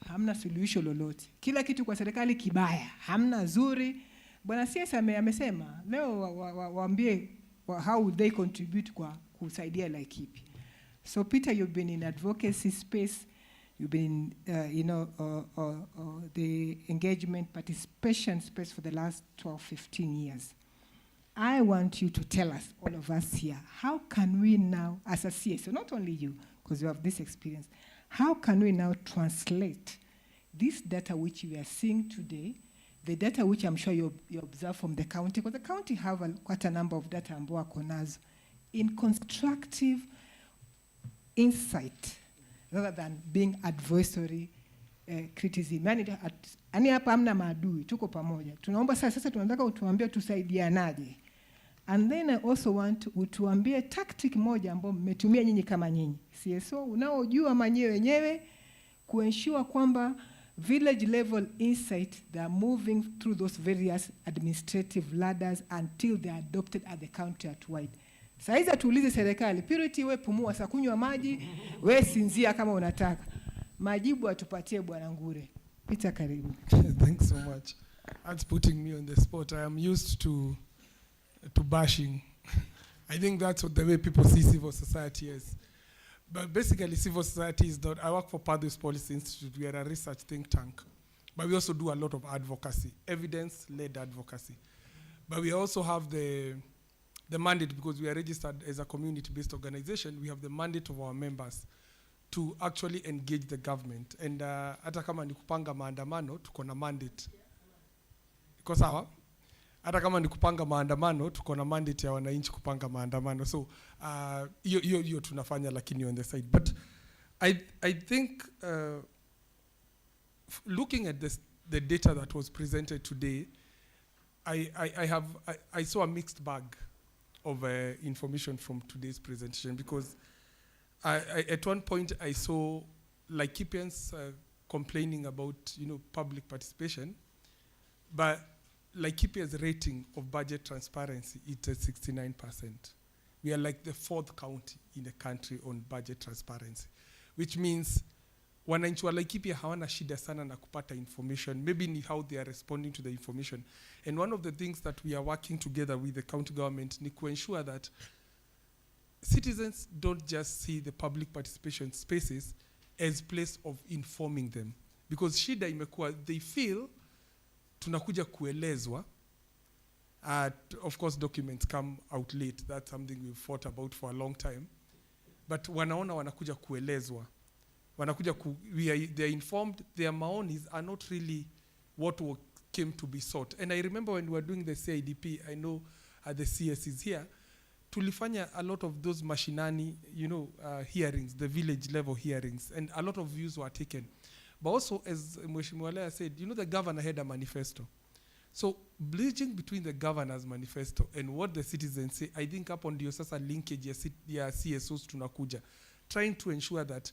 hamna suluhisho lolote. Kila kitu kwa serikali kibaya, hamna zuri. Bwana CS amesema, leo waambie how they contribute kwa kusaidia Laikipia. So Peter, you've been in advocacy space, you've been the engagement participation space for the last 12, 15 years. I want you to tell us, all of us here, how can we now, as a CSO, not only you, because you have this experience, how can we now translate this data which we are seeing today, the data which I'm sure you observe from the county, because the county have quite a number of data ambao wako nazo, in constructive insight, rather than being advisory criticism. Yani hapa hamna maadui, tuko pamoja. Tunaomba sasa tunataka utuambie tusaidianaje. And then I also want utuambie tactic moja ambayo mmetumia nyinyi kama nyinyi CSO unaojua wenyewe kuensure kwamba village level insight, they are moving through those various administrative ladders until they are adopted at the county at wide. Saiza tuulize serikali, Purity we pumua sa kunywa maji, we sinzia kama unataka. Majibu atupatie Bwana Ngure. Peter, karibu. Thanks so much. That's putting me on the spot. I am used to bashing. I think that's what the way people see civil society is. But basically, civil society is not. I work for Pathways Policy Institute. We are a research think tank. But we also do a lot of advocacy, evidence-led advocacy. But we also have the mandate, because we are registered as a community-based organization, we have the mandate of our members to actually engage the government. And hata kama ni kupanga maandamano, tuko na mandate. Iko sawa? Hata kama ni kupanga maandamano, tuko na mandate ya wananchi kupanga maandamano. So hiyo tunafanya lakini on the side. But I think looking at the data that was presented today, I saw a mixed bag of information from today's presentation, because at one point I saw Laikipians complaining about public participation, But Laikipia's rating of budget transparency is at 69%. We are like the 4th county in the country on budget transparency, which means wananchi wa Laikipia hawana shida sana na kupata information. Maybe ni how they are responding to the information. And one of the things that we are working together with the county government ni to ensure that citizens don't just see the public participation spaces as place of informing them. Because shida imekuwa, they feel tunakuja kuelezwa. Of course, documents come out late. That's something we've fought about for a long time. But wanaona wanakuja kuelezwa. They are informed. Their maonis are not really what came to be sought. And I remember when we were doing the CIDP, I know the CS is here, tulifanya a lot of those mashinani, hearings, the village level hearings, and a lot of views were taken. But also, as Mheshimiwa Lea said, the governor had a manifesto. So, bridging between the governor's manifesto and what the citizens say, I think upon the sasa linkage ya CSOs tunakuja, trying to ensure that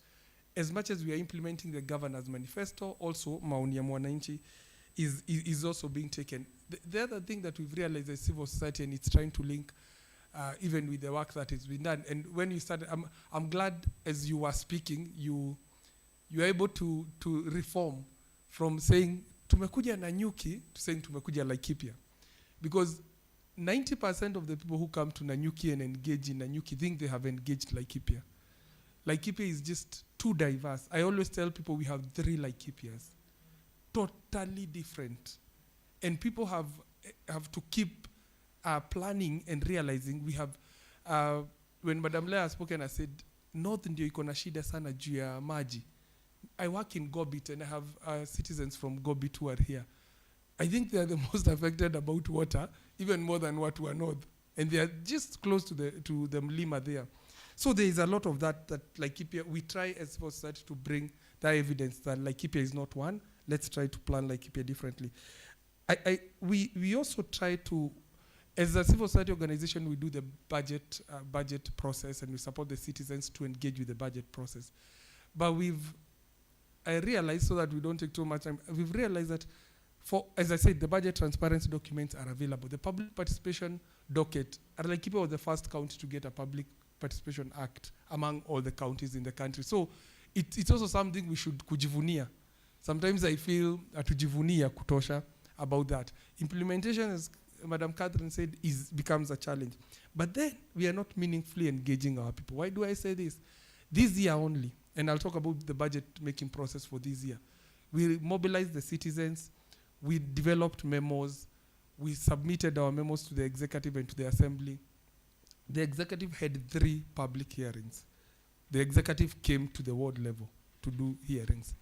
as much as we are implementing the governor's manifesto, also maoni ya mwananchi is also being taken. The other thing that we've realized as civil society, and it's trying to link even with the work that has been done. And when you started, I'm glad as you were speaking, you are able to reform from saying tumekuja na Nanyuki to saying tumekuja Laikipia. Because 90% of the people who come to Nanyuki and engage in Nanyuki think they have engaged Laikipia. Laikipia is just too diverse. I always tell people we have 3 Laikipias, totally different. And people have to keep planning and realizing we have, when Madam Lea has spoken, I said, North ndio iko na shida sana juu ya maji. I work in Gobit and I have citizens from Gobit who are here. I think they are the most affected about water, even more than what we are North. And they are just close to the Mlima there. So there is a lot of that Laikipia, we try as civil society to bring that evidence that Laikipia is not one. Let's try to plan Laikipia differently. We also try to, as a civil society organization, we do the budget process and we support the citizens to engage with the budget process. But I realized, so that we don't take too much time, we've realized that as I said, the budget transparency documents are available. The public participation docket, Laikipia was the first county to get a public participation act among all the counties in the country. So it's also something we should kujivunia. Sometimes I feel tujivunia kutosha about that. Implementation, as Madam Catherine said, becomes a challenge. But then we are not meaningfully engaging our people. Why do I say this? This year only, and I'll talk about the budget making process for this year. We mobilized the citizens, we developed memos, we submitted our memos to the executive and to the assembly. The executive had 3 public hearings. The executive came to the ward level to do hearings.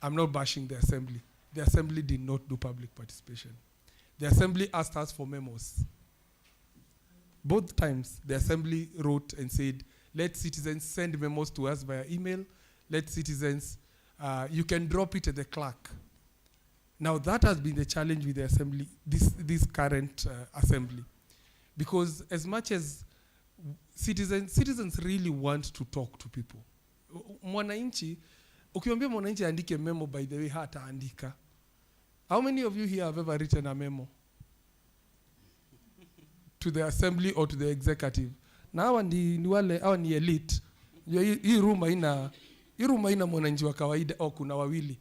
I'm not bashing the assembly. The assembly did not do public participation. The assembly asked us for memos. Both times, the assembly wrote and said, let citizens send memos to us via email. Let citizens, you can drop it at the clerk. Now that has been the challenge with the assembly, this current assembly. Because as much as citizens really want to talk to people. Mwananchi, ukiambia mwananchi andike memo, by the way, hata andika. How many of you here have ever written a memo to the assembly or to the executive? Na hawa ni elite. Hii room haina mwananchi wa kawaida, kuna wawili.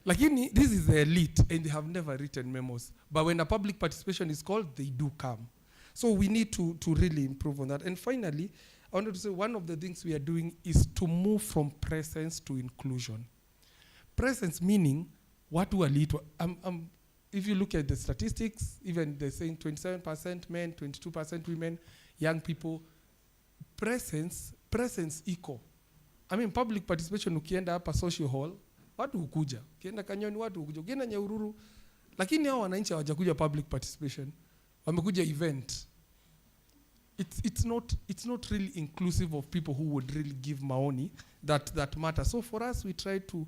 Lakini this is the elite and they have never written memos. But when a public participation is called, they do come. So we need to really improve on that. And finally, I wanted to say one of the things we are doing is to move from presence to inclusion. Presence meaning what do if you look at the statistics, even they're saying 27% men, 22% women, young people, presence equal. I mean, public participation, ukienda hapa social hall, watu hukuja. Ukienda Kanyoni, watu hukuja. Ukienda Nyahururu, lakini hao wananchi hawajakuja public participation. Wamekuja event. It's not really inclusive of people who would really give maoni that matter. So for us, we try to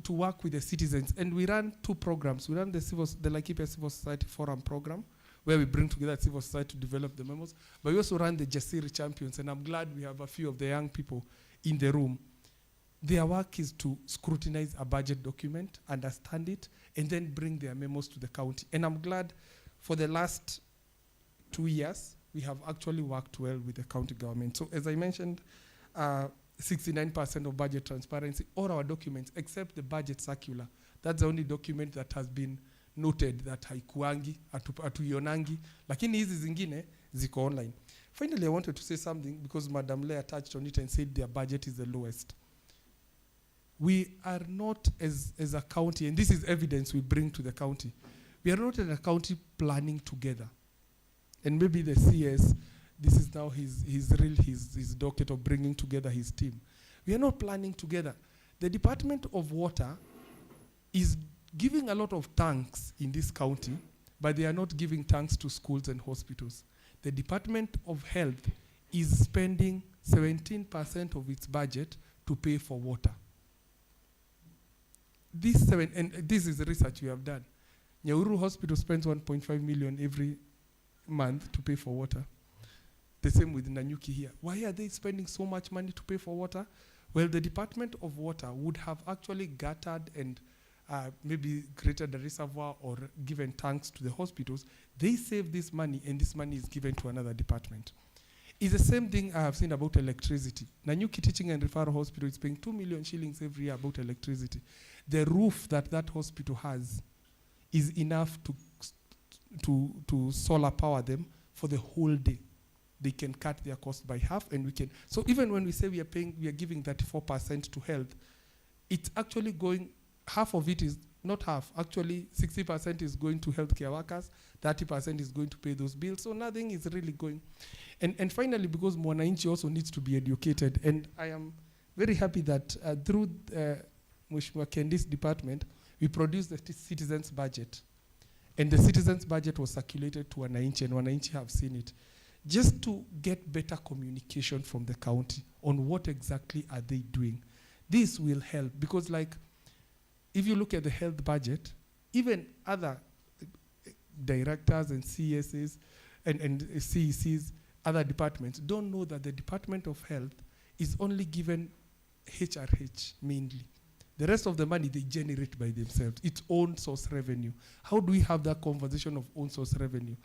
work with the citizens, and we run 2 programs. We run the Laikipia Civil Society Forum program, where we bring together civil society to develop the memos. But we also run the Jasiri Champions, and I'm glad we have a few of the young people in the room. Their work is to scrutinize a budget document, understand it, and then bring their memos to the county. And I'm glad for the last 2 years, we have actually worked well with the county government. So as I mentioned, 69% of budget transparency, all our documents, except the budget circular. That's the only document that has been noted that haikuangi, atuionangi, lakini hizi zingine ziko online. Finally, I wanted to say something because Madam Leah touched on it and said their budget is the lowest. We are not, as a county, and this is evidence we bring to the county, we are not in a county planning together. And maybe the CS, this is now his docket of bringing together his team. We are not planning together. The Department of Water is giving a lot of tanks in this county, but they are not giving tanks to schools and hospitals. The Department of Health is spending 17% of its budget to pay for water. And this is the research we have done. Nyahururu Hospital spends 1.5 million every month to pay for water. The same with Nanyuki here. Why are they spending so much money to pay for water? Well, the Department of Water would have actually gutted and maybe created a reservoir or given tanks to the hospitals. They save this money, and this money is given to another department. It's the same thing I have seen about electricity. Nanyuki Teaching and Referral Hospital is paying 2 million shillings every year about electricity. The roof that hospital has is enough to solar power them for the whole day. They can cut their cost by half, and we can. So even when we say we are giving 34% to health, it's actually going, half of it is, not half, actually 60% is going to healthcare workers, 30% is going to pay those bills, so nothing is really going. And finally, because Wananchi also needs to be educated, and I am very happy that through Mheshimiwa Kendi's department, we produced the citizens' budget. And the citizens' budget was circulated to Wananchi, and Wananchi have seen it. Just to get better communication from the county on what exactly are they doing. This will help, because like, if you look at the health budget, even other directors and CSs and CECs, other departments, don't know that the Department of Health is only given HRH mainly. The rest of the money they generate by themselves, its own source revenue. How do we have that conversation of own source revenue?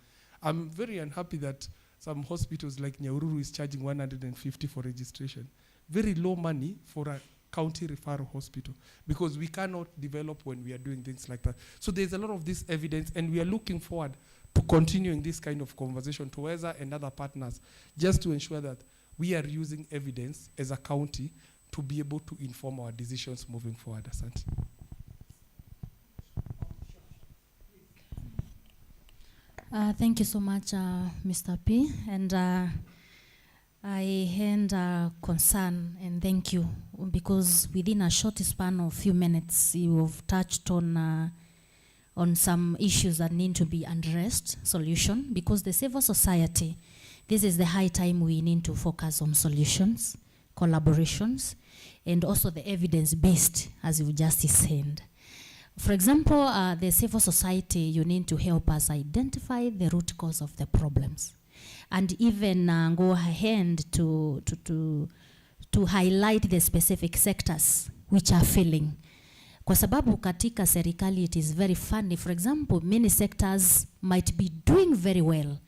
I'm very unhappy that some hospitals like Nyahururu is charging 150 for registration. Very low money for a county referral hospital, because we cannot develop when we are doing things like that. So there's a lot of this evidence, and we are looking forward to continuing this kind of conversation to WEZA and other partners, just to ensure that we are using evidence as a county to be able to inform our decisions moving forward. Asante. Thank you so much, Mr. P. And I hand concern and thank you, because within a short span of few minutes, you have touched on some issues that need to be addressed, solution, because the civil society, this is the high time we need to focus on solutions, collaborations, and also the evidence-based, as you just said. For example, the civil society, you need to help us identify the root cause of the problems, and even go ahead to highlight the specific sectors which are failing. Kwa sababu katika serikali, it is very funny. For example, many sectors might be doing very well,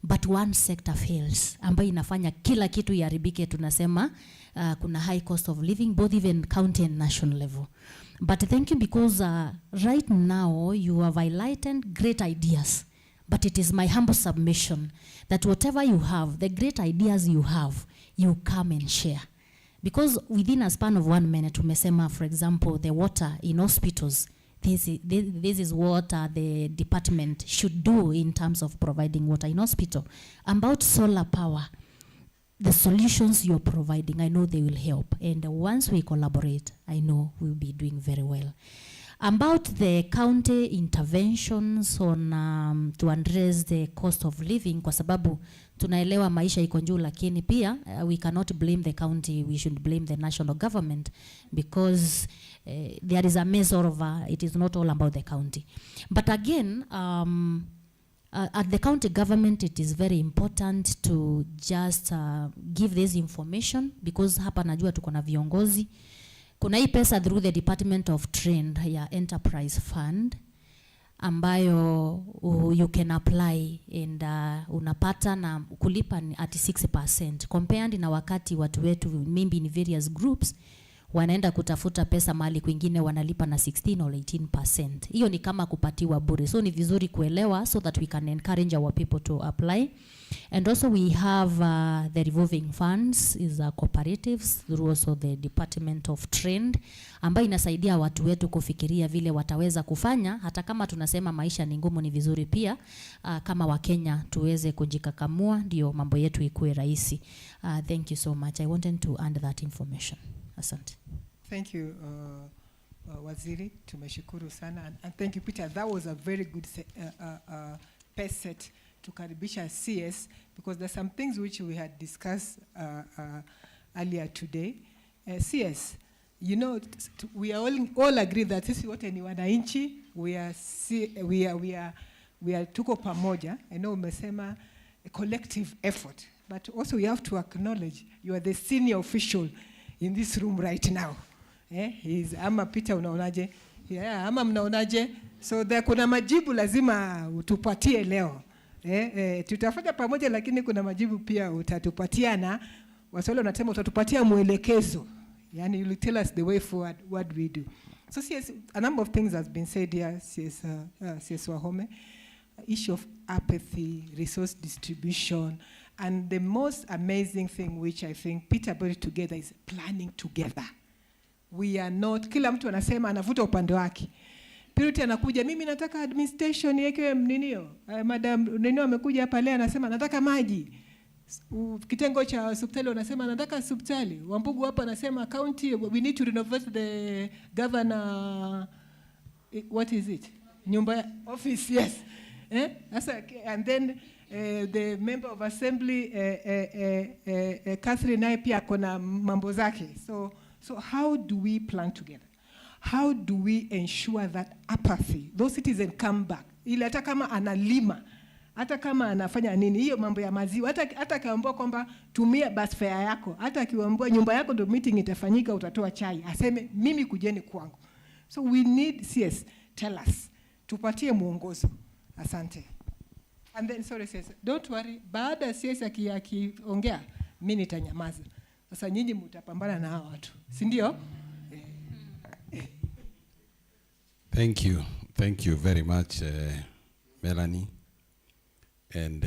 but one sector fails, ambayo inafanya kila kitu iharibike. Tunasema kuna high cost of living, both even county and national level. But thank you, because right now you have highlighted great ideas. But it is my humble submission that whatever you have, the great ideas you have, you come and share. Because within a span of 1 minute, umesema, for example, the water in hospitals, this is what the department should do in terms of providing water in hospital. About solar power, the solutions you're providing, I know they will help. And once we collaborate, I know we'll be doing very well. About the county interventions on to address the cost of living, kwa sababu tunaelewa maisha iko juu, lakini pia we cannot blame the county, we should blame the national government, because there is a measure of it is not all about the county. But again, at the county government, it is very important to just give this information, because hapa najua tuko na viongozi. kuna hii pesa through the Department of Trade ya Enterprise Fund ambayo you can apply and unapata na kulipa ni at 6% compared na wakati watu wetu maybe in various groups wanaenda kutafuta pesa mahali kwingine wanalipa na 16 or 18%. Hiyo ni kama kupatiwa bure. So ni vizuri kuelewa so that we can encourage our people to apply. And also we have the revolving funds is cooperatives through also the Department of Trade ambayo inasaidia watu wetu kufikiria vile wataweza kufanya hata kama tunasema maisha ni ngumu, ni vizuri pia kama Wakenya tuweze kujikakamua ndio mambo yetu ikuwe rahisi. Thank you so much. I wanted to add that information. Asante. Thank you, Waziri. Tumeshukuru sana. And thank you, Peter. That was a very good pace set to karibisha CS, because there's some things which we had discussed earlier today. CS, you know, we are all agree that sisi wote ni wananchi, we are tuko pamoja. I know umesema a collective effort, but also we have to acknowledge you are the senior official in this room right now. Ama Peter unaonaje? Yeah, ama mnaonaje? So there kuna majibu lazima utupatie leo. Tutafanya pamoja lakini kuna majibu pia utatupatia, na Waswahili wanasema utatupatia mwelekezo. Yani you will tell us the way forward, what we do. So yes, a number of things has been said here, CS Wahome. Issue of apathy, resource distribution, and the most amazing thing which I think Peter brought together is planning together. We are not, kila mtu anasema anavuta upande wake. Purity anakuja, mimi nataka administration yeke mninio. Madam Nenio amekuja hapa leo anasema nataka maji. Kitengo cha hospitali wanasema nataka hospitali. Wambugu hapa anasema county, we need to renovate the governor, what is it? Nyumba office, yes. And then the member of assembly, Catherine naye pia kona mambo zake. So how do we plan together? How do we ensure that apathy, those citizens come back? Ili hata kama analima, hata kama anafanya nini, hiyo mambo ya maziwa, hata akiambiwa kwamba tumia bus fare yako, hata akiambiwa nyumba yako ndio meeting itafanyika utatoa chai, aseme mimi kujeni kwangu. So we need, CS, tell us, tupatie muongozo. Asante. And then, sorry, CS, don't worry, baada ya CS akiongea, mimi nitanyamaza. Sasa nyinyi mtapambana na hao watu, si ndio? Thank you very much, Melanie, and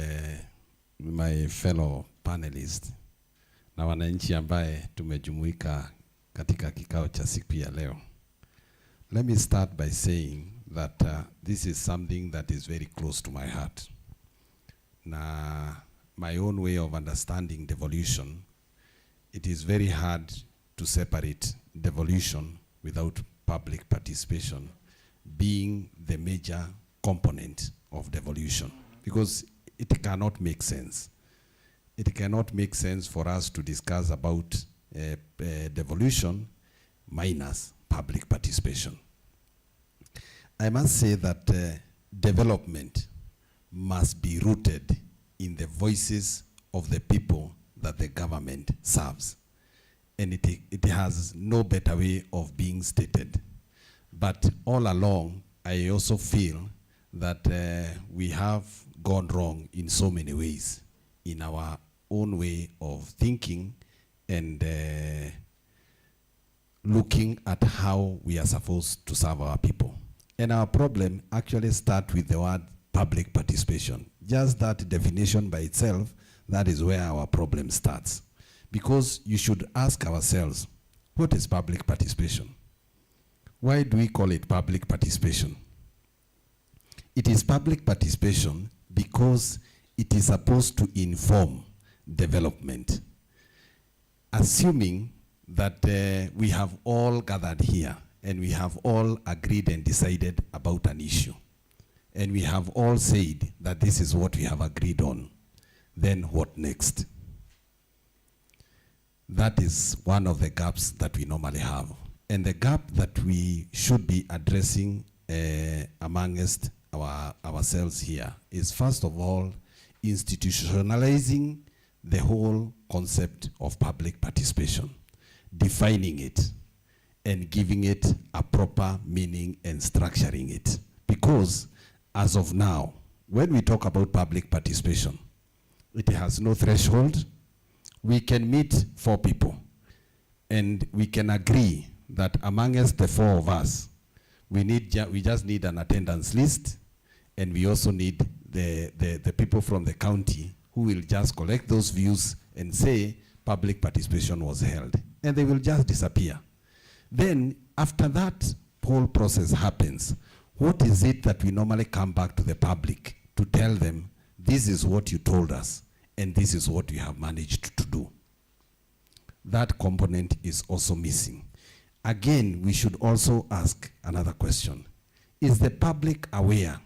my fellow panelists na wananchi ambaye tumejumuika katika kikao cha siku ya leo. Let me start by saying that this is something that is very close to my heart. Na my own way of understanding devolution, it is very hard to separate devolution without public participation being the major component of devolution, because it cannot make sense. It cannot make sense for us to discuss about devolution minus public participation. I must say that development must be rooted in the voices of the people that the government serves. And it has no better way of being stated. But all along, I also feel that we have gone wrong in so many ways in our own way of thinking and looking at how we are supposed to serve our people. And our problem actually starts with the word public participation. Just that definition by itself, that is where our problem starts. Because you should ask ourselves, what is public participation? Why do we call it public participation? It is public participation because it is supposed to inform development. Assuming that we have all gathered here and we have all agreed and decided about an issue, and we have all said that this is what we have agreed on, then what next? That is one of the gaps that we normally have. And the gap that we should be addressing amongst ourselves here is, first of all, institutionalizing the whole concept of public participation, defining it, and giving it a proper meaning and structuring it. Because as of now, when we talk about public participation, it has no threshold. We can meet 4 people, and we can agree that among us, the 4 of us, we just need an attendance list, and we also need the people from the county who will just collect those views and say public participation was held, and they will just disappear. Then after that whole process happens, what is it that we normally come back to the public to tell them, this is what you told us, and this is what we have managed to do? That component is also missing. Again, we should also ask another question. Is the public aware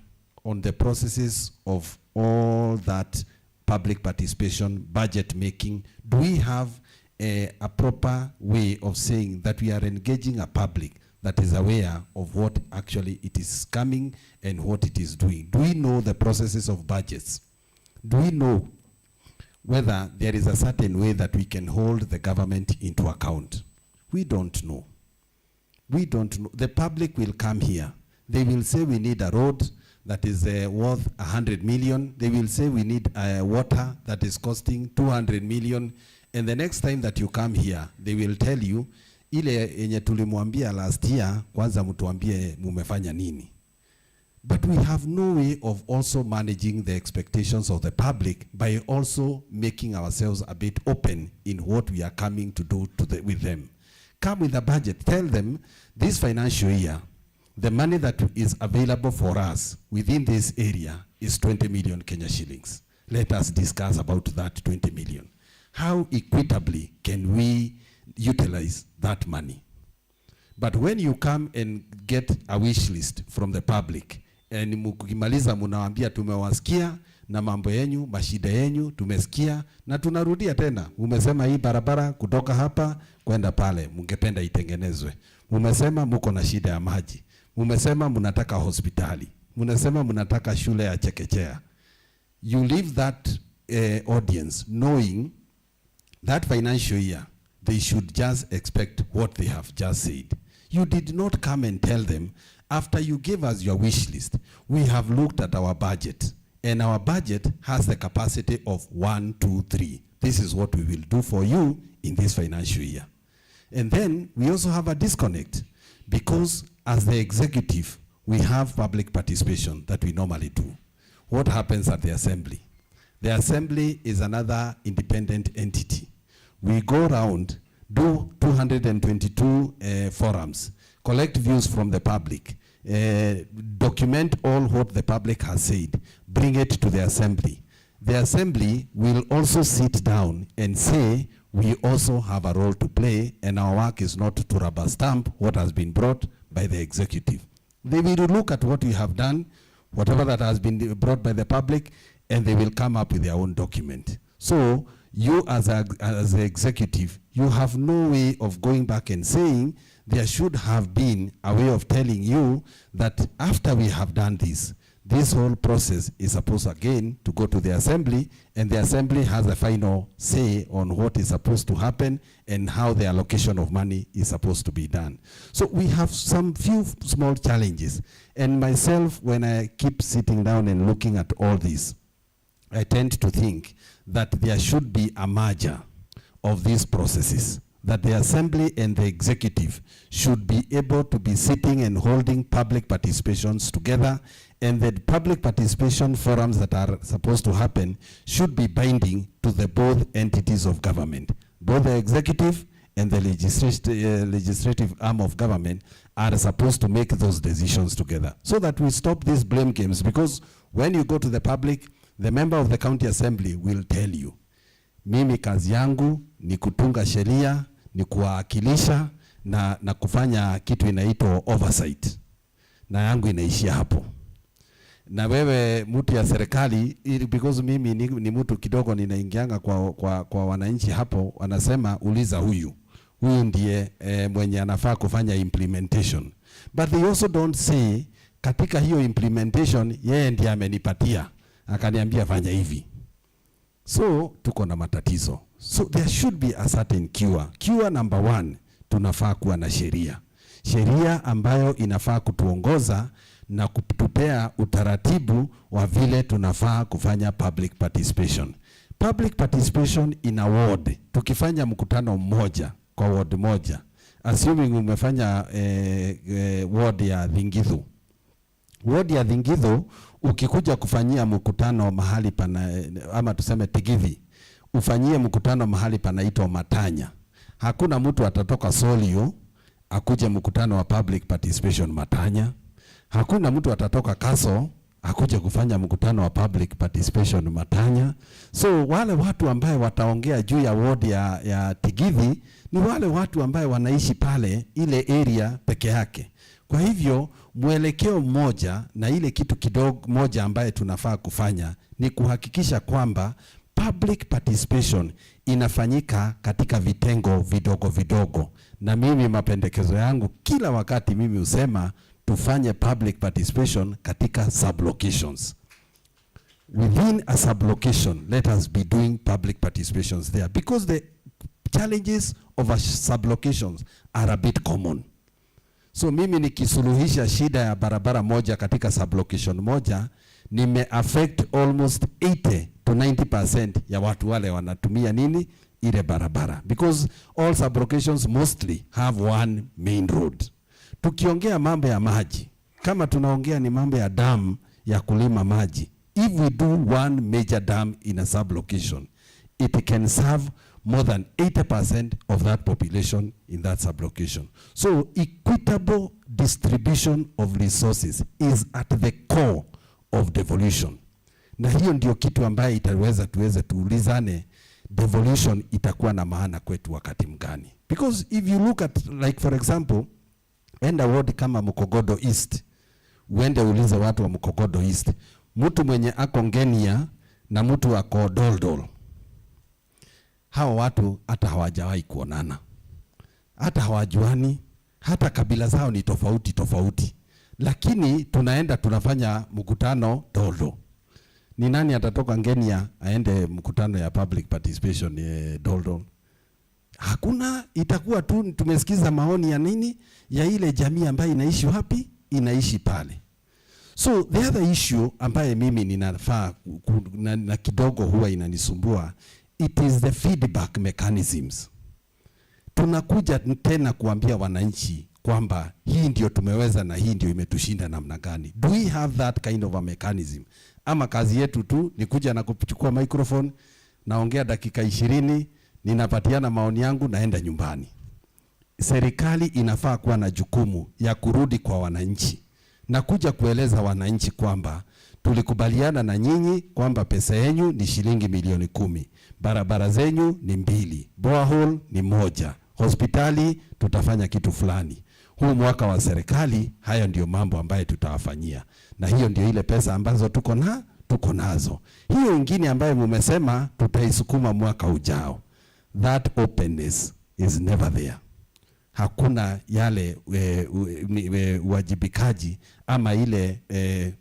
on the processes of all that public participation, budget making? Do we have a proper way of saying that we are engaging a public that is aware of what actually it is coming and what it is doing? Do we know the processes of budgets? Do we know whether there is a certain way that we can hold the government into account? We don't know. We don't know. The public will come here. They will say we need a road that is worth 100 million. They will say we need water that is costing 200 million. And the next time that you come here, they will tell you, ile yenye tulimwambia last year, kwanza mtuambie mumefanya nini. But we have no way of also managing the expectations of the public by also making ourselves a bit open in what we are coming to do with them. Come with a budget. Tell them this financial year, the money that is available for us within this area is 20 million Kenya shillings. Let us discuss about that 20 million. How equitably can we utilize that money? But when you come and get a wish list from the public, and mukimaliza munawambia tumewasikia na mambo yenyu, mashida yenyu, tumesikia na tunarudia tena. Umesema hii barabara kutoka hapa kwenda pale mungependa itengenezwe. Umesema muko na shida ya maji. Umesema munataka hospitali. Umesema munataka shule ya chekechea. You leave that audience knowing that financial year they should just expect what they have just said. You did not come and tell them, after you gave us your wish list, we have looked at our budget, and our budget has the capacity of 1, 2, 3. This is what we will do for you in this financial year. And then we also have a disconnect, because as the executive, we have public participation that we normally do. What happens at the assembly? The assembly is another independent entity. We go around, do 222 forums, collect views from the public, document all what the public has said, bring it to the assembly. The assembly will also sit down and say, we also have a role to play, and our work is not to rubber stamp what has been brought by the executive. They will look at what we have done, whatever that has been brought by the public, and they will come up with their own document. So you as the executive, you have no way of going back and saying there should have been a way of telling you that after we have done this, this whole process is supposed again to go to the assembly, and the assembly has a final say on what is supposed to happen and how the allocation of money is supposed to be done. So we have some few small challenges. And myself, when I keep sitting down and looking at all this, I tend to think that there should be a merger of these processes, that the assembly and the executive should be able to be sitting and holding public participations together, and the public participation forums that are supposed to happen should be binding to the both entities of government. Both the executive and the legislative arm of government are supposed to make those decisions together, so that we stop these blame games. Because when you go to the public, the member of the county assembly will tell you, mimi kazi yangu ni kutunga sheria, ni kuwakilisha na kufanya kitu inaitwa oversight, na yangu inaishia hapo. Na wewe mtu ya serikali, because mimi ni mtu kidogo ninaingianga kwa wananchi hapo, wanasema uliza huyu ndiye mwenye anafaa kufanya implementation. But they also don't say katika hiyo implementation yeye ndiye amenipatia akaniambia fanya hivi. So tuko na matatizo. So there should be a certain cure. Cure number 1, tunafaa kuwa na sheria. sheria ambayo inafaa kutuongoza na kutupea utaratibu wa vile tunafaa kufanya public participation. Public participation in a ward, tukifanya mkutano mmoja kwa ward moja, assuming umefanya ward ya Thingithu. Ward ya Thingithu ukikuja kufanyia mkutano mahali pana, ama tuseme Tigithi, ufanyie mkutano mahali panaitwa Matanya. Hakuna mtu atatoka Solio akuje mkutano wa public participation Matanya. Hakuna mtu atatoka Kaso akuje kufanya mkutano wa public participation Matanya. So wale watu ambaye wataongea juu ya ward ya Tigithi ni wale watu ambaye wanaishi pale ile area peke yake. Kwa hivyo mwelekeo mmoja na ile kitu kidogo moja ambaye tunafaa kufanya ni kuhakikisha kwamba public participation inafanyika katika vitengo vidogo vidogo. Na mimi mapendekezo yangu kila wakati mimi husema tufanye public participation katika sublocations. Within a sublocation, let us be doing public participations there because the challenges of a sublocations are a bit common. So mimi nikisuluhisha shida ya barabara moja katika sublocation moja, nime affect almost 80 to 90% ya watu wale wanatumia nini ile barabara, because all sublocations mostly have one main road. Tukiongea mambo ya maji, kama tunaongea ni mambo ya dam ya kulima maji, if we do one major dam in a sublocation, it can serve more than 80% of that population in that sublocation. So equitable distribution of resources is at the core of devolution. Na hiyo ndio kitu ambaye itaweza tuweze tuulizane devolution itakuwa na maana kwetu wakati mgani. Because if you look at, like for example, enda ward kama Mukogodo East, uende ulize watu wa Mukogodo East, mtu mwenye ako Ngenia na mtu ako Doldol, hao watu hata hawajawahi kuonana, hata hawajuani, hata kabila zao ni tofauti tofauti, lakini tunaenda tunafanya mkutano Doldol. Ni nani atatoka Ngenia aende mkutano ya public participation Doldol? Hakuna. Itakuwa tu tumesikiza maoni ya nini ya ile jamii ambayo inaishi wapi, inaishi pale. So the other issue ambaye mimi ninafaa na kidogo huwa inanisumbua, it is the feedback mechanisms. Tunakuja tena kuambia wananchi kwamba hii ndio tumeweza na hii ndio imetushinda namna gani. Do we have that kind of a mechanism? Ama kazi yetu tu ni kuja na kuchukua microphone, naongea dakika 20, ninapatiana maoni yangu, naenda nyumbani. Serikali inafaa kuwa na jukumu ya kurudi kwa wananchi na kuja kueleza wananchi kwamba tulikubaliana na nyinyi kwamba pesa yenu ni shilingi milioni 10, barabara zenyu ni 2, borehole ni 1, hospitali tutafanya kitu fulani. Huu mwaka wa serikali, hayo ndio mambo ambayo tutawafanyia. Na hiyo ndio ile pesa ambazo tuko nazo. Hiyo ingine ambayo mumesema tutaisukuma mwaka ujao, that openness is never there. Hakuna yale uwajibikaji ama ile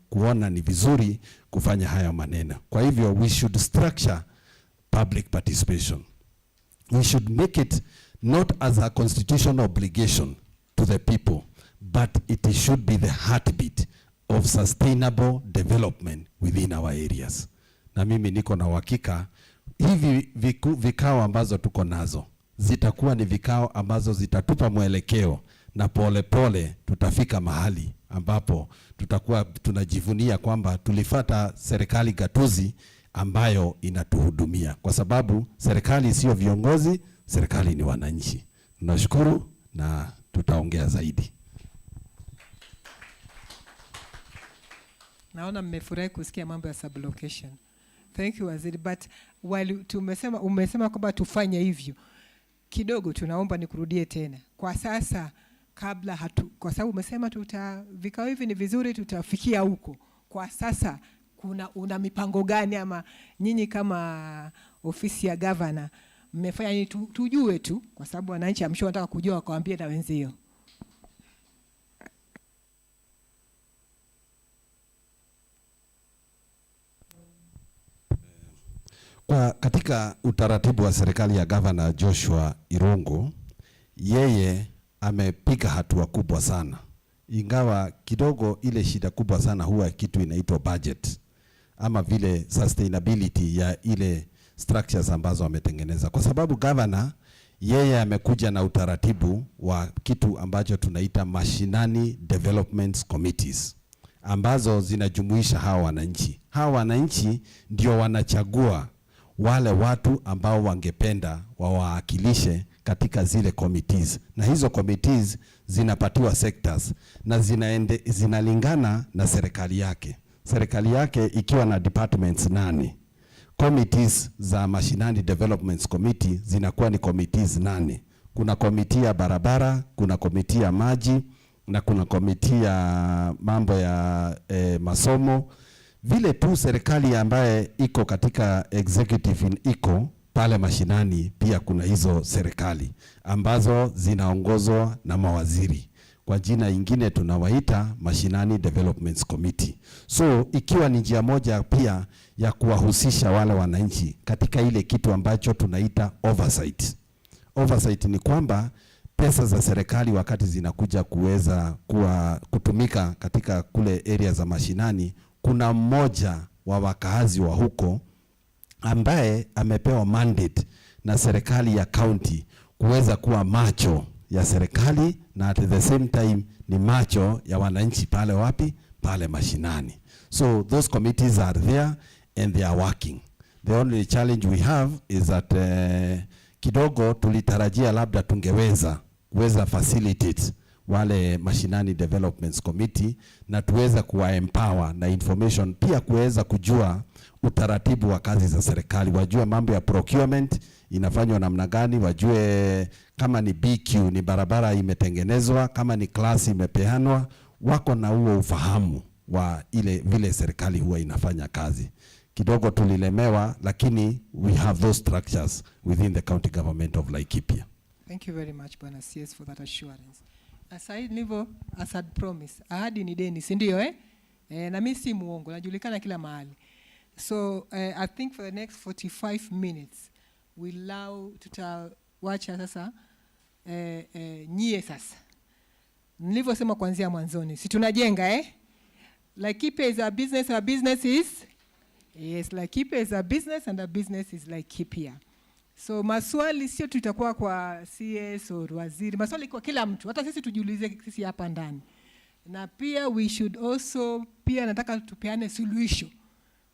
kuona ni vizuri kufanya haya maneno. Kwa hivyo we should structure public participation. We should make it not as a constitutional obligation to the people, but it should be the heartbeat of sustainable development within our areas. Na mimi niko na uhakika hivi vikao ambazo tuko nazo zitakuwa ni vikao ambazo zitatupa mwelekeo, na pole pole tutafika mahali ambapo tutakuwa tunajivunia kwamba tulifata serikali gatuzi ambayo inatuhudumia, kwa sababu serikali sio viongozi, serikali ni wananchi. Nashukuru na tutaongea zaidi. Naona mmefurahi kusikia mambo ya sublocation. Thank you waziri, but while umesema kwamba tufanye hivyo, kidogo tunaomba nikurudie tena. Kwa sasa kabla kwa sababu umesema vikao hivi ni vizuri, tutafikia huko. Kwa sasa una mipango gani, ama nyinyi kama ofisi ya governor mmefanya nini tujue tu, kwa sababu wananchi amsho wanataka kujua, wakawaambie na wenzio. Katika utaratibu wa serikali ya Governor Joshua Irungu, yeye amepiga hatua kubwa sana, ingawa kidogo ile shida kubwa sana huwa kitu inaitwa budget ama vile sustainability ya ile structures ambazo ametengeneza, kwa sababu governor yeye amekuja na utaratibu wa kitu ambacho tunaita mashinani development committees ambazo zinajumuisha hawa wananchi. Hawa wananchi ndio wanachagua wale watu ambao wangependa wawakilishe katika zile committees, na hizo committees zinapatiwa sectors na zinalingana na serikali yake. Serikali yake ikiwa na departments 8. Committees za Mashinani Development Committee zinakuwa ni committees 8. Kuna committee ya barabara, kuna committee ya maji, na kuna committee ya mambo ya masomo. Vile tu serikali ambaye iko katika executive iko pale mashinani, pia kuna hizo serikali ambazo zinaongozwa na mawaziri. Kwa jina ingine tunawaita Mashinani Development Committee. So ikiwa ni njia moja pia ya kuwahusisha wale wananchi katika ile kitu ambacho tunaita oversight. Oversight ni kwamba pesa za serikali wakati zinakuja kuweza kutumika katika kule area za mashinani, kuna mmoja wa wakaazi wa huko ambaye amepewa mandate na serikali ya county kuweza kuwa macho ya serikali na at the same time ni macho ya wananchi pale wapi? Pale mashinani. So those committees are there and they are working. The only challenge we have is that kidogo tulitarajia labda tungeweza facilitate wale Mashinani Development Committee na tuweza kuwa empower na information, pia kuweza kujua utaratibu wa kazi za serikali, wajue mambo ya procurement inafanywa namna gani, wajue kama ni BQ ni barabara imetengenezwa, kama ni class imepeanwa, wako na huo ufahamu wa ile vile serikali huwa inafanya kazi. Kidogo tulilemewa, lakini we have those structures within the county government of Laikipia. Thank you very much, Bwana CS, for that assurance. Aside nivo, as had promised, ahadi ni deni, si ndio na mimi si muongo, najulikana kila mahali. So I think for the next 45 minutes, tutawacha sasa nyie sasa. Nilivyosema kuanzia mwanzoni, si tunajenga Laikipia is a business, our business is? Yes, Laikipia is a business and a business is Laikipia. So maswali sio tutakuwa kwa CS au waziri, maswali kwa kila mtu, hata sisi tujiulize sisi hapa ndani. Na pia we should also, pia nataka tupeane suluhisho.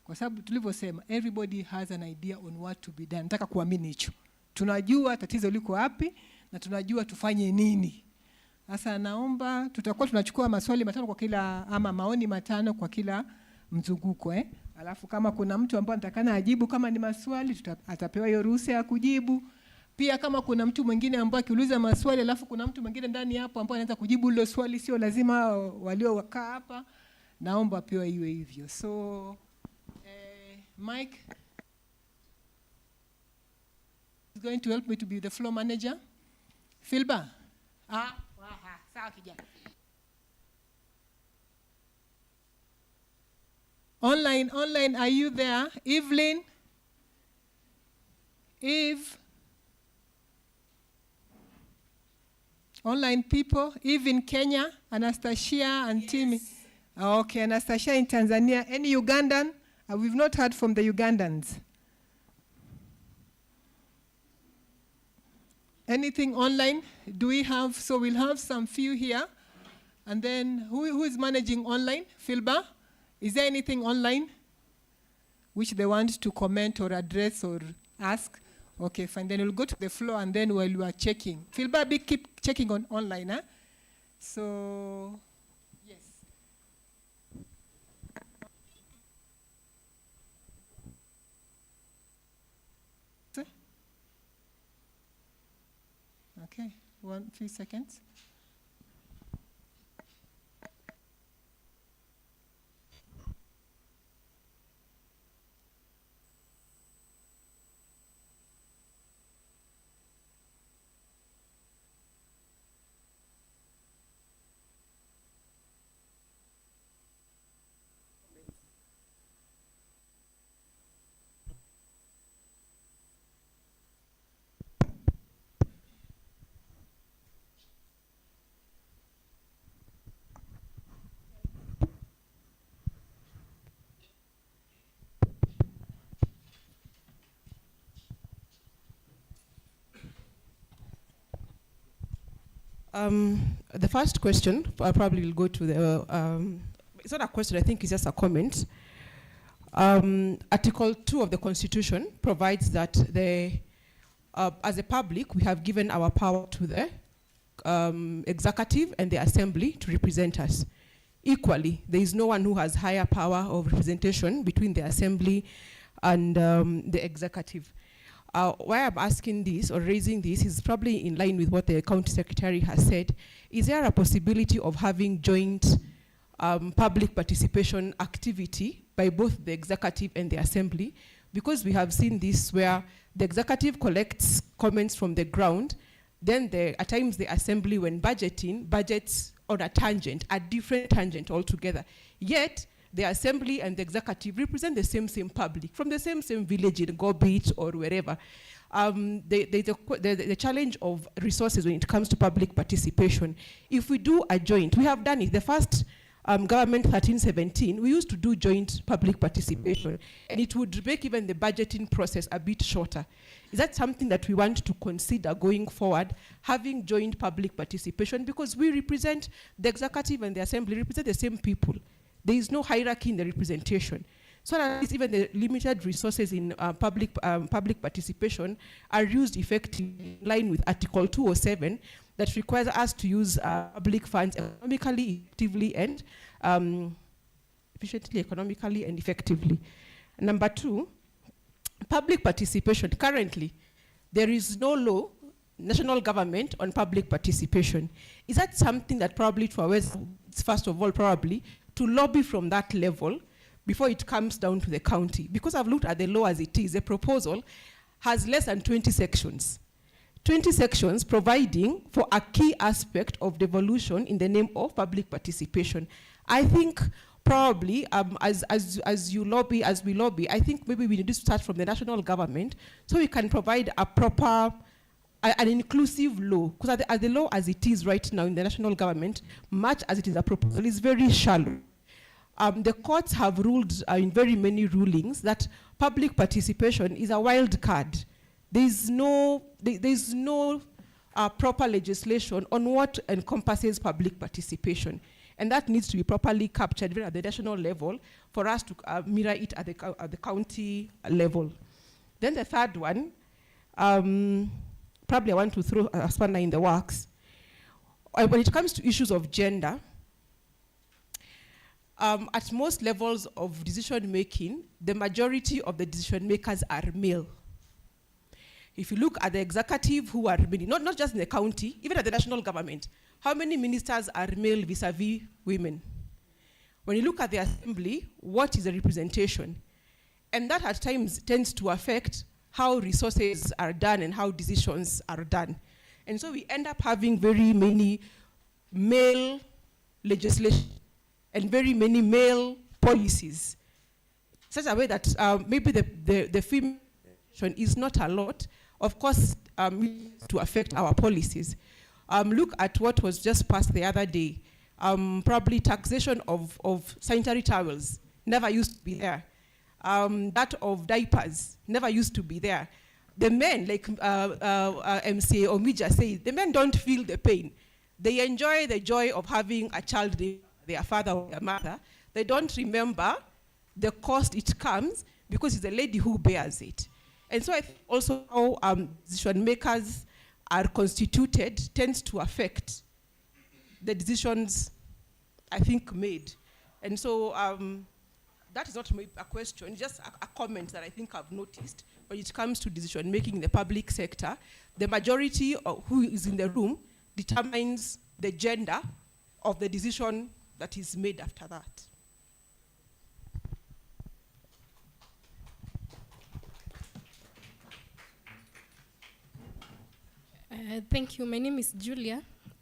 Kwa sababu tulivyosema, everybody has an idea on what to be done. Nataka kuamini hicho. Tunajua tatizo liko wapi na tunajua tufanye nini. Sasa naomba tutakuwa tunachukua maswali 5 kwa kila, ama maoni 5 kwa kila mzunguko Alafu kama kuna mtu ambaye anatakana ajibu kama ni maswali, atapewa hiyo ruhusa ya kujibu. Pia kama kuna mtu mwingine ambaye akiuliza maswali alafu kuna mtu mwingine ndani hapo ambaye anaweza kujibu hilo swali, sio lazima walio wakaa hapa, naomba pewa iwe hivyo. So Mike is going to help me to be the floor manager. Filba? Sawa kijana. Online, are you there? Evelyn? Eve? Online people? Eve in Kenya? Anastasia and Timmy? Okay, Anastasia in Tanzania. Any Ugandan? We've not heard from the Ugandans. Anything online? Do we have? So we'll have some few here. And then who is managing online? Filba? Is there anything online which they want to comment or address or ask? Okay, fine. Then we'll go to the floor and then while we are checking. Filba, keep checking on online. So, yes. Okay, few seconds. The first question, I probably will go to the, it's not a question, I think it's just a comment. Article 2 of the Constitution provides that as a public, we have given our power to the executive and the assembly to represent us. Equally, there is no one who has higher power of representation between the assembly and the executive. Why I'm asking this or raising this is probably in line with what the county secretary has said. Is there a possibility of having joint public participation activity by both the executive and the assembly? Because we have seen this where the executive collects comments from the ground, then at times the assembly, when budgeting, budgets on a tangent, a different tangent altogether. Yet, the assembly and the executive represent the same public, from the same village in Gobit or wherever. The challenge of resources when it comes to public participation, if we do a joint, we have done it. The first government 13-17, we used to do joint public participation, and it would make even the budgeting process a bit shorter. Is that something that we want to consider going forward, having joint public participation? Because we represent, the executive and the assembly represent the same people. There is no hierarchy in the representation. So at least even the limited resources in public participation are used effectively in line with Article 207 that requires us to use public funds economically, effectively, and efficiently, economically, and effectively. Number 2, public participation. Currently, there is no law, national government, on public participation. Is that something that probably, first of all, probably, to lobby from that level before it comes down to the county? Because I've looked at the law as it is, the proposal has less than 20 sections. 20 sections providing for a key aspect of devolution in the name of public participation. I think probably as we lobby, I think maybe we need to start from the national government so we can provide a proper, an inclusive law. Because the law as it is right now in the national government, much as it is a proposal, is very shallow. The courts have ruled in very many rulings that public participation is a wild card. There's no proper legislation on what encompasses public participation. And that needs to be properly captured at the national level for us to mirror it at the county level. Then the third one, probably I want to throw a spanner in the works. When it comes to issues of gender, at most levels of decision making, the majority of the decision makers are male. If you look at the executive who are many, not just in the county, even at the national government, how many ministers are male vis-a-vis women? When you look at the assembly, what is the representation? And that at times tends to affect how resources are done and how decisions are done. And so we end up having very many male legislation and very many male policies, such a way that maybe the female is not a lot, of course, to affect our policies. Look at what was just passed the other day. Probably taxation of sanitary towels never used to be there. That of diapers never used to be there. The men, like MCA Omija said, the men don't feel the pain. They enjoy the joy of having a child, their father or their mother. They don't remember the cost it comes because it's the lady who bears it. And so I think also how decision makers are constituted tends to affect the decisions, I think, made. And so that is not a question, just a comment that I think I've noticed. When it comes to decision making in the public sector, the majority of who is in the room determines the gender of the decision that is made after that. Thank you. My name is Julia,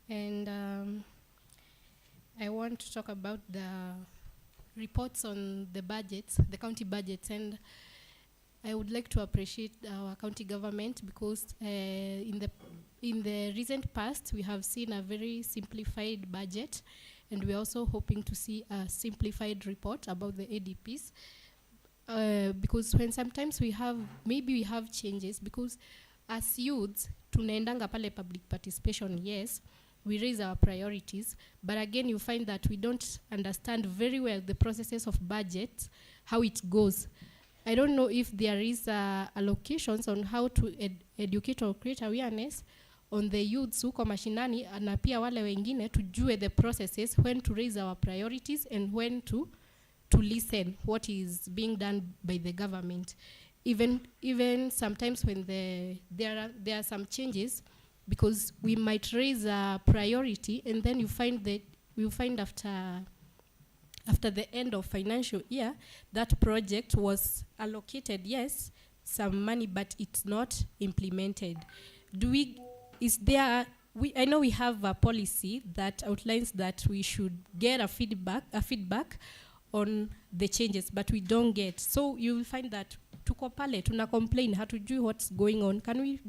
and I want to talk about the reports on the budgets, the county budgets, and I would like to appreciate our county government because in the recent past we have seen a very simplified budget, and we're also hoping to see a simplified report about the ADPs because when sometimes we have changes, because as youths tunaendanga pale public participation, yes, we raise our priorities, but again you find that we don't understand very well the processes of budget, how it goes. I don't know if there is allocations on how to educate or create awareness on the youths huko mashinani, na pia wale wengine tujue the processes, when to raise our priorities and when to listen what is being done by the government. Even sometimes when there are some changes, because we might raise a priority and then you find after the end of financial year that project was allocated, yes, some money, but it's not implemented. I know we have a policy that outlines that we should get a feedback on the changes, but we don't get. So you will find that tuko pale tuna complain, hatujui what's going on. Can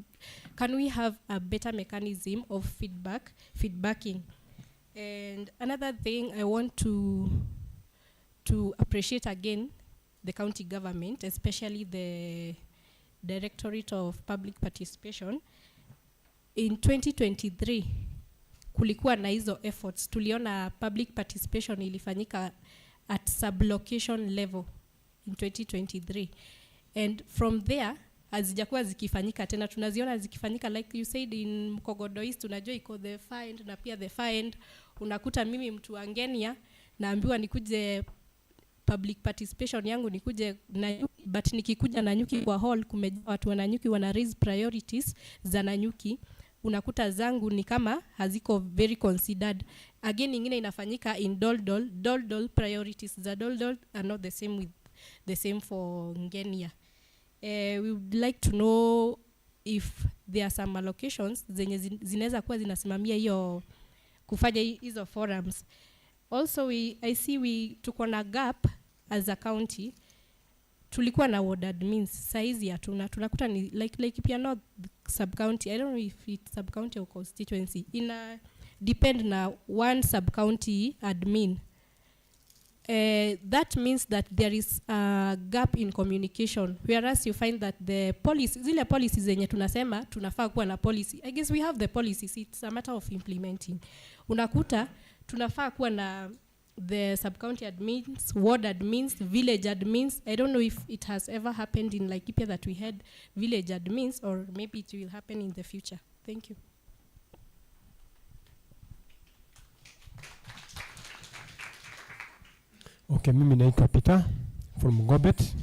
we have a better mechanism of feedbacking? And another thing I want to appreciate again the county government, especially the Directorate of Public Participation. In 2023 kulikuwa na hizo efforts, tuliona public participation ilifanyika at sub-location level in 2023, and from there hazijakuwa zikifanyika tena. Tunaziona zikifanyika like you said in Mkogodo East, tunajua iko the find na pia the find. Unakuta mimi mtu wa Ngenia naambiwa nikuje public participation yangu nikuje Nanyuki, but nikikuja Nanyuki kwa hall kumejaa watu wa Nanyuki wana raise priorities za Nanyuki, unakuta zangu ni kama haziko very considered. Again ingine inafanyika in Doldol priorities za Doldol are not the same for Ngenia. We would like to know if there are some allocations zenye zinaweza kuwa zinasimamia hiyo kufanya hizo forums. Also I see tuko na gap as a county. Tulikuwa na ward admins, saizi hatuna. Tunakuta ni Laikipia North sub county. I don't know if it's sub county or constituency. Depend na one sub county admin. That means that there is a gap in communication, whereas you find that the policy, zile policies zenye tunasema tunafaa kuwa na policy, I guess we have the policies, it's a matter of implementing. Unakuta tunafaa kuwa na the sub-county admins, ward admins, village admins. I don't know if it has ever happened in Laikipia that we had village admins, or maybe it will happen in the future. Thank you. Okay, mimi naitwa Peter from Gobet.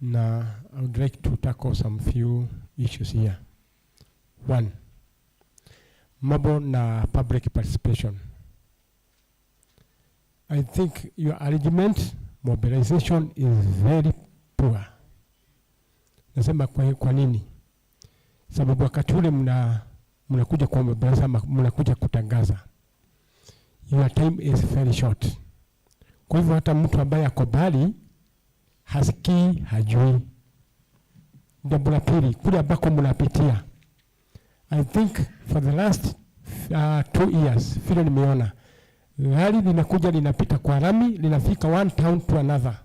Na I would like to tackle some few issues here. One, mambo na public participation. I think your arrangement, mobilization is very poor. Nasema kwa nini? Sababu wakati ule mnakuja kwa mobiliza, mnakuja kutangaza. Your time is very short. Kwa hivyo hata mtu ambaye akobali hasikii, hajui. Jambo la pili, kule ambako mnapitia. I think for the last 2 years, vile nimeona gari linakuja linapita kwa rami, linafika one town to another,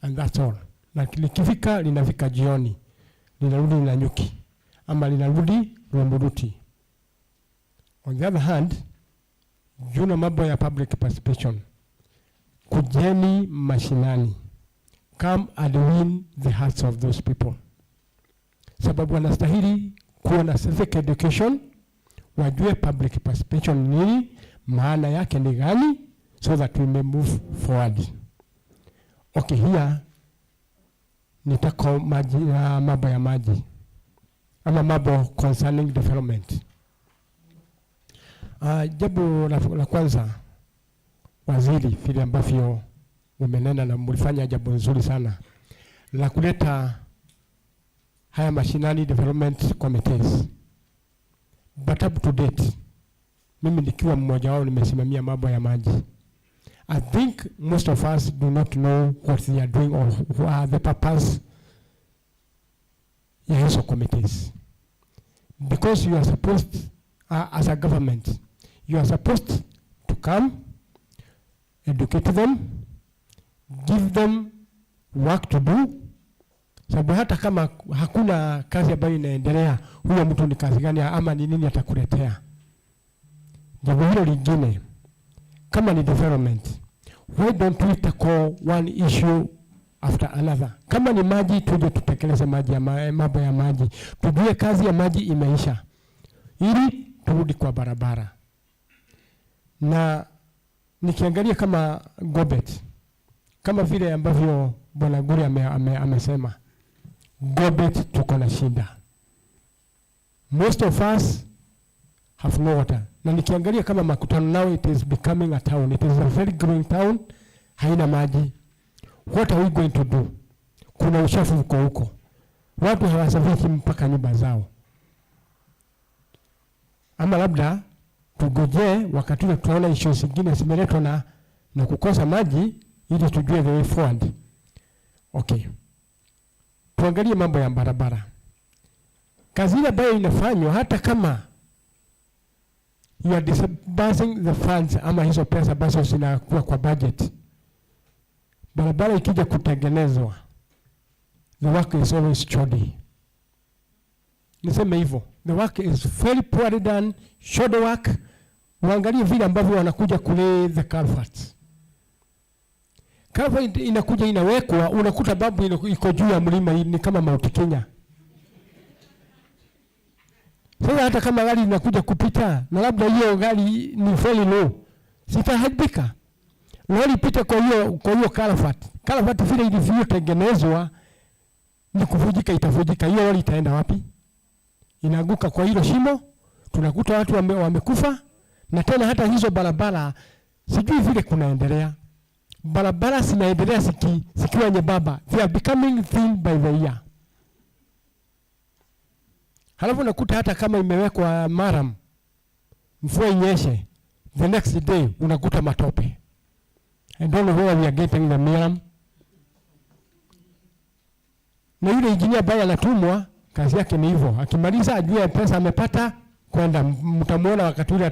and that's all. Na likifika linafika jioni, linarudi Nanyuki ama linarudi Rwamburuti. On the other hand, juna mambo ya public participation, kujeni mashinani, come and win the hearts of those people. Sababu wanastahili kuwa na civic education, wajue public participation nini, maana yake ni gani, so that we may move forward. Okay, here nitako mambo ya maji ama mambo concerning development. Jambo la kwanza, waziri, vile ambavyo umenena na mlifanya jambo nzuri sana la kuleta haya mashinani development committees. But up to date, mimi nikiwa mmoja wao nimesimamia mambo ya maji. I think most of us do not know what they are doing or what are the purpose ya hizo committees. Because you are supposed, as a government, you are supposed to come, educate them, give them work to do. Sababu hata kama hakuna kazi ambayo inaendelea, huyo mtu ni kazi gani ama ni nini atakuletea? Jambo hilo lingine, kama ni development, why don't we tackle one issue after another? Kama ni maji, tuje tutekeleze maji ya mambo ya maji. Tujue kazi ya maji imeisha, ili turudi kwa barabara. Na nikiangalia kama Gobet, kama vile ambavyo Bwana Guri amesema, Gobet tuko na shida. Most of us have no water. Na nikiangalia kama Makutano, now it is becoming a town. It is a very growing town, haina maji. What are we going to do? Kuna uchafu huko. Watu hawasafiki mpaka nyumba zao. Ama labda tugoje wakati tunaona issues zingine zimeletwa na kukosa maji, ili tujue the way forward. Okay. Tuangalie mambo ya barabara. Kazi ile ambayo inafanywa, hata kama you are disbursing the funds ama hizo pesa ambazo zinakuwa kwa budget, barabara ikija kutengenezwa, the work is always shoddy. Niseme hivyo, the work is very poorly done, shoddy work. Uangalie vile ambavyo wanakuja kule the culverts. Culvert inakuja inawekwa, unakuta babu iko juu ya mlima, ni kama Mount Kenya. Sasa hata kama gari linakuja kupita, na labda hiyo gari ni very low, sitaharibika. Lori pita kwa hiyo culvert. Culvert vile ilivyotengenezwa ni kuvujika, itavujika. Hiyo lori itaenda wapi? Inaanguka kwa hilo shimo, tunakuta watu wamekufa. Na tena hata hizo barabara sijui vile kunaendelea. Barabara zinaendelea zikiwa nyembamba. They are becoming thin by the year. Halafu nakuta hata kama imewekwa maram, mvua inyeshe, the next day unakuta matope. I don't know where we are getting the maram. Na yule engineer ambaye anatumwa, kazi yake ni hivyo. Akimaliza ajue pesa amepata, kwenda mtamuona wakati ule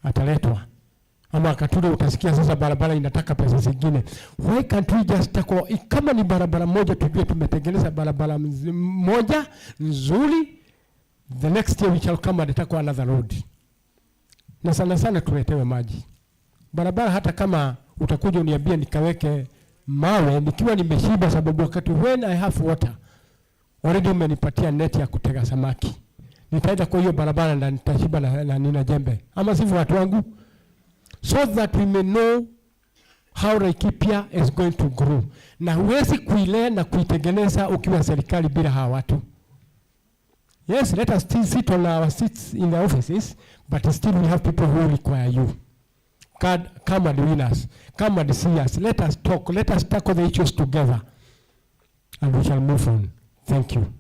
ataletwa. Ama wakati ule utasikia sasa barabara inataka pesa zingine. Why can't we just tackle, kama ni barabara moja tujue tumetengeneza barabara moja nzuri, the next year we shall come and tackle another road. Na sana tuletewe maji. Barabara hata kama utakuja uniambia nikaweke mawe nikiwa nimeshiba, sababu wakati when I have water already umenipatia net ya kutega samaki. Nitaenda kwa hiyo barabara na nitashiba na nina jembe. Ama sivyo watu wangu? So that we may know how Laikipia is going to grow. Na huwezi kuilea na kuitengeneza ukiwa serikali bila hawa watu. Yes, let us still sit on our seats in the offices, but still we have people who require you. God, come and win us. Come and see us. Let us talk. Let us tackle the issues together. And we shall move on. Thank you.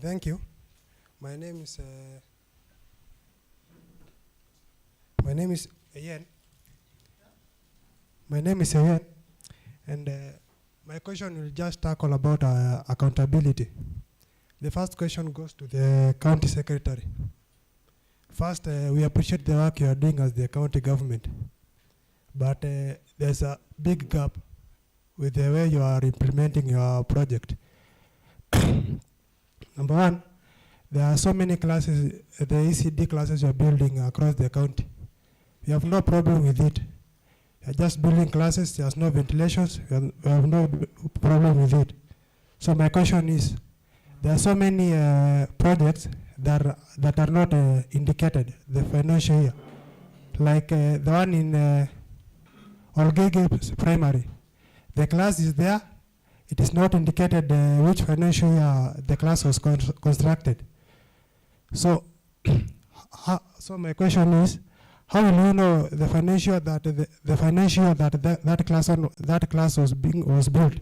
Thank you. My name is Ian. My name is Ian, and my question will just tackle about accountability. The first question goes to the county secretary. First, we appreciate the work you are doing as the county government, but there's a big gap with the way you are implementing your project. Number one, there are so many classes, the ECD classes you are building across the county. We have no problem with it. You are just building classes, there's no ventilations, we have no problem with it. So my question is, there are so many projects that are not indicated, the financial year. Like the one in Olgege Primary. The class is there, it is not indicated which financial year the class was constructed. So, so my question is, how will you know the financial that that class was built?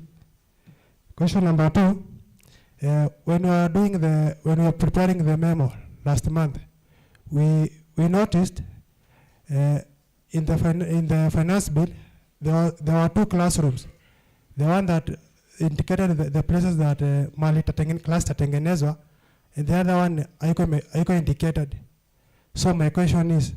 Question number two: when we are preparing the memo last month, we noticed in the finance bill there were two classrooms. The one that indicated the places that class tatengenezwa and the other one haiko indicated. So my question is,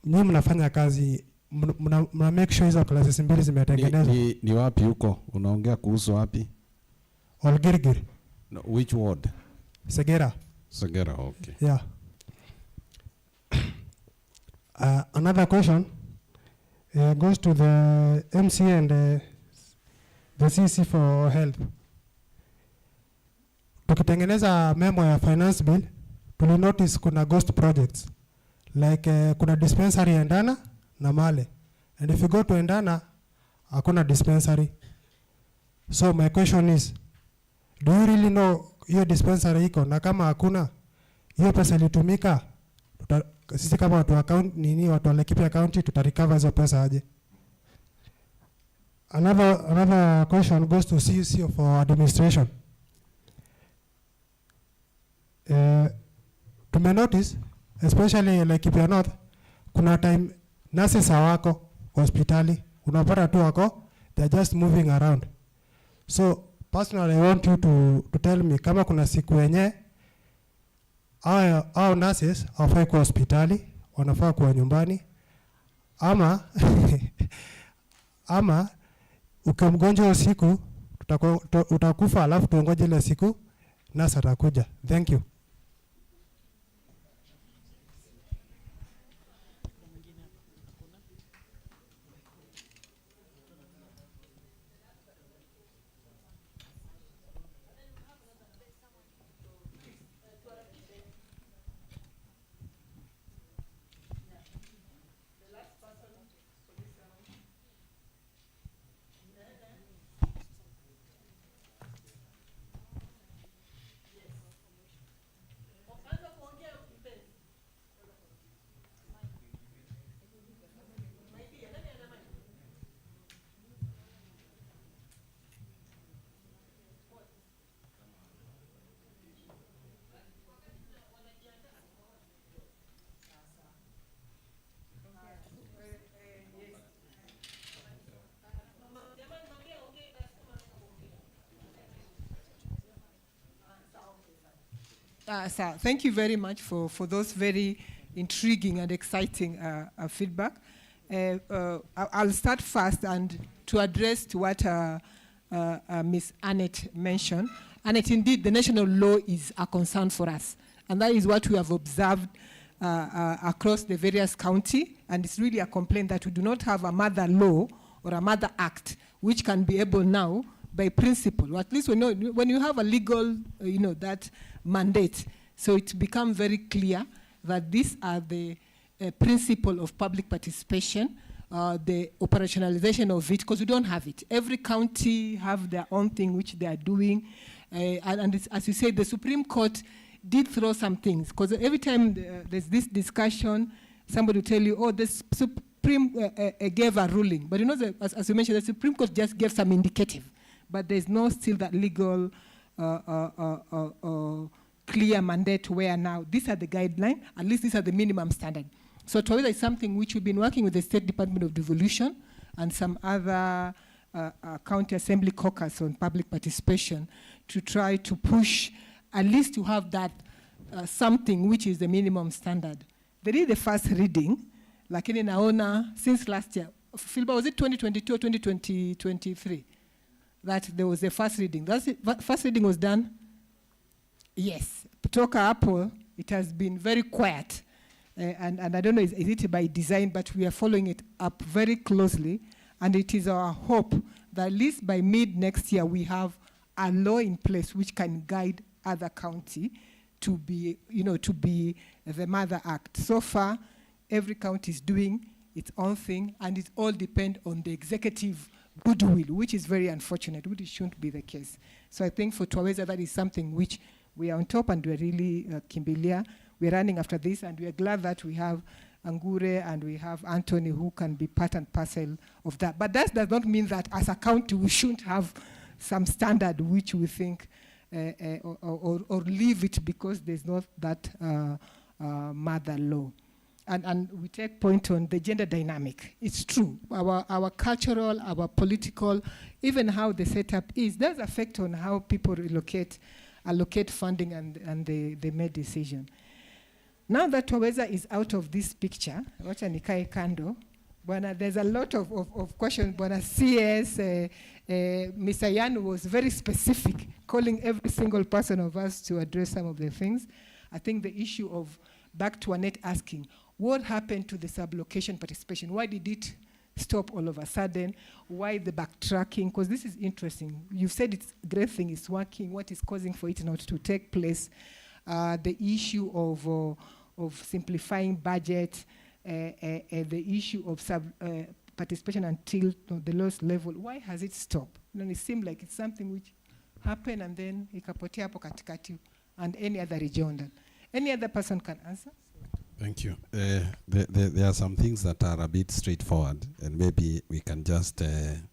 nyinyi mnafanya kazi, mna make sure hizo classes mbili zimetengenezwa? Ni wapi huko? Unaongea kuhusu wapi? Olgirgir. No, which ward? Segera. Segera, okay. Yeah. Another question goes to the MC and the CC for help. Tukitengeneza memo ya finance bill, tuli notice kuna ghost projects. Like kuna dispensary Endana na Male. And if you go to Endana, hakuna dispensary. So my question is, do you really know hiyo dispensary iko? Na kama hakuna, hiyo pesa ilitumika, sisi kama watu account nini, watu wa Laikipia County tutarecover hizo pesa aje? Another question goes to CUC for administration. Tume notice, especially Laikipia North, kuna time nurses hawako hospitali, unapata tu wako, they're just moving around. So personally, I want you to tell me kama kuna siku yenye hao nurses hawafai kuwa hospitali, wanafaa kuwa nyumbani, ama ukiwa mgonjwa usiku utakufa, alafu tuongoje ile siku nurse atakuja. Thank you. Sir, thank you very much for those very intriguing and exciting feedback. I'll start first and to address to what Ms. Annette mentioned. Annette, indeed, the national law is a concern for us. And that is what we have observed across the various counties. And it's really a complaint that we do not have a mother law or a mother act which can be able now, by principle, or at least when you have a legal, that mandate, so it becomes very clear that these are the principle of public participation, the operationalization of it, because we don't have it. Every county have their own thing which they are doing, and as you said, the Supreme Court did throw some things, because every time there's this discussion, somebody will tell you, oh, the Supreme gave a ruling, but as you mentioned, the Supreme Court just gave some indicative, but there's no still that legal clear mandate where now these are the guidelines, at least these are the minimum standard. So Taweza is something which we've been working with the State Department of Devolution and some other county assembly caucus on public participation to try to push at least to have that something which is the minimum standard. They did the first reading, lakini naona since last year, Philba, was it 2022 or 2023? That there was a first reading. First reading was done? Yes. Kutoka hapo, it has been very quiet. And I don't know, is it by design, but we are following it up very closely. And it is our hope that at least by mid next year, we have a law in place which can guide other county to be, to be the mother act. So far, every county is doing its own thing, and it all depends on the executive goodwill, which is very unfortunate, which shouldn't be the case. So I think for Twaweza, that is something which we are on top, and we're really, Kimbilia, we're running after this, and we're glad that we have Angure and we have Anthony who can be part and parcel of that. But that does not mean that as a county we shouldn't have some standard which we think, or leave it because there's not that mother law. And we take point on the gender dynamic. It's true. Our cultural, our political, even how the setup is, does affect on how people relocate allocate funding, and they made decision. Now that Waweza is out of this picture, wacha nikae kando. Bwana, there's a lot of questions. Bwana CS, Mr. Yan was very specific, calling every single person of us to address some of the things. I think the issue of, back to Annette asking, what happened to the sublocation participation? Why did it stop all of a sudden? Why the backtracking? Because this is interesting. You've said it's a great thing, it's working. What is causing for it not to take place? The issue of simplifying budget, the issue of participation until the lowest level. Why has it stopped? It seemed like it's something which happened and then ikapotea hapo katikati, and any other region. Any other person can answer? Thank you. There are some things that are a bit straightforward, and maybe we can just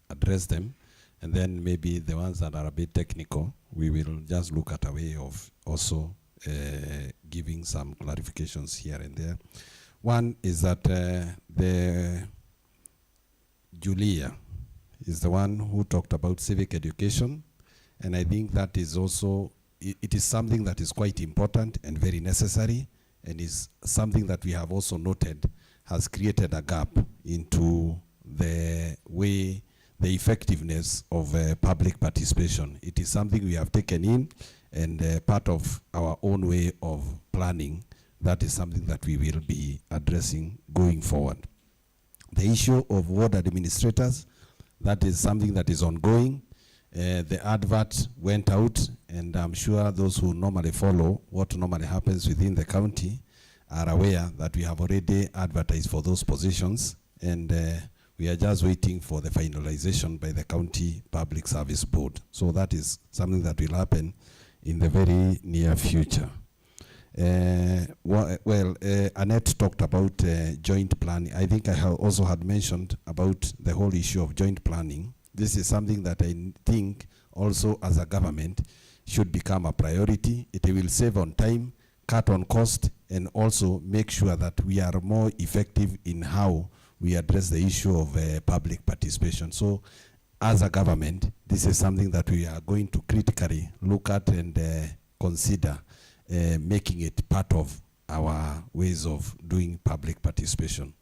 address them, and then maybe the ones that are a bit technical, we will just look at a way of also giving some clarifications here and there. One is that the Julia is the one who talked about civic education, and I think that is also, it is something that is quite important and very necessary, and is something that we have also noted has created a gap into the way, the effectiveness of public participation. It is something we have taken in, and part of our own way of planning. That is something that we will be addressing going forward. The issue of ward administrators, that is something that is ongoing. The advert went out, and I'm sure those who normally follow what normally happens within the county are aware that we have already advertised for those positions, and we are just waiting for the finalization by the County Public Service Board. So that is something that will happen in the very near future. Annette talked about joint planning. I think I have also had mentioned about the whole issue of joint planning. This is something that I think also as a government should become a priority. It will save on time, cut on cost, and also make sure that we are more effective in how we address the issue of public participation. So as a government, this is something that we are going to critically look at and consider making it part of our ways of doing public participation.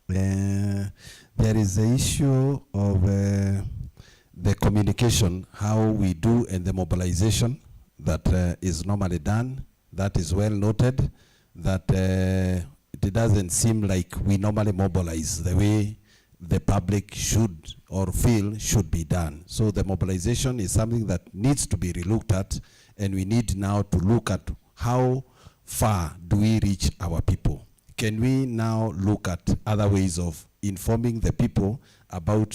There is the issue of the communication, how we do, and the mobilization that is normally done. That is well noted, that it doesn't seem like we normally mobilize the way the public should or feel should be done. So the mobilization is something that needs to be relooked at, and we need now to look at how far do we reach our people. Can we now look at other ways of informing the people about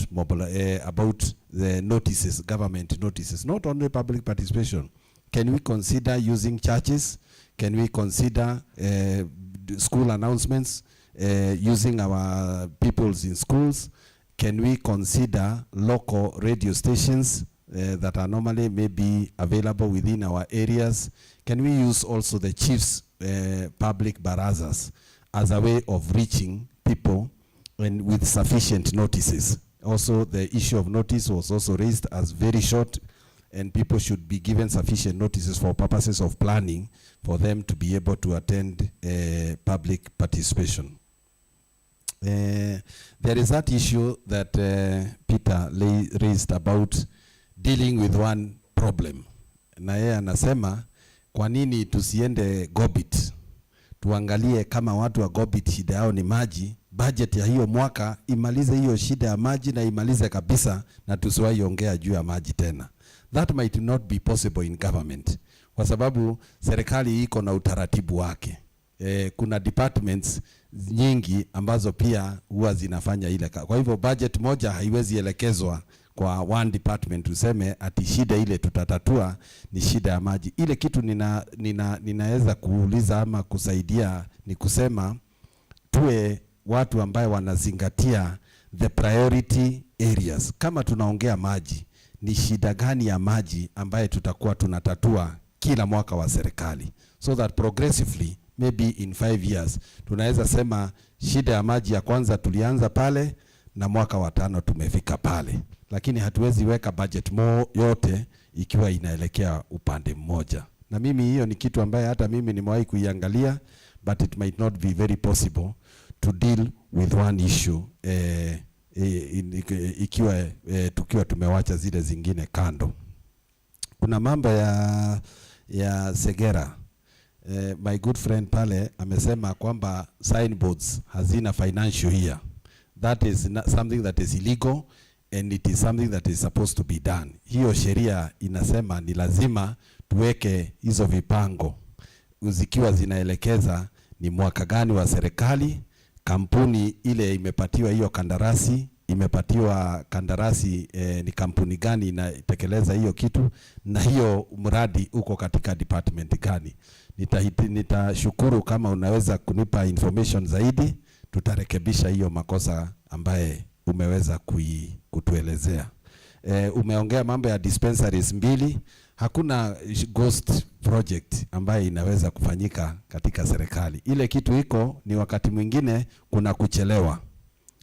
the notices, government notices, not only public participation? Can we consider using churches? Can we consider school announcements, using our peoples in schools? Can we consider local radio stations that are normally maybe available within our areas? Can we use also the chiefs' public barazas as a way of reaching people and with sufficient notices? Also, the issue of notice was also raised as very short, and people should be given sufficient notices for purposes of planning for them to be able to attend public participation. There is that issue that Peter raised about dealing with one problem. Na yeye anasema kwa nini tusiende Gobit, tuangalie kama watu wa Gobit shida yao ni maji, budget ya hiyo mwaka imalize hiyo shida ya maji na imalize kabisa, na tusiwahi ongea juu ya maji tena. That might not be possible in government, kwa sababu serikali iko na utaratibu wake. Kuna departments nyingi ambazo pia huwa zinafanya ile. Kwa hivyo budget moja haiwezi elekezwa kwa one department tuseme ati shida ile tutatatua ni shida ya maji. Ile kitu ninaweza kuuliza ama kusaidia ni kusema tuwe watu ambaye wanazingatia the priority areas. Kama tunaongea maji, ni shida gani ya maji ambaye tutakuwa tunatatua kila mwaka wa serikali, so that progressively maybe in 5 years tunaweza sema shida ya maji ya kwanza tulianza pale na mwaka wa 5 tumefika pale. Lakini hatuwezi weka budget yote ikiwa inaelekea upande mmoja. Na mimi hiyo ni kitu ambaye hata mimi nimewahi kuiangalia, but it might not be very possible to deal with one issue ikiwa tukiwa tumewacha zile zingine kando. Kuna mambo ya Segera. My good friend pale amesema kwamba signboards hazina financial year. That is something that is illegal and it is something that is supposed to be done. Hiyo sheria inasema ni lazima tuweke hizo vipango zikiwa zinaelekeza ni mwaka gani wa serikali, kampuni ile imepatiwa hiyo kandarasi, ni kampuni gani inatekeleza hiyo kitu, na hiyo mradi uko katika department gani. Nitashukuru kama unaweza kunipa information zaidi, tutarekebisha hiyo makosa ambaye umeweza kutuelezea. Umeongea mambo ya dispensaries 2. Hakuna ghost project ambaye inaweza kufanyika katika serikali. Ile kitu iko ni wakati mwingine kuna kuchelewa.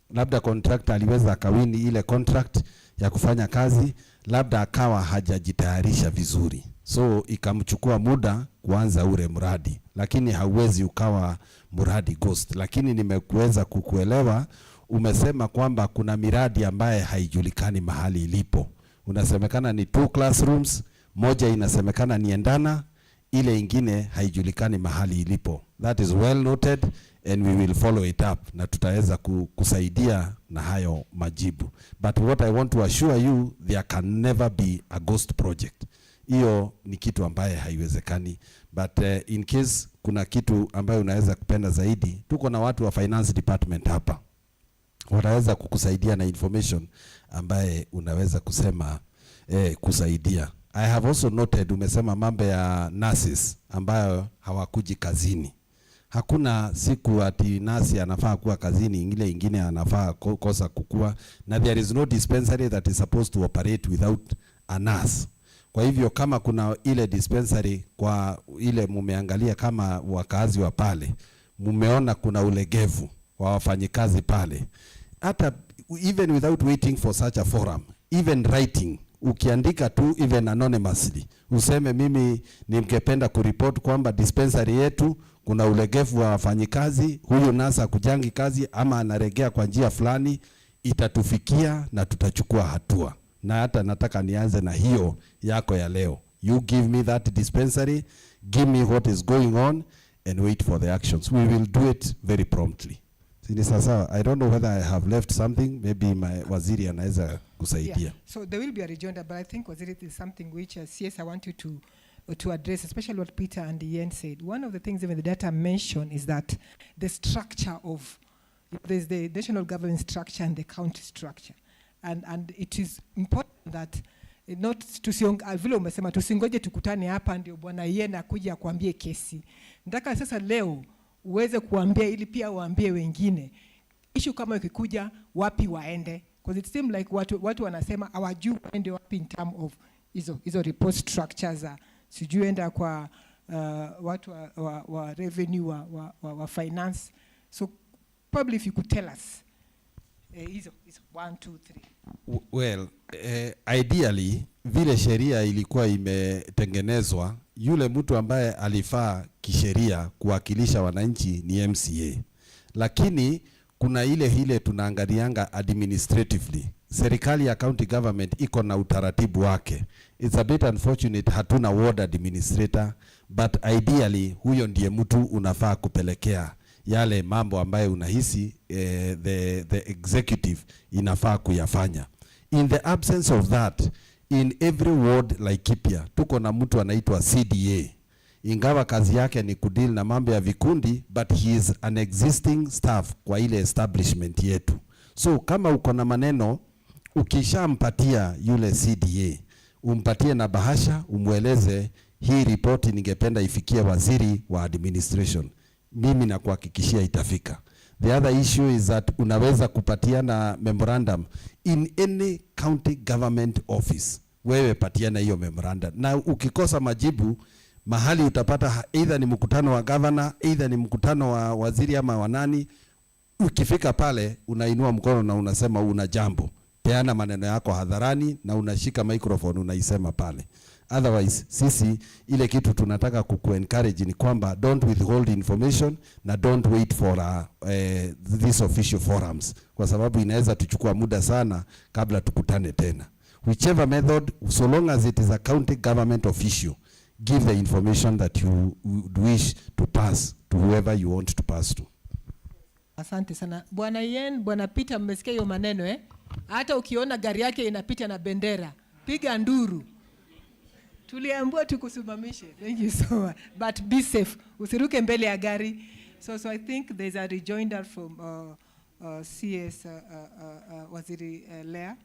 Labda contractor aliweza akawini ile contract ya kufanya kazi, labda akawa hajajitayarisha vizuri, so ikamchukua muda kuanza ule mradi, lakini hauwezi ukawa mradi ghost. Lakini nimekuweza kukuelewa, umesema kwamba kuna miradi ambaye haijulikani mahali ilipo. Unasemekana ni 2 classrooms, moja inasemekana ni endana, ile ingine haijulikani mahali ilipo. That is well noted and we will follow it up, na tutaweza kusaidia na hayo majibu. But what I want to assure you, there can never be a ghost project. Hiyo ni kitu ambaye haiwezekani. But in case kuna kitu ambaye unaweza kupenda zaidi, tuko na watu wa finance department hapa, wataweza kukusaidia na information ambaye unaweza kusema kusaidia. I have also noted, umesema mambo ya nurses ambayo hawakuji kazini. Hakuna siku ati nasi anafaa kuwa kazini, ingine anafaa kosa kukua, na there is no dispensary that is supposed to operate without a nurse. Kwa hivyo kama kuna ile dispensary kwa ile mumeangalia kama wakazi wa pale, mumeona kuna ulegevu wa wafanyikazi pale, hata even without waiting for such a forum, even writing, ukiandika tu even anonymously, useme mimi ningependa kuripoti kwamba dispensary yetu kuna ulegevu wa wafanyikazi, huyu nasa kujangi kazi ama anaregea kwa njia fulani, itatufikia na tutachukua hatua. Na hata nataka nianze na hiyo yako ya leo. You give me that dispensary, give me what is going on and wait for the actions. We will do it very promptly. Sini sasa, I don't know whether I have left something, maybe my waziri anaweza kusaidia. Yeah. So there will be a rejoinder, but I think waziri is something which CS I want you to address, especially what Peter and Ian said. One of the things even the data mentioned is that the structure of, there's the national government structure and the county structure. And it is important that not vile umesema tusingoje tukutane hapa ndio bwana Ian akuja kuambie kesi. Nataka sasa leo uweze kuambia ili pia waambie wengine issue kama ikikuja wapi waende, because it seems like watu wanasema hawajui waende wapi in term of hizo report structures, sijui enda kwa watu wa revenue wa finance. So probably if you could tell us hizo 1 2 3. Well, ideally vile sheria ilikuwa imetengenezwa, yule mtu ambaye alifaa kisheria kuwakilisha wananchi ni MCA. Lakini kuna ile tunaangalianga administratively. Serikali ya county government iko na utaratibu wake. It's a bit unfortunate hatuna ward administrator, but ideally huyo ndiye mtu unafaa kupelekea yale mambo ambayo unahisi the executive inafaa kuyafanya. In the absence of that, in every ward Laikipia tuko na mtu anaitwa CDA. Ingawa kazi yake ni kudeal na mambo ya vikundi, but he is an existing staff kwa ile establishment yetu. So kama uko na maneno, ukishampatia yule CDA, umpatie na bahasha, umweleze hii ripoti ningependa ifikie waziri wa administration, mimi na kuhakikishia itafika. The other issue is that unaweza kupatiana memorandum in any county government office. Wewe patiana hiyo memorandum. Na ukikosa majibu, mahali utapata either ni mkutano wa governor, either ni mkutano wa waziri ama wanani. Ukifika pale, unainua mkono na unasema una jambo. peana maneno yako hadharani na unashika microphone unaisema pale. Otherwise, sisi ile kitu tunataka kuku-encourage ni kwamba don't withhold information na don't wait for these official forums, kwa sababu inaweza tuchukua muda sana kabla tukutane tena. Whichever method, so long as it is a county government official, give the information that you would wish to pass to whoever you want to pass to. Asante sana. Bwana Yen, Bwana Peter, mmesikia hiyo maneno Hata ukiona gari yake inapita na bendera, piga nduru. Tuliambiwa tukusimamishe. Thank you so much. But be safe. Usiruke mbele ya gari. So I think there's a rejoinder from CS Waziri Lea.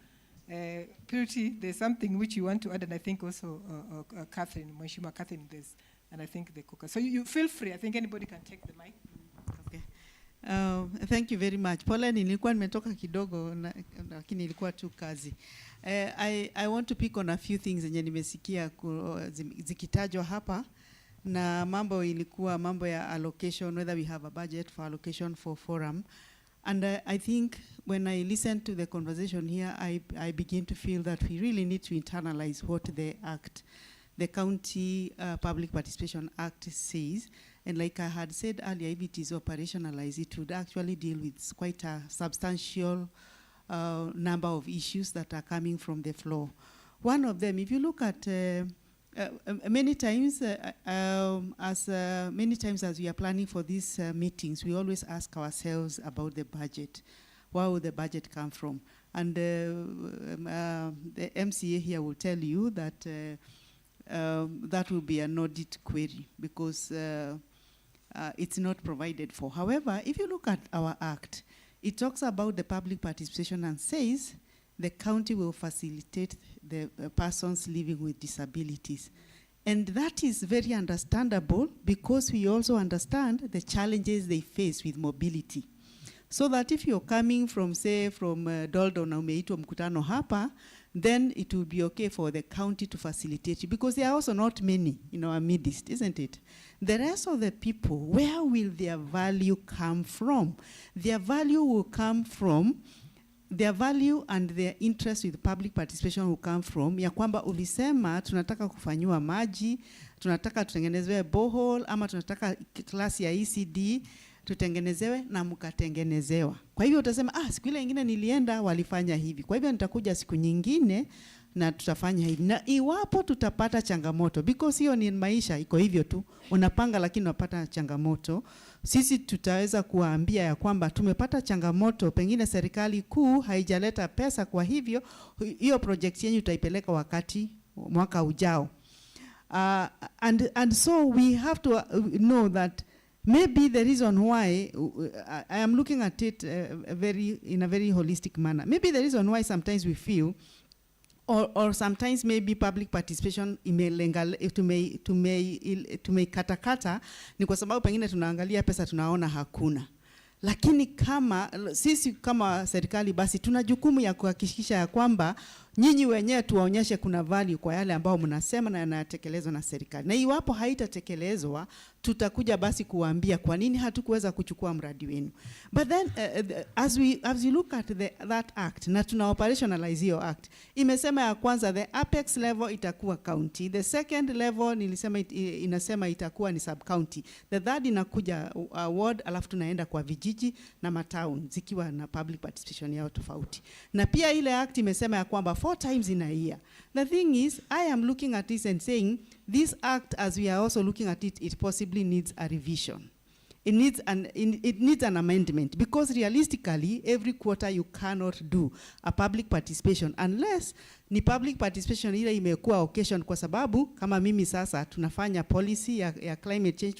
Purity, there's something which you want to add, and I think also Catherine, Mheshimiwa Catherine, and I think the cooker. So you feel free. I think anybody can take the mic. Okay. Thank you very much. Pole, nilikuwa nimetoka kidogo lakini ilikuwa tu kazi. I want to pick on a few things zenye nimesikia zikitajwa hapa, na mambo ilikuwa mambo ya allocation, whether we have a budget for allocation for forum. And I think when I listen to the conversation here, I begin to feel that we really need to internalize what the County Public Participation Act says. And like I had said earlier, if it is operationalized, it would actually deal with quite a substantial number of issues that are coming from the floor. One of them, if you look at many times as we are planning for these meetings, we always ask ourselves about the budget. Where will the budget come from? And the MCA here will tell you that that will be an audit query because it's not provided for. However, if you look at our act, it talks about the public participation and says the county will facilitate the persons living with disabilities. And that is very understandable because we also understand the challenges they face with mobility. So that if you're coming from, say, from Doldo na umeitwa mkutano hapa, then it will be okay for the county to facilitate you because there are also not many in our midst, isn't it? The rest of the people, where will their value come from? Their value will come from, their value and their interest with public participation will come from ya kwamba ulisema tunataka kufanywa maji, tunataka tutengenezewe borehole, ama tunataka klasi ya ECD tutengenezewe na mkatengenezewa. Kwa hivyo utasema siku ile nyingine nilienda walifanya hivi. Kwa hivyo nitakuja siku nyingine na tutafanya hivi. Na iwapo tutapata changamoto, because hiyo ni maisha, iko hivyo tu. Unapanga lakini unapata changamoto. Sisi tutaweza kuwaambia ya kwamba tumepata changamoto, pengine serikali kuu haijaleta pesa, kwa hivyo hiyo project yenu tutaipeleka wakati mwaka ujao. And so we have to know that maybe the reason why I am looking at it in a very holistic manner. Maybe the reason why sometimes we feel, or sometimes maybe public participation tumeikatakata ni kwa sababu pengine tunaangalia pesa tunaona hakuna. Lakini kama sisi kama serikali basi tuna jukumu ya kuhakikisha ya kwamba nyinyi wenyewe tuwaonyeshe kuna value kwa yale ambao mnasema na yanatekelezwa na serikali. Na iwapo haitatekelezwa, tutakuja basi kuwaambia kwa nini hatukuweza kuchukua mradi wenu. But then as we look at that act na tuna operationalize hiyo act, imesema ya kwanza the apex level itakuwa county, the second level nilisema inasema itakuwa ni sub county, the third inakuja ward, alafu tunaenda kwa vijiji na matown zikiwa na public participation yao tofauti. Na pia ile act imesema ya kwamba 4 times in a year. The thing is, I am looking at this and saying, this act, as we are also looking at it, it possibly needs a revision. It needs an amendment because realistically, every quarter you cannot do a public participation unless ni public participation ile imekuwa occasion, kwa sababu kama mimi sasa tunafanya policy ya climate change,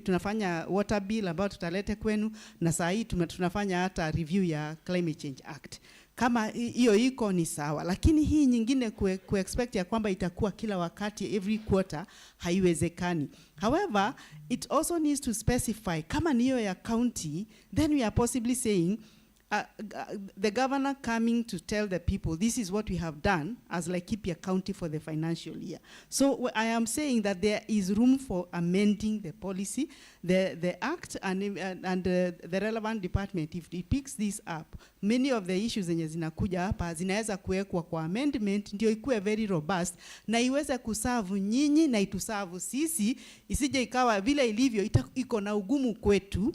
tunafanya water bill ambao tutalete kwenu, na saa hii tunafanya hata review ya climate change act. Kama hiyo iko ni sawa, lakini hii nyingine expect ya kwamba itakuwa kila wakati every quarter haiwezekani. However, it also needs to specify kama niyo ya county, then we are possibly saying the governor coming to tell the people, this is what we have done as Laikipia County for the financial year. So I am saying that there is room for amending the policy, the act, and the relevant department, if it picks this up, many of the issues zenye zinakuja hapa zinaweza kuwekwa kwa amendment, ndio ikuwe very robust, na iweze kusavu nyinyi na itusavu sisi, isije ikawa vile ilivyo iko na ugumu kwetu,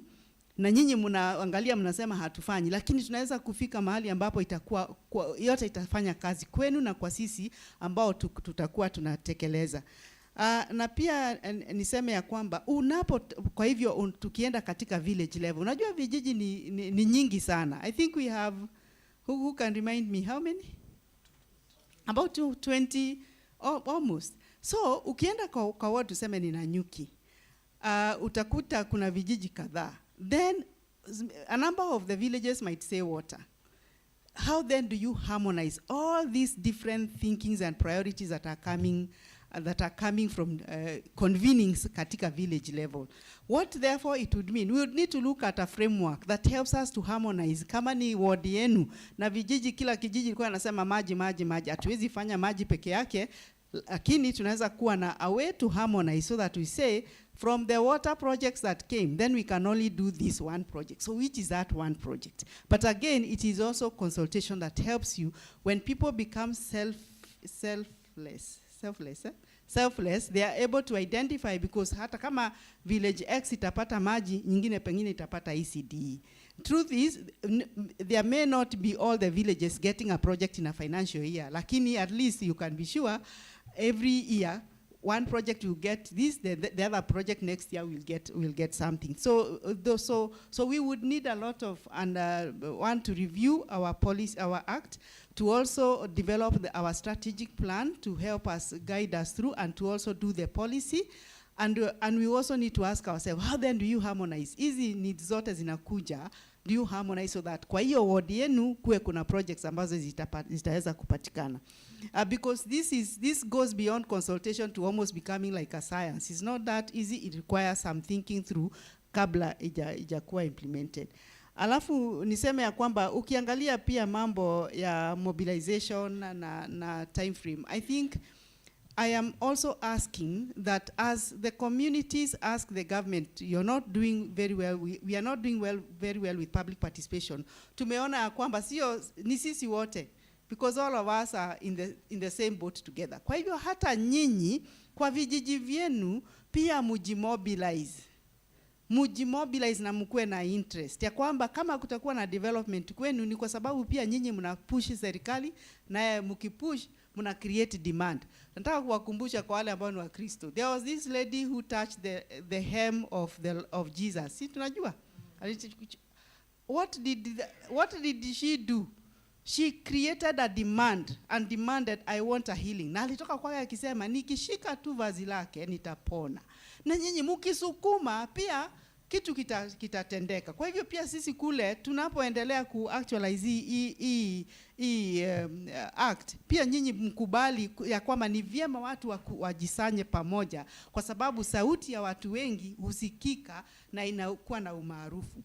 na nyinyi mnaangalia mnasema hatufanyi, lakini tunaweza kufika mahali ambapo itakuwa yote itafanya kazi kwenu na kwa sisi ambao tutakuwa tunatekeleza. Na pia niseme ya kwamba kwa hivyo tukienda katika village level, unajua vijiji ni nyingi sana. I think we have, who can remind me how many? About 20 almost. So ukienda kwa ward tuseme ni Nanyuki, utakuta kuna vijiji kadhaa. Then a number of the villages might say water. How then do you harmonize all these different thinkings and priorities that are coming from convenings katika village level? What therefore it would mean, we would need to look at a framework that helps us to harmonize. Kama ni ward yenu na vijiji, kila kijiji ilikuwa nasema maji, hatuwezi fanya maji peke yake, lakini tunaweza kuwa na a way to harmonize so that we say, from the water projects that came, then we can only do this one project. So which is that one project? But again, it is also consultation that helps you when people become selfless, they are able to identify, because hata kama village X itapata maji, nyingine pengine itapata ECD. Truth is, there may not be all the villages getting a project in a financial year, lakini at least you can be sure every year one project will get this, the other project next year will get something. So we would need a lot of, want to review our policy, our act, to also develop our strategic plan to help us, guide us through, and to also do the policy. And we also need to ask ourselves, how then do you harmonize? Hizi needs zote zinakuja, do you harmonize so that kwa hiyo ward yenu kuwe kuna projects ambazo zitaweza kupatikana? Because this goes beyond consultation to almost becoming like a science. It's not that easy. It requires some thinking through kabla ijakuwa implemented. Alafu niseme ya kwamba ukiangalia pia mambo ya mobilization na time frame, I think I am also asking that as the communities ask the government, you're not doing very well, we are not doing very well with public participation. Tumeona ya kwamba sio ni sisi wote, because all of us are in the same boat together. Kwa hivyo hata nyinyi kwa vijiji vyenu pia mujimobilize na mkuwe na interest ya kwamba kama kutakuwa na development kwenu ni kwa sababu pia nyinyi mnapush serikali, na mkipush muna create demand. Nataka kuwakumbusha kwa wale ambao ni wa Kristo, there was this lady who touched the hem of Jesus. Si tunajua what did she do? She created a demand and demanded, I want a healing. Na alitoka kwake akisema nikishika tu vazi lake nitapona. Na nyinyi mkisukuma pia kitu kitatendeka. Kwa hivyo pia sisi kule tunapoendelea ku-actualize hii act, pia nyinyi mkubali ya kwamba ni vyema watu wajisanye pamoja, kwa sababu sauti ya watu wengi husikika na inakuwa na umaarufu.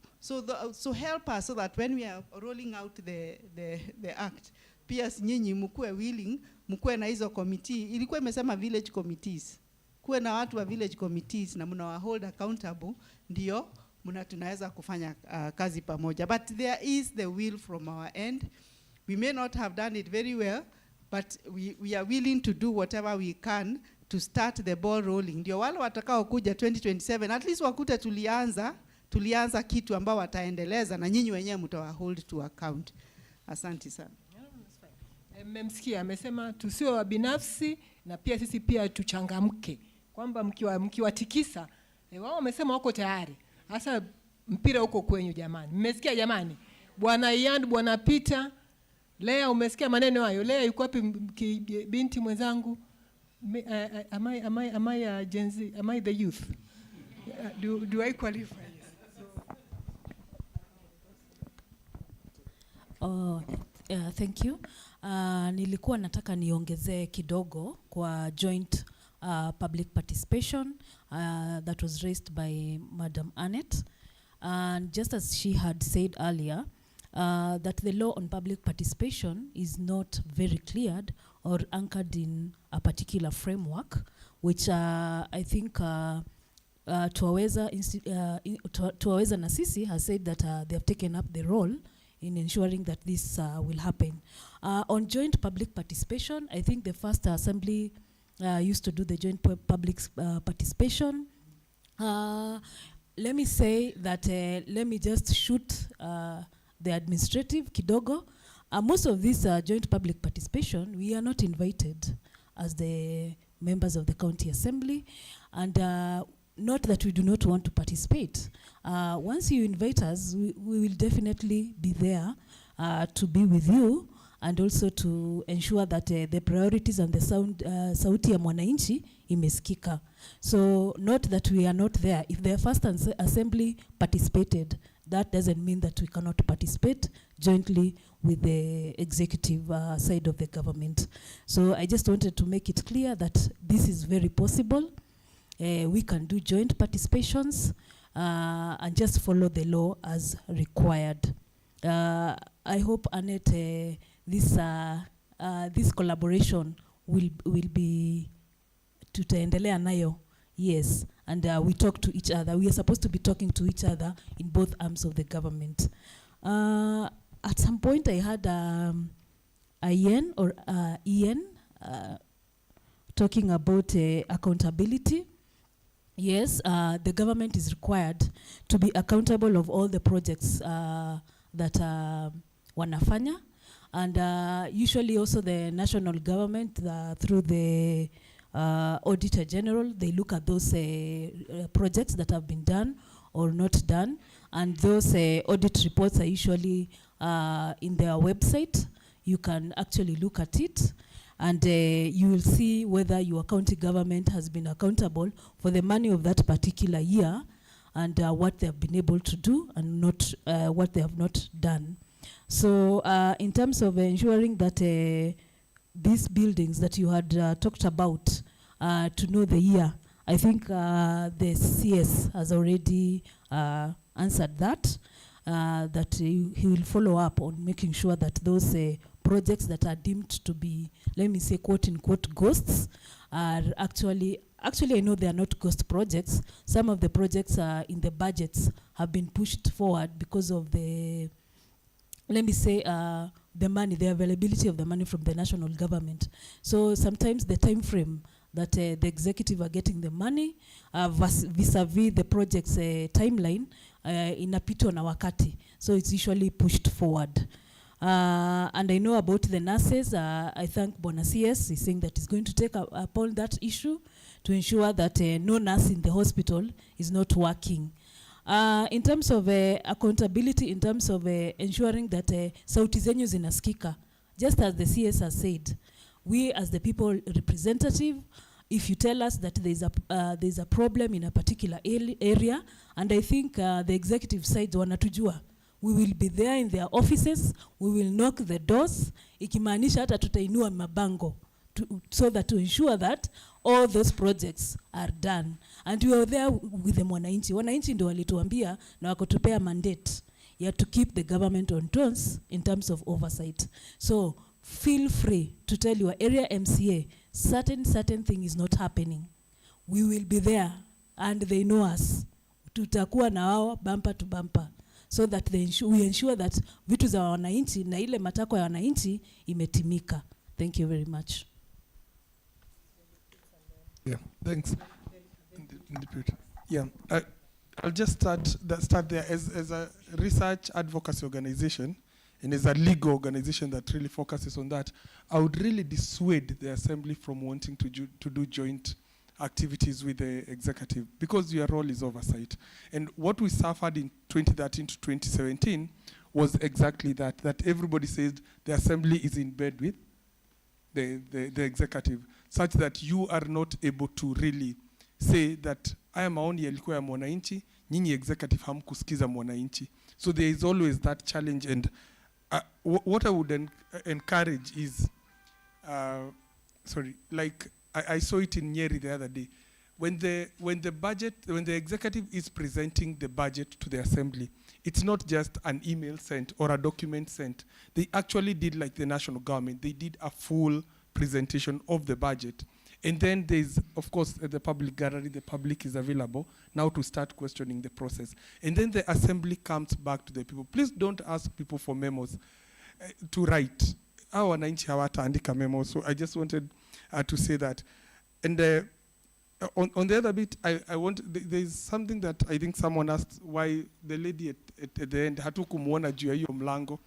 So help us so that when we are rolling out the act, pia nyinyi mkuwe willing, mkuwe na hizo committee. Ilikuwa imesema village committees. Kuwe na watu wa village committees na mna hold accountable, ndio tunaweza kufanya kazi pamoja. But there is the will from our end. We may not have done it very well, but we are willing to do whatever we can to start the ball rolling. Ndio wale watakao kuja 2027 at least wakute tulianza kitu ambao wataendeleza, na nyinyi wenyewe mtawa hold to account. Asante sana. Mmemsikia amesema tusiwe wa binafsi, na pia sisi pia tuchangamke, kwamba mkiwatikisa wao wamesema wako tayari. Hasa mpira huko kwenyu jamani. Mmesikia jamani? Bwana Ian, Bwana Peter, Lea, umesikia maneno hayo? Lea yuko wapi binti mwenzangu? Am I Gen Z? Am I the youth? Do I qualify? Thank you. Nilikuwa nataka niongezee kidogo kwa joint public participation that was raised by Madam Annette. And just as she had said earlier, that the law on public participation is not very cleared or anchored in a particular framework, which I think Tuaweza na Sisi has said that they have taken up the role in ensuring that this will happen. On joint public participation, I think the first assembly used to do the joint public participation. Let me say that, let me just shoot the administrative kidogo. Most of this joint public participation, we are not invited as the members of the county assembly, and not that we do not want to participate. Once you invite us, we will definitely be there to be with you, and also to ensure that the priorities and the sauti ya Wananchi imesikika. So not that we are not there. If the first assembly participated, that doesn't mean that we cannot participate jointly with the executive side of the government. So I just wanted to make it clear that this is very possible. We can do joint participations and just follow the law as required. I hope, Annette, this collaboration will be tutaendelea nayo. Yes, and we talk to each other. We are supposed to be talking to each other in both arms of the government. At some point, I had Ian talking about accountability. Yes, the government is required to be accountable of all the projects that wanafanya, and usually also the national government through the Auditor General, they look at those projects that have been done or not done, and those audit reports are usually in their website. You can actually look at it, and you will see whether your county government has been accountable for the money of that particular year, and what they have been able to do and not what they have not done. So in terms of ensuring that these buildings that you had talked about, to know the year, I think the CS has already answered that, that he will follow up on making sure that those projects that are deemed to be, let me say, quote unquote, ghosts are actually, I know they are not ghost projects. Some of the projects in the budgets have been pushed forward because of the, let me say, the money, the availability of the money from the national government. So sometimes the time frame that the executive are getting the money vis-a-vis the project's timeline inapitwa na wakati. So it's usually pushed forward. And I know about the nurses. I thank Bwana CS. He's saying that he's going to take upon that issue to ensure that no nurse in the hospital is not working. In terms of accountability, in terms of ensuring that sauti zenyu zinasikika, just as the CS has said, we as the people representative, if you tell us that there's a problem in a particular area, and I think the executive side wanatujua, we will be there in their offices, we will knock the doors, ikimaanisha hata tutainua mabango, so that to ensure that all those projects are done. And we are there with the Wananchi. Wananchi ndio walituambia na wakotupea mandate to keep the government on tones in terms of oversight. So feel free to tell your area MCA certain thing is not happening. We will be there, and they know us. Tutakuwa na wao bumper to bumper, so that we ensure that vitu za wananchi na ile matakwa ya wananchi imetimika. Thank you very much. Yeah, thanks. Yeah, I'll just start there as a research advocacy organization, and as a legal organization that really focuses on that. I would really dissuade the assembly from wanting to do joint activities with the executive, because your role is oversight. And what we suffered in 2013 to 2017 was exactly that everybody said the assembly is in bed with the executive, such that you are not able to really say that haya maoni yalikuwa ya mwananchi, nyinyi executive hamkusikiza mwananchi. So there is always that challenge, and what I would encourage is, like I saw it in Nyeri the other day, when the executive is presenting the budget to the assembly, it's not just an email sent or a document sent. They actually did like the national government. They did a full presentation of the budget. And then there's, of course, the public gallery. The public is available now to start questioning the process. And then the assembly comes back to the people. Please don't ask people for memos to write. Our Wananchi hawataandika memos. So I just wanted to say that. And on the other bit, there's something that I think someone asked why the lady at the end hatukumuona juu ya hiyo mlango.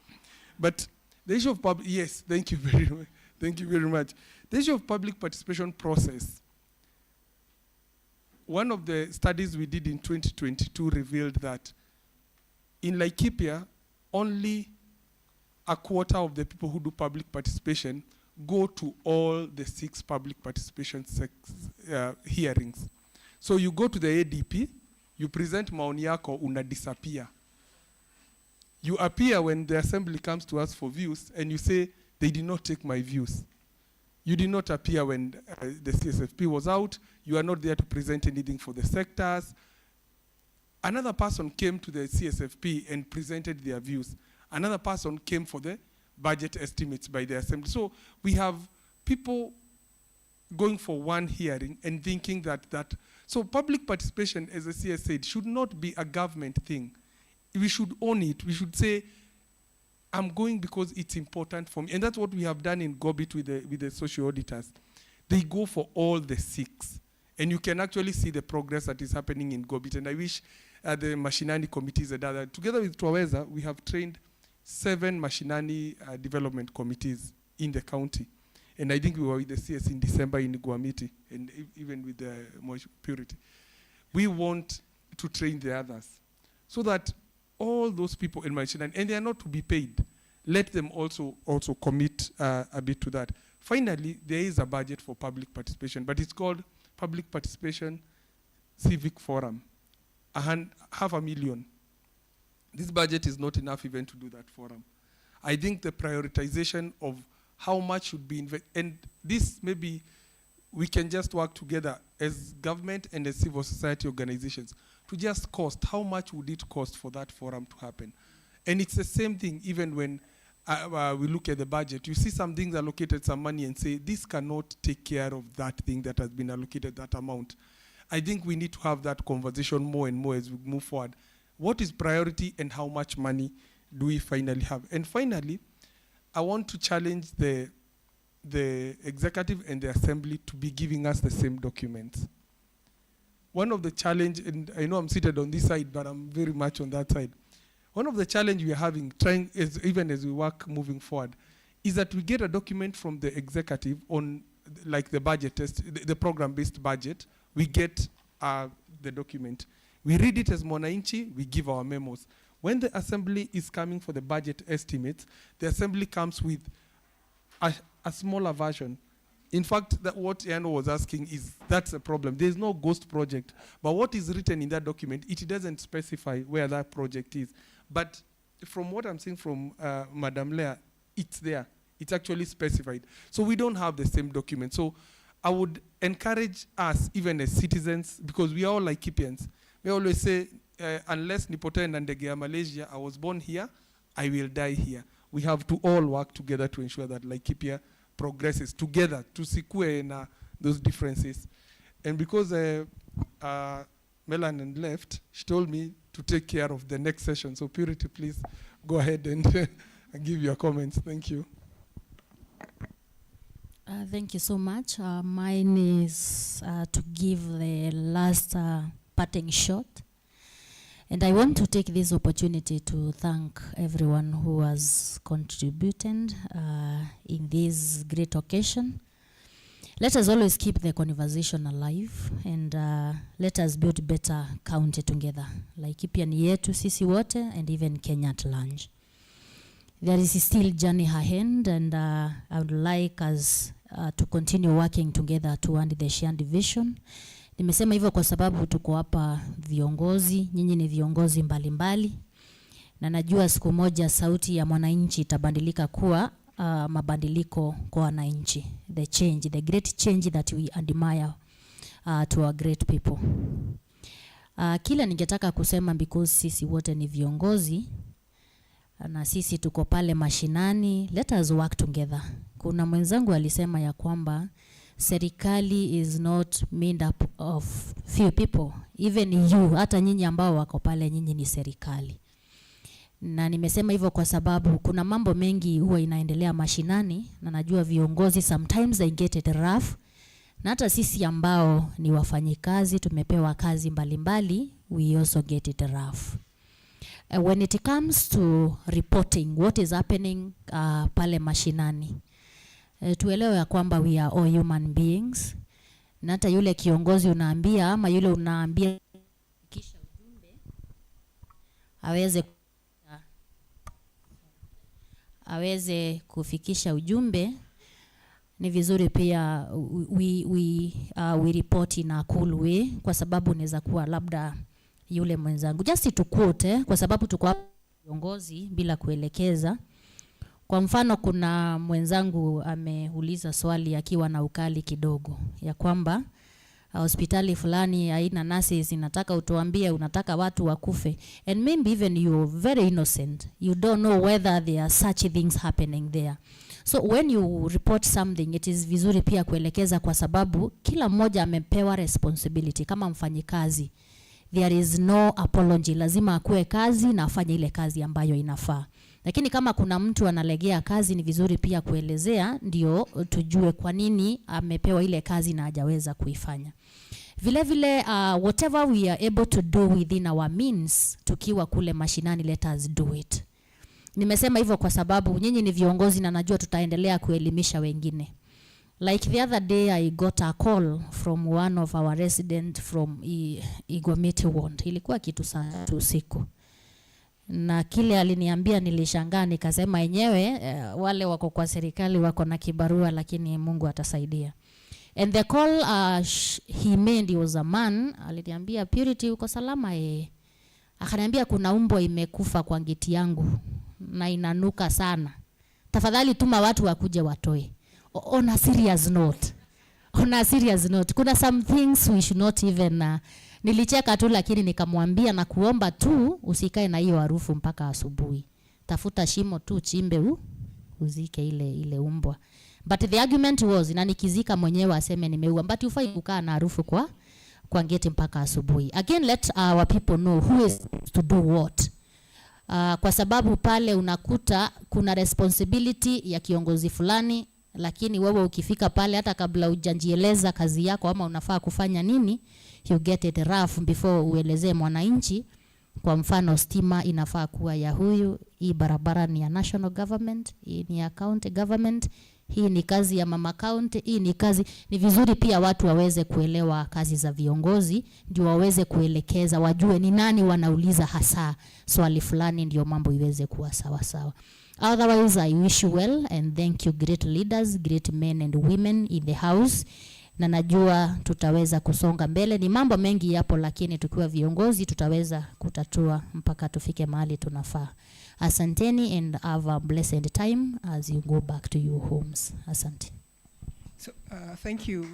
But the issue of public, yes, thank you very much. Thank you very much. The issue of public participation process. One of the studies we did in 2022 revealed that in Laikipia, only a quarter of the people who do public participation go to all the 6 public participation hearings. So you go to the ADP, you present maoni yako, una disappear. You appear when the assembly comes to us for views and you say, they did not take my views. You did not appear when the CSFP was out. You are not there to present anything for the sectors. Another person came to the CSFP and presented their views. Another person came for the budget estimates by the assembly. So we have people going for one hearing and thinking that so public participation, as the CS said, should not be a government thing. We should own it. We should say, I'm going because it's important for me. And that's what we have done in Gobit with the social auditors. They go for all the 6. And you can actually see the progress that is happening in Gobit. And I wish the Mashinani committees had done that. Together with Twaweza, we have trained 7 Mashinani development committees in the county. And I think we were with the CS in December in Guamiti, and even with the Purity. We want to train the others so that all those people in Mashinani, and they are not to be paid, let them also commit a bit to that. Finally, there is a budget for public participation, but it's called Public Participation Civic Forum, $500,000. This budget is not enough even to do that forum. I think the prioritization of how much should be invested, and this maybe we can just work together as government and as civil society organizations to just cost, how much would it cost for that forum to happen? And it's the same thing even when we look at the budget. You see some things allocated some money and say, this cannot take care of that thing that has been allocated that amount. I think we need to have that conversation more and more as we move forward. What is priority and how much money do we finally have? And finally, I want to challenge the executive and the assembly to be giving us the same documents. One of the challenge, and I know I'm seated on this side, but I'm very much on that side. One of the challenge we are having, even as we work moving forward, is that we get a document from the executive on like the budget test, the program-based budget. We get the document. We read it as Wananchi, we give our memos. When the assembly is coming for the budget estimates, the assembly comes with a smaller version. In fact, what Yano was asking is, that's a problem. There's no ghost project. But what is written in that document, it doesn't specify where that project is. But from what I'm seeing from Madam Lea, it's there. It's actually specified. So we don't have the same document. So I would encourage us, even as citizens, because we are all Laikipians, we always say, unless nipotee na ndege ya Malaysia, I was born here, I will die here. We have to all work together to ensure that Laikipia progresses together, to sikue na those differences. And because Melanin left, she told me to take care of the next session. So Purity, please go ahead and give your comments. Thank you. Thank you so much. Mine is to give the last parting shot. And I want to take this opportunity to thank everyone who has contributed in this great occasion. Let us always keep the conversation alive and let us build better county together. Laikipia ni yetu sisi wote and even Kenya at large. There is still journey ahead and I would like us to continue working together toward the shared vision. Nimesema hivyo kwa sababu tuko hapa viongozi, nyinyi ni viongozi mbalimbali. Na najua siku moja sauti ya mwananchi itabadilika kuwa mabadiliko kwa wananchi. The change, the great change that we admire to our great people. Kila ningetaka kusema, because sisi wote ni viongozi na sisi tuko pale mashinani, let us work together. Kuna mwenzangu alisema ya kwamba serikali is not made up of few people, even you, hata nyinyi ambao wako pale, nyinyi ni serikali. Na nimesema hivyo kwa sababu kuna mambo mengi huwa inaendelea mashinani, na najua viongozi sometimes they get it rough, na hata sisi ambao ni wafanyikazi tumepewa kazi mbalimbali, we also get it rough. When it comes to reporting what is happening pale mashinani, tuelewe ya kwamba we are all human beings, na hata yule kiongozi unaambia ama yule unaambia kisha ujumbe aweze kufikisha ujumbe, ni vizuri pia we report in a cool way, kwa sababu inaweza kuwa labda yule mwenzangu, just to quote, kwa sababu tuko viongozi bila kuelekeza. Kwa mfano, kuna mwenzangu ameuliza swali akiwa na ukali kidogo ya kwamba hospitali fulani haina nurses, inataka utuambie unataka watu wakufe, and maybe even you're very innocent, you don't know whether there are such things happening there. So when you report something, it is vizuri pia kuelekeza, kwa sababu kila mmoja amepewa responsibility. Kama mfanyikazi, there is no apology, lazima akue kazi na afanye ile kazi ambayo inafaa. Lakini kama kuna mtu analegea kazi, ni vizuri pia kuelezea, ndio tujue kwa nini amepewa ile kazi na hajaweza kuifanya. Vile vile whatever we are able to do within our means, tukiwa kule mashinani, let us do it. Nimesema hivyo kwa sababu nyinyi ni viongozi na najua tutaendelea kuelimisha wengine. Like the other day I got a call from one of our residents from Igomiti Ward. Ilikuwa kitu saa 2 usiku. Na kile aliniambia nilishangaa, nikasema enyewe wale wako kwa serikali wako na kibarua, lakini Mungu atasaidia. And the call he made was a man. Aliniambia, Purity uko salama? Akaniambia kuna umbwa imekufa kwa ngiti yangu na inanuka sana, tafadhali tuma watu wakuje watoe. On a serious note, kuna some things we should not even nilicheka tu, lakini nikamwambia na kuomba tu usikae na hiyo harufu mpaka asubuhi. Tafuta shimo tu chimbe uzike ile umbwa. But the argument was, na nikizika mwenyewe aseme nimeua, but ufai kukaa na harufu kwa ngeti mpaka asubuhi. Again, let our people know who is to do what. Kwa sababu pale unakuta kuna responsibility ya kiongozi fulani, lakini wewe ukifika pale hata kabla hujajieleza kazi yako ama unafaa kufanya nini, you get it rough before uelezee mwananchi. Kwa mfano, stima inafaa kuwa ya huyu, hii barabara ni ya national government, hii ni ya county government, hii ni kazi ya mama county, hii ni kazi. Ni vizuri pia watu waweze kuelewa kazi za viongozi, ndio waweze kuelekeza, wajue ni nani wanauliza hasa swali fulani, ndio mambo iweze kuwa sawa sawa. Otherwise, I wish you well and thank you, great leaders, great men and women in the house. Na najua tutaweza kusonga mbele. Ni mambo mengi yapo, lakini tukiwa viongozi tutaweza kutatua mpaka tufike mahali tunafaa. Asanteni and have a blessed time as you go back to your homes. Asante. So, thank you.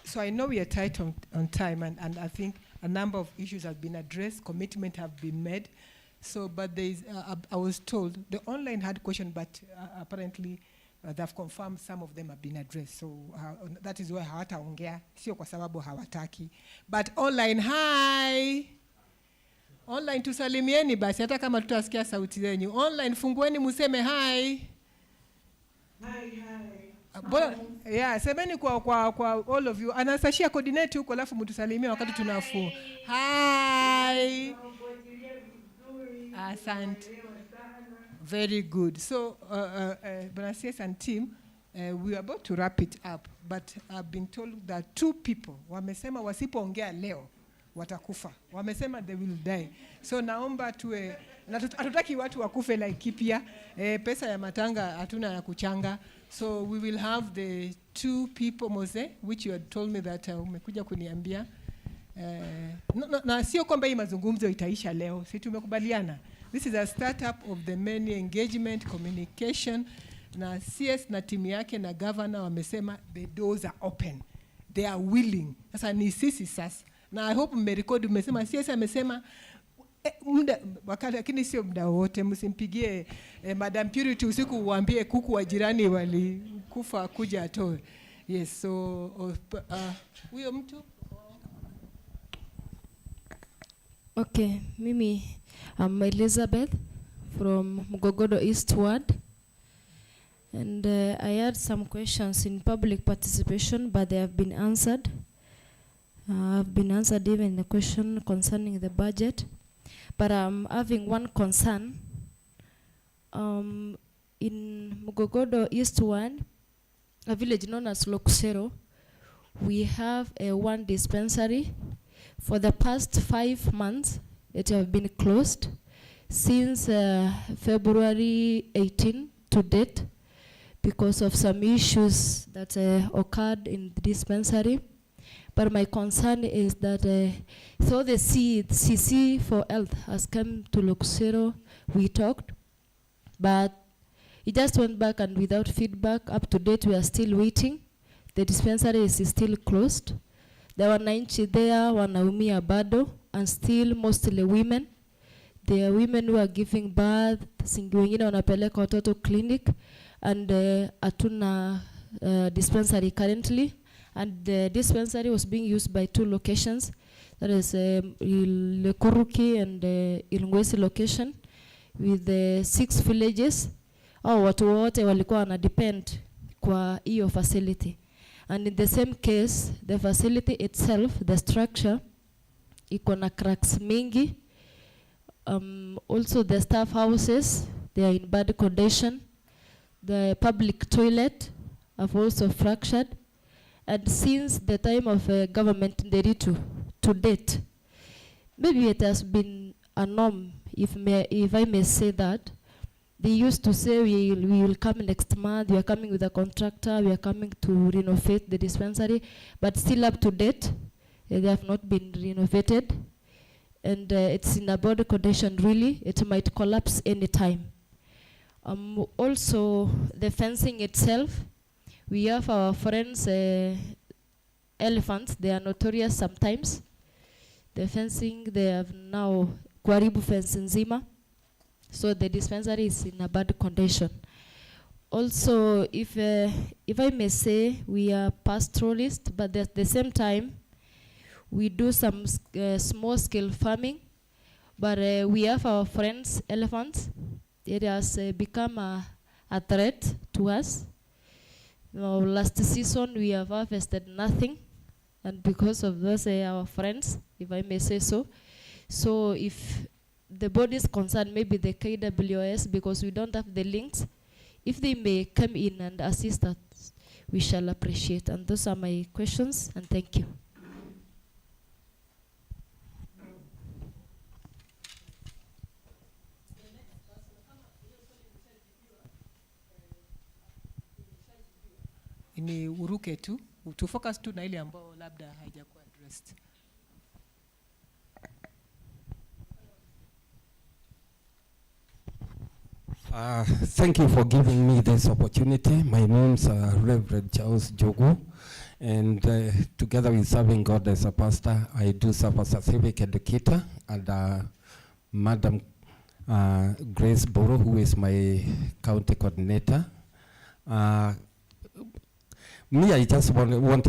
So I know we are tight on time, and I think a number of issues have been addressed, commitment have been made. So, but there is, I was told, the online had question, but apparently they've confirmed some of them have been addressed. So that is why hawataongea, sio kwa sababu hawataki. But online, hi! Online tusalimieni basi, hata kama tutasikia sauti zenyu. Online fungueni museme hi! Hi, hi. Yeah, semeni kwa all of you. Anasashia coordinate huko, alafu mtusalimia wakati tunafu. Hi! Asante. Very good. So, Bonacieux and team, we are about to wrap it up, but I've been told that 2 people, wamesema wasipoongea leo, watakufa. Wamesema they will die. So, naomba tuwe, hatutaki watu wakufe Laikipia, pesa ya matanga hatuna ya kuchanga. So, we will have the 2 people, Mose, which you had told me that umekuja kuniambia. Na sio kwamba hii mazungumzo itaisha leo, si tumekubaliana. This is a startup of the many engagement, communication, na CS na timu yake na governor wamesema the doors are open, they are willing. Sasa ni sisi sasa, na I hope mmerekodi, umesema CS amesema muda wakati, lakini sio muda wote. Msimpigie Madam Purity usiku uambie kuku wa jirani walikufa kuja atoe. Yes, so huyo mtu. Okay, mimi I'm Elizabeth from Mugogodo East Ward, and I had some questions in public participation, but they have been answered. I've been answered even the question concerning the budget, but I'm having one concern. In Mugogodo East Ward, a village known as Lokusero, we have one dispensary. For the past 5 months, it have been closed since February 18 to date because of some issues that occurred in the dispensary. But my concern is that so the CC for Health has come to Lokusero, we talked, but it just went back and without feedback. Up to date, we are still waiting. The dispensary is still closed. The Wananchi there wanaumia bado, and still mostly women. There are women who are giving birth, singi wengine wanapeleka watoto clinic, and atuna dispensary currently. And the dispensary was being used by 2 locations, that is Lekuruki and Ilngwesi location, with 6 villages. Watu wote walikuwa wana depend kwa hiyo facility. And in the same case, the facility itself, the structure, iko na cracks mingi. Also the staff houses, they are in bad condition. The public toilet have also fractured. And since the time of government Nderitu to date, maybe it has been a norm, if I may say that. They used to say we will come next month, we are coming with a contractor, we are coming to renovate the dispensary, but still up to date, they have not been renovated. And it's in a bad condition really, it might collapse anytime. Also, the fencing itself, we have our friends, elephants, they are notorious sometimes. The fencing, they have now Kwaribu fence nzima. So the dispensary is in a bad condition. Also, if I may say, we are pastoralists, but at the same time, we do some small-scale farming. But we have our friends, elephants. It has become a threat to us. Last season, we have harvested nothing, and because of those, our friends, if I may say so. So if the body is concerned, maybe the KWS, because we don't have the links, if they may come in and assist us, we shall appreciate. And those are my questions, and thank you. Ni uruke tu, focus tu na ile ambao labda haijakuwa addressed. Thank you for giving me this opportunity. My name is Reverend Charles Jogo, and together with serving God as a pastor, I do serve as a civic educator, and Madam Grace Boro, who is my county coordinator. I just wanted one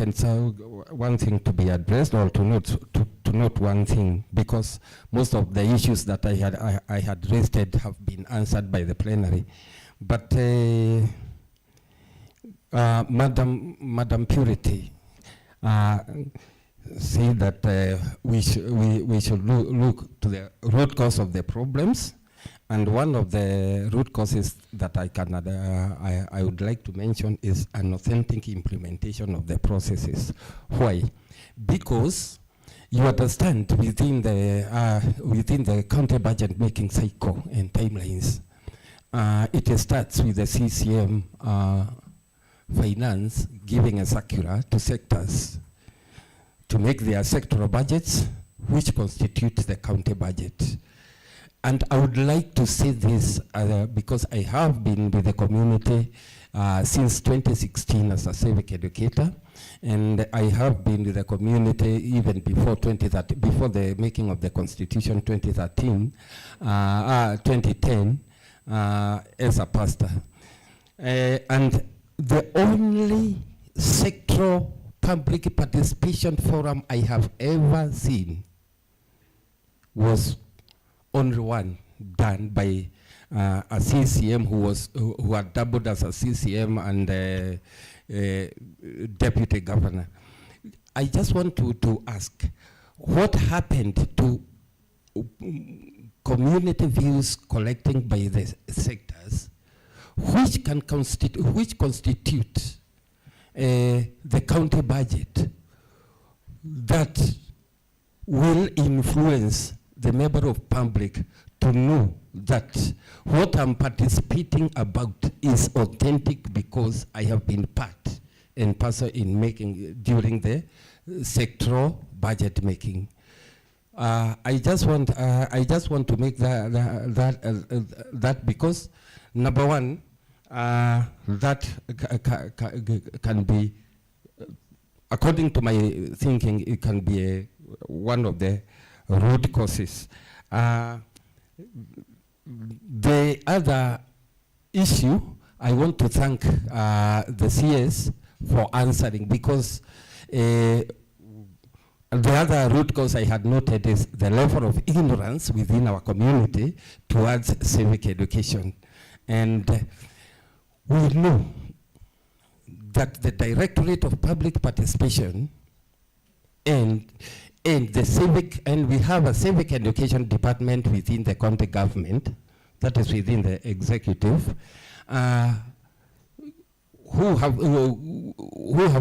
thing to be addressed, or to note one thing, because most of the issues that I had raised have been answered by the plenary. But Madam Purity said that we should look to the root cause of the problems. And one of the root causes that I would like to mention is an authentic implementation of the processes. Why? Because you understand within the county budget making cycle and timelines, it starts with the CCM finance giving a circular to sectors to make their sectoral budgets, which constitute the county budget. And I would like to say this because I have been with the community since 2016 as a civic educator, and I have been with the community even before 2013, before the making of the Constitution 2010, as a pastor. And the only sectoral public participation forum I have ever seen was only one done by a CCM who had doubled as a CCM and deputy governor. I just want to ask, what happened to community views collecting by the sectors, which constitute the county budget that will influence the member of public to know that what I'm participating about is authentic because I have been part and parcel in making during the sectoral budget making. I just want to make that because number one, that can be, according to my thinking, it can be one of the root causes. The other issue, I want to thank the CS for answering, because the other root cause I had noted is the level of ignorance within our community towards civic education. And we know that the Directorate of Public Participation and the civic, and we have a civic education department within the county government, that is within the executive, who have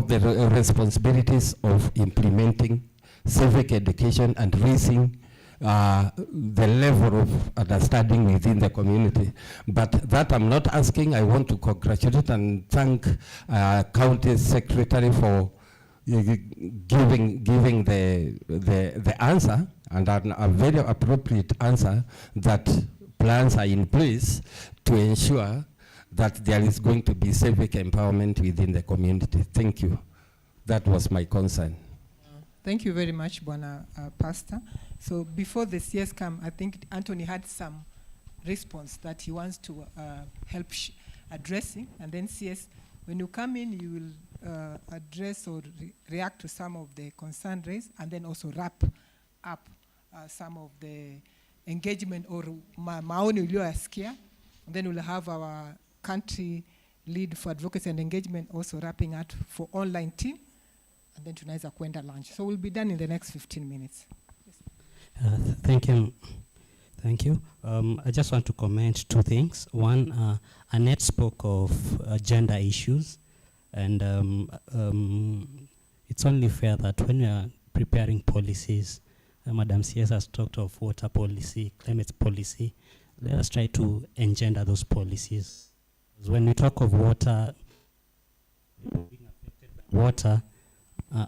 the responsibilities of implementing civic education and raising the level of understanding within the community. But that I'm not asking. I want to congratulate and thank County Secretary for giving the answer, and a very appropriate answer, that plans are in place to ensure that there is going to be civic empowerment within the community. Thank you. That was my concern. Thank you very much, Bwana Pastor. So before the CS come, I think Anthony had some response that he wants to help addressing, and then CS, when you come in, you will address or react to some of the concern raised, and then also wrap up some of the engagement or maoni uliyoyasikia. And then we'll have our country lead for advocacy and engagement also wrapping up for online team, and then tunaweza kwenda lunch. So we'll be done in the next 15 minutes. Thank you. Thank you. I just want to comment two things. One, Annette spoke of gender issues, and it's only fair that when we are preparing policies, Madam CS has talked of water policy, climate policy, let us try to engender those policies. When we talk of water, being affected by water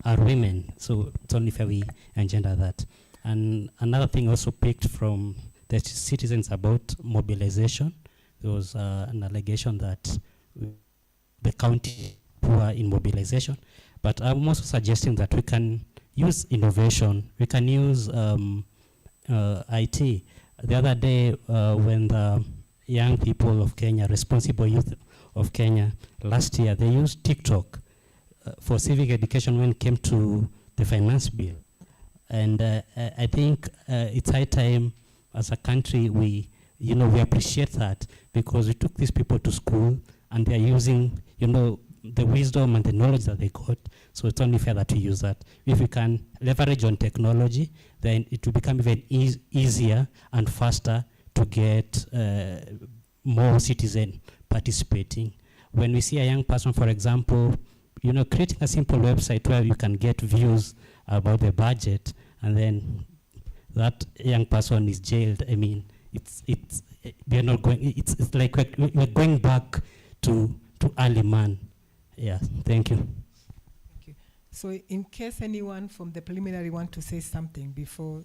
are women, so it's only fair we engender that. And another thing also picked from the citizens about mobilization. There was an allegation that the county were in mobilization, but I'm also suggesting that we can use innovation. We can use IT. The other day, when the young people of Kenya, responsible youth of Kenya, last year, they used TikTok for civic education when it came to the finance bill. And I think it's high time as a country we appreciate that, because we took these people to school and they're using, the wisdom and the knowledge that they got. So it's only fair that we use that. If we can leverage on technology, then it will become even easier and faster to get more citizens participating. When we see a young person, for example, creating a simple website where you can get views about the budget, and then that young person is jailed. I mean, we're not going. It's like we're going back to early man. Yeah. Thank you. Thank you. So, in case anyone from the preliminary want to say something before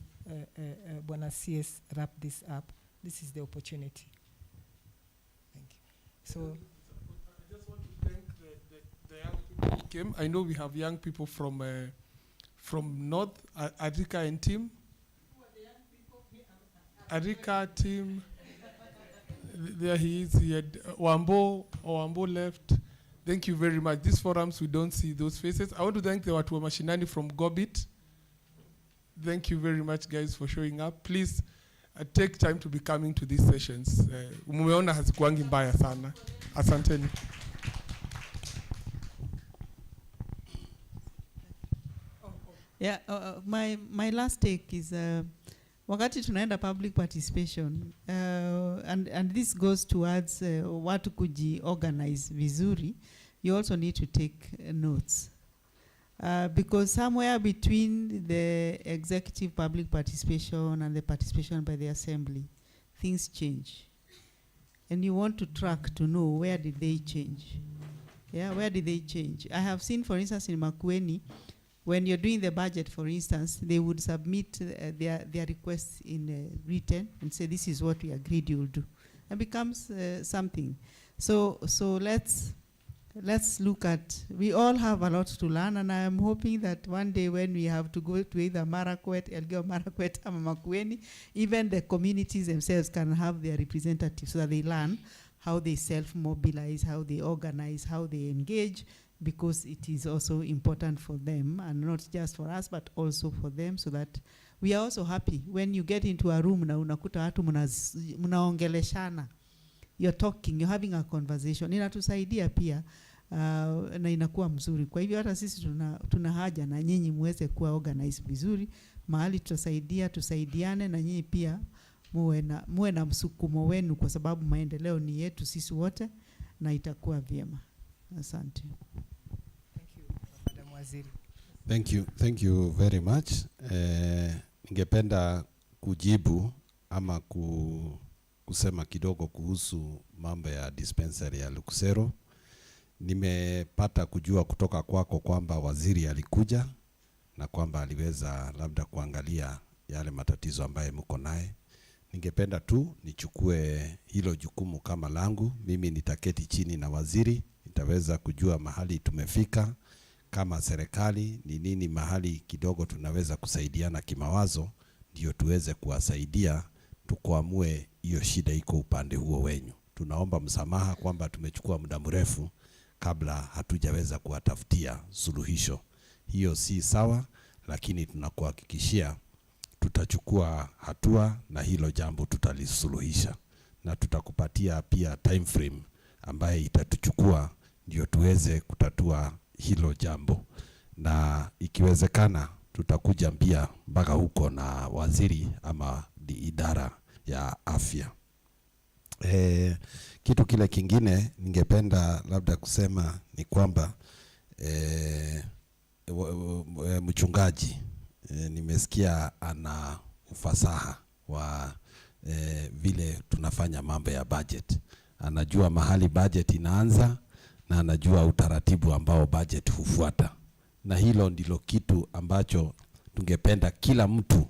Bwana CS wrap this up, this is the opportunity. Thank you. So, I just want to thank the young people who came. I know we have young people from North, Arika and team. Arika team. There he is. He had Wambo left. Thank you very much. These forums, we don't see those faces. I want to thank the Watu wa Mashinani from Gobit. Thank you very much, guys, for showing up. Please take time to be coming to these sessions. Mumeona hazikuangi mbaya sana. Asanteni. Yeah, my last take is wakati tunaenda public participation, and this goes towards watu kuji-organize vizuri, you also need to take notes. Because somewhere between the executive public participation and the participation by the assembly, things change. And you want to track to know where did they change. Yeah, where did they change? I have seen, for instance, in Makueni, when you're doing the budget, for instance, they would submit their requests in written and say, this is what we agreed you will do. It becomes something. So let's look at, we all have a lot to learn, and I am hoping that one day when we have to go to either Marakwet, Elgeyo Marakwet, or Makueni, even the communities themselves can have their representatives so that they learn how they self-mobilize, how they organize, how they engage, because it is also important for them, and not just for us, but also for them, so that we are also happy. When you get into a room, na unakuta watu mnaongeleshana, you're talking, you're having a conversation, inatusaidia pia, na inakuwa mzuri. Kwa hivyo hata sisi tuna haja na nyinyi muweze kuwa organize vizuri, mahali tutasaidia, tusaidiane, na nyinyi pia muwe na msukumo wenu, kwa sababu maendeleo ni yetu sisi wote, na itakuwa vyema. Asante. Thank you, Madam Waziri. Thank you very much. Ningependa kujibu ama kusema kidogo kuhusu mambo ya dispensary ya Lukusero. Nimepata kujua kutoka kwako kwamba waziri alikuja na kwamba aliweza labda kuangalia yale matatizo ambaye mko naye. Ningependa tu nichukue hilo jukumu kama langu. Mimi nitaketi chini na waziri, nitaweza kujua mahali tumefika kama serikali, ni nini mahali kidogo tunaweza kusaidiana kimawazo, ndio tuweze kuwasaidia tukuamue hiyo shida iko upande huo wenyu. Tunaomba msamaha kwamba tumechukua muda mrefu kabla hatujaweza kuwatafutia suluhisho. Hiyo si sawa, lakini tunakuhakikishia tutachukua hatua na hilo jambo tutalisuluhisha, na tutakupatia pia time frame ambaye itatuchukua ndio tuweze kutatua hilo jambo, na ikiwezekana tutakuja pia mpaka huko na waziri ama idara ya afya. Kitu kile kingine ningependa labda kusema ni kwamba mchungaji nimesikia ana ufasaha wa vile tunafanya mambo ya budget. Anajua mahali budget inaanza na anajua utaratibu ambao budget hufuata. Na hilo ndilo kitu ambacho tungependa kila mtu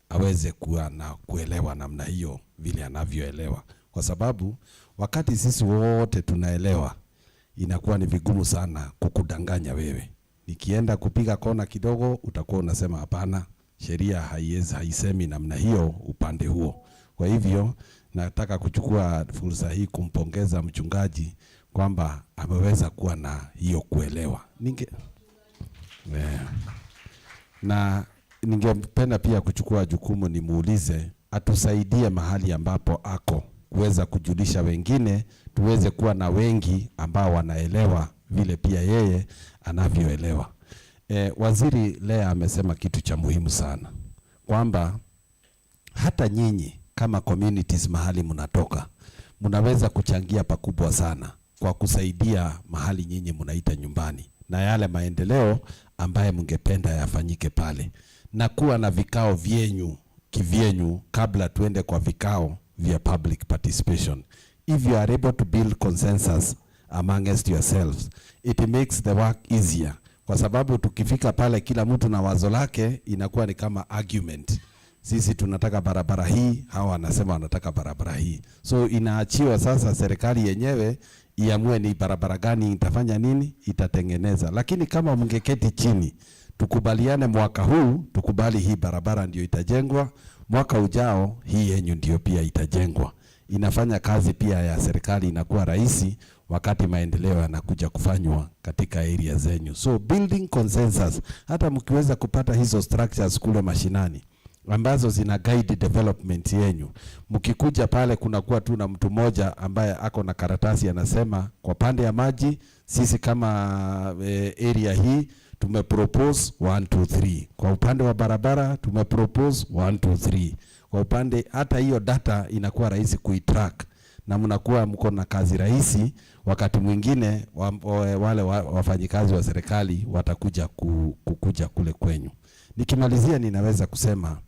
aweze kuwa na kuelewa namna hiyo vile anavyoelewa. Kwa sababu wakati sisi wote tunaelewa, inakuwa ni vigumu sana kukudanganya wewe. Nikienda kupiga kona kidogo utakuwa unasema hapana, sheria haisemi namna hiyo upande huo. Kwa hivyo nataka kuchukua fursa hii kumpongeza mchungaji kwamba ameweza kuwa na hiyo kuelewa. Na ningependa pia kuchukua jukumu nimuulize atusaidie mahali ambapo ako kuweza kujulisha wengine, tuweze kuwa na wengi ambao wanaelewa vile pia yeye anavyoelewa. Waziri leo amesema kitu cha muhimu sana, kwamba hata nyinyi kama communities mahali mnatoka, mnaweza kuchangia pakubwa sana kwa kusaidia mahali nyinyi mnaita nyumbani, na yale maendeleo ambaye mngependa yafanyike pale, na kuwa na vikao vyenyu kivyenyu kabla tuende kwa vikao via public participation. If you are able to build consensus amongst yourselves, it makes the work easier. Kwa sababu tukifika pale kila mtu na wazo lake, inakuwa ni kama argument. sisi tunataka barabara hii, hawa wanasema wanataka barabara hii. So inaachiwa sasa serikali yenyewe iamue ni barabara gani itafanya nini, itatengeneza. Lakini kama mngeketi chini, tukubaliane mwaka huu, tukubali hii barabara ndio itajengwa, mwaka ujao hii yenyu ndio pia itajengwa. Inafanya kazi pia ya serikali inakuwa rahisi wakati maendeleo yanakuja kufanywa katika area zenyu. So building consensus, hata mkiweza kupata hizo structures kule mashinani ambazo zina guide development yenyu, mkikuja pale kunakuwa tu na mtu mmoja ambaye ako na karatasi anasema kwa pande ya maji sisi kama area hii tumepropose 1 2 3, kwa upande wa barabara tumepropose 1 2 3, kwa upande, hata hiyo data inakuwa rahisi kuitrack na mnakuwa mko na kazi rahisi. Wakati mwingine wale wafanyikazi wa serikali watakuja kukuja kule kwenyu. Nikimalizia ninaweza kusema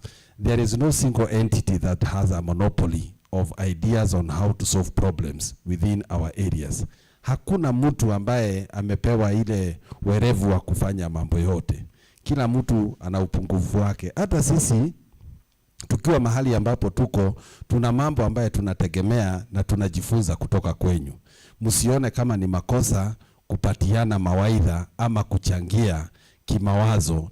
there is no single entity that has a monopoly of ideas on how to solve problems within our areas. Hakuna mtu ambaye amepewa ile werevu wa kufanya mambo yote. Kila mtu ana upungufu wake. Hata sisi tukiwa mahali ambapo tuko, tuna mambo ambaye tunategemea na tunajifunza kutoka kwenyu. Msione kama ni makosa kupatiana mawaidha ama kuchangia kimawazo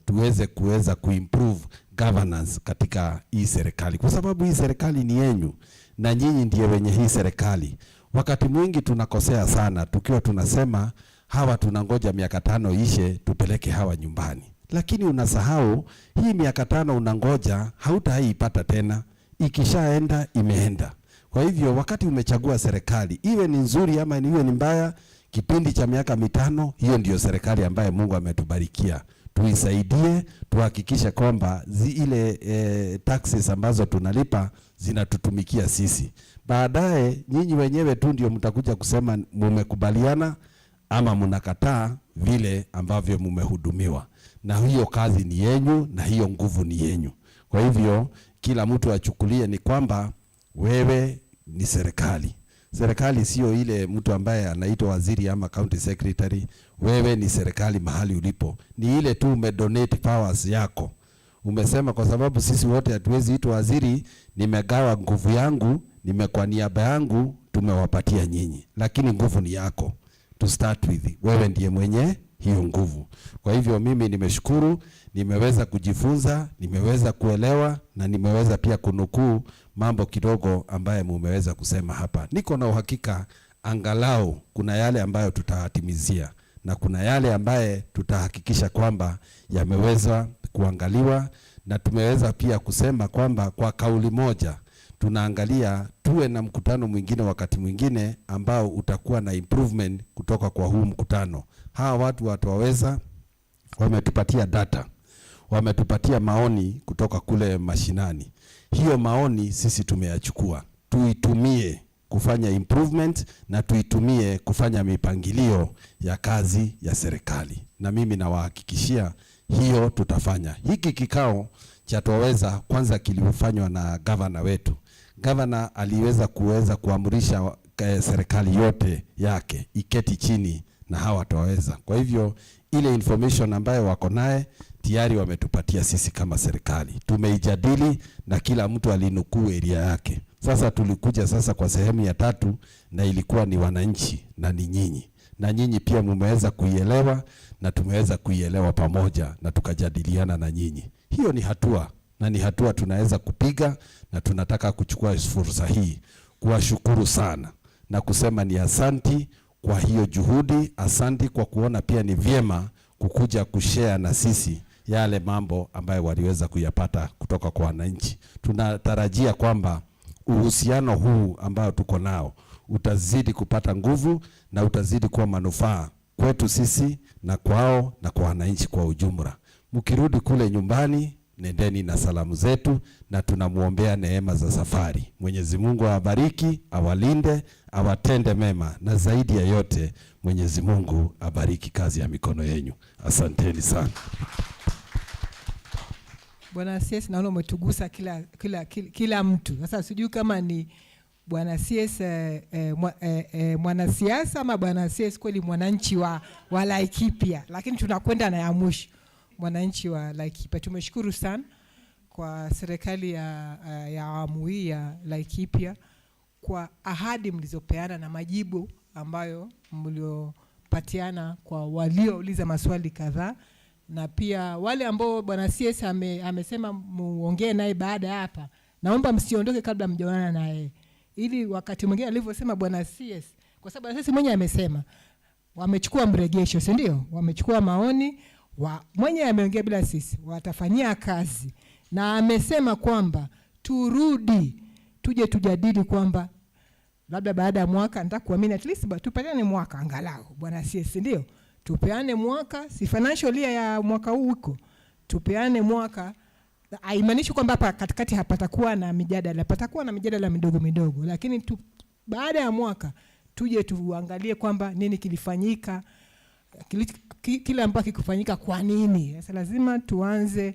kuweza kuimprove governance katika hii serikali, kwa sababu hii serikali ni yenyu na nyinyi ndiye wenye hii serikali. Wakati mwingi tunakosea sana tukiwa tunasema hawa tunangoja miaka 5 ishe tupeleke hawa nyumbani, lakini unasahau hii miaka 5 unangoja hautaipata tena, ikishaenda imeenda. Kwa hivyo wakati umechagua serikali, iwe ni nzuri ama iwe ni mbaya, kipindi cha miaka 5, hiyo ndiyo serikali ambaye Mungu ametubarikia. Tuisaidie, tuhakikishe kwamba ile taxes ambazo tunalipa zinatutumikia sisi. Baadaye nyinyi wenyewe tu ndio mtakuja kusema mumekubaliana ama mnakataa vile ambavyo mumehudumiwa. Na hiyo kazi ni yenyu na hiyo nguvu ni yenyu. Kwa hivyo kila mtu achukulie ni kwamba wewe ni serikali. Serikali sio ile mtu ambaye anaitwa waziri ama county secretary. Wewe ni serikali mahali ulipo. Ni ile tu umedonate powers yako. Umesema kwa sababu sisi wote hatuwezi itwa waziri, nimegawa nguvu yangu, kwa niaba yangu tumewapatia nyinyi. Lakini nguvu ni yako. To start with, wewe ndiye mwenye hiyo nguvu. Kwa hivyo mimi nimeshukuru, nimeweza kujifunza, nimeweza kuelewa na nimeweza pia kunukuu mambo kidogo ambaye mumeweza kusema hapa. Niko na uhakika angalau kuna yale ambayo tutatimizia na kuna yale ambaye tutahakikisha kwamba yameweza kuangaliwa, na tumeweza pia kusema kwamba kwa kauli moja tunaangalia tuwe na mkutano mwingine wakati mwingine ambao utakuwa na improvement kutoka kwa huu mkutano. Hawa watu wataweza, wametupatia data, wametupatia maoni kutoka kule mashinani. Hiyo maoni sisi tumeyachukua, tuitumie kufanya improvement na tuitumie kufanya mipangilio ya kazi ya serikali. Na mimi nawahakikishia hiyo tutafanya. Hiki kikao cha Twaweza kwanza kilifanywa na governor wetu. Governor aliweza kuamrisha serikali yote yake iketi chini na hawa Twaweza. Kwa hivyo ile information ambayo wako naye tayari wametupatia sisi kama serikali. Tumeijadili na kila mtu alinukuu area yake. Sasa tulikuja sasa kwa sehemu ya 3 na ilikuwa ni wananchi na ni nyinyi. Na nyinyi pia mmeweza kuielewa na tumeweza kuielewa pamoja na tukajadiliana na nyinyi. Hiyo ni hatua na ni hatua tunaweza kupiga, na tunataka kuchukua fursa hii kuwashukuru sana na kusema ni asanti kwa hiyo juhudi, asanti kwa kuona pia ni vyema kukuja kushare na sisi yale mambo ambayo waliweza kuyapata kutoka kwa wananchi. Tunatarajia kwamba uhusiano huu ambao tuko nao utazidi kupata nguvu na utazidi kuwa manufaa kwetu sisi na kwao na kwa wananchi kwa ujumla. Mkirudi kule nyumbani, nendeni na salamu zetu na tunamuombea neema za safari. Mwenyezi Mungu awabariki, awalinde, awatende mema, na zaidi ya yote Mwenyezi Mungu abariki kazi ya mikono yenu. Asanteni sana. Bwana CS, naona umetugusa kila mtu. Sasa sijui kama ni Bwana CS mwanasiasa ama Bwana CS kweli mwananchi wa Laikipia, lakini tunakwenda na ya mwisho, mwananchi wa Laikipia. Tumeshukuru sana kwa serikali ya awamu hii ya Laikipia kwa ahadi mlizopeana na majibu ambayo mliopatiana kwa waliouliza maswali kadhaa, na pia wale ambao bwana CS amesema muongee naye baada ya hapa, naomba msiondoke kabla mjaonana naye, ili wakati mwingine alivyosema bwana CS, kwa sababu sisi mwenyewe amesema wamechukua mregesho, si ndio? Wamechukua maoni mwenyewe ameongea bila sisi, watafanyia kazi, na amesema kwamba turudi tuje tujadili kwamba labda baada ya mwaka, nataka kuamini at least tupatane mwaka angalau bwana CS, ndio tupeane mwaka, si financial year ya mwaka huu huko, tupeane mwaka. Haimaanishi kwamba hapa katikati hapatakuwa na mijadala, patakuwa na mijadala midogo midogo, lakini baada ya mwaka tuje tuangalie kwamba nini kilifanyika, kile ambacho kikufanyika kwa nini. Sasa lazima tuanze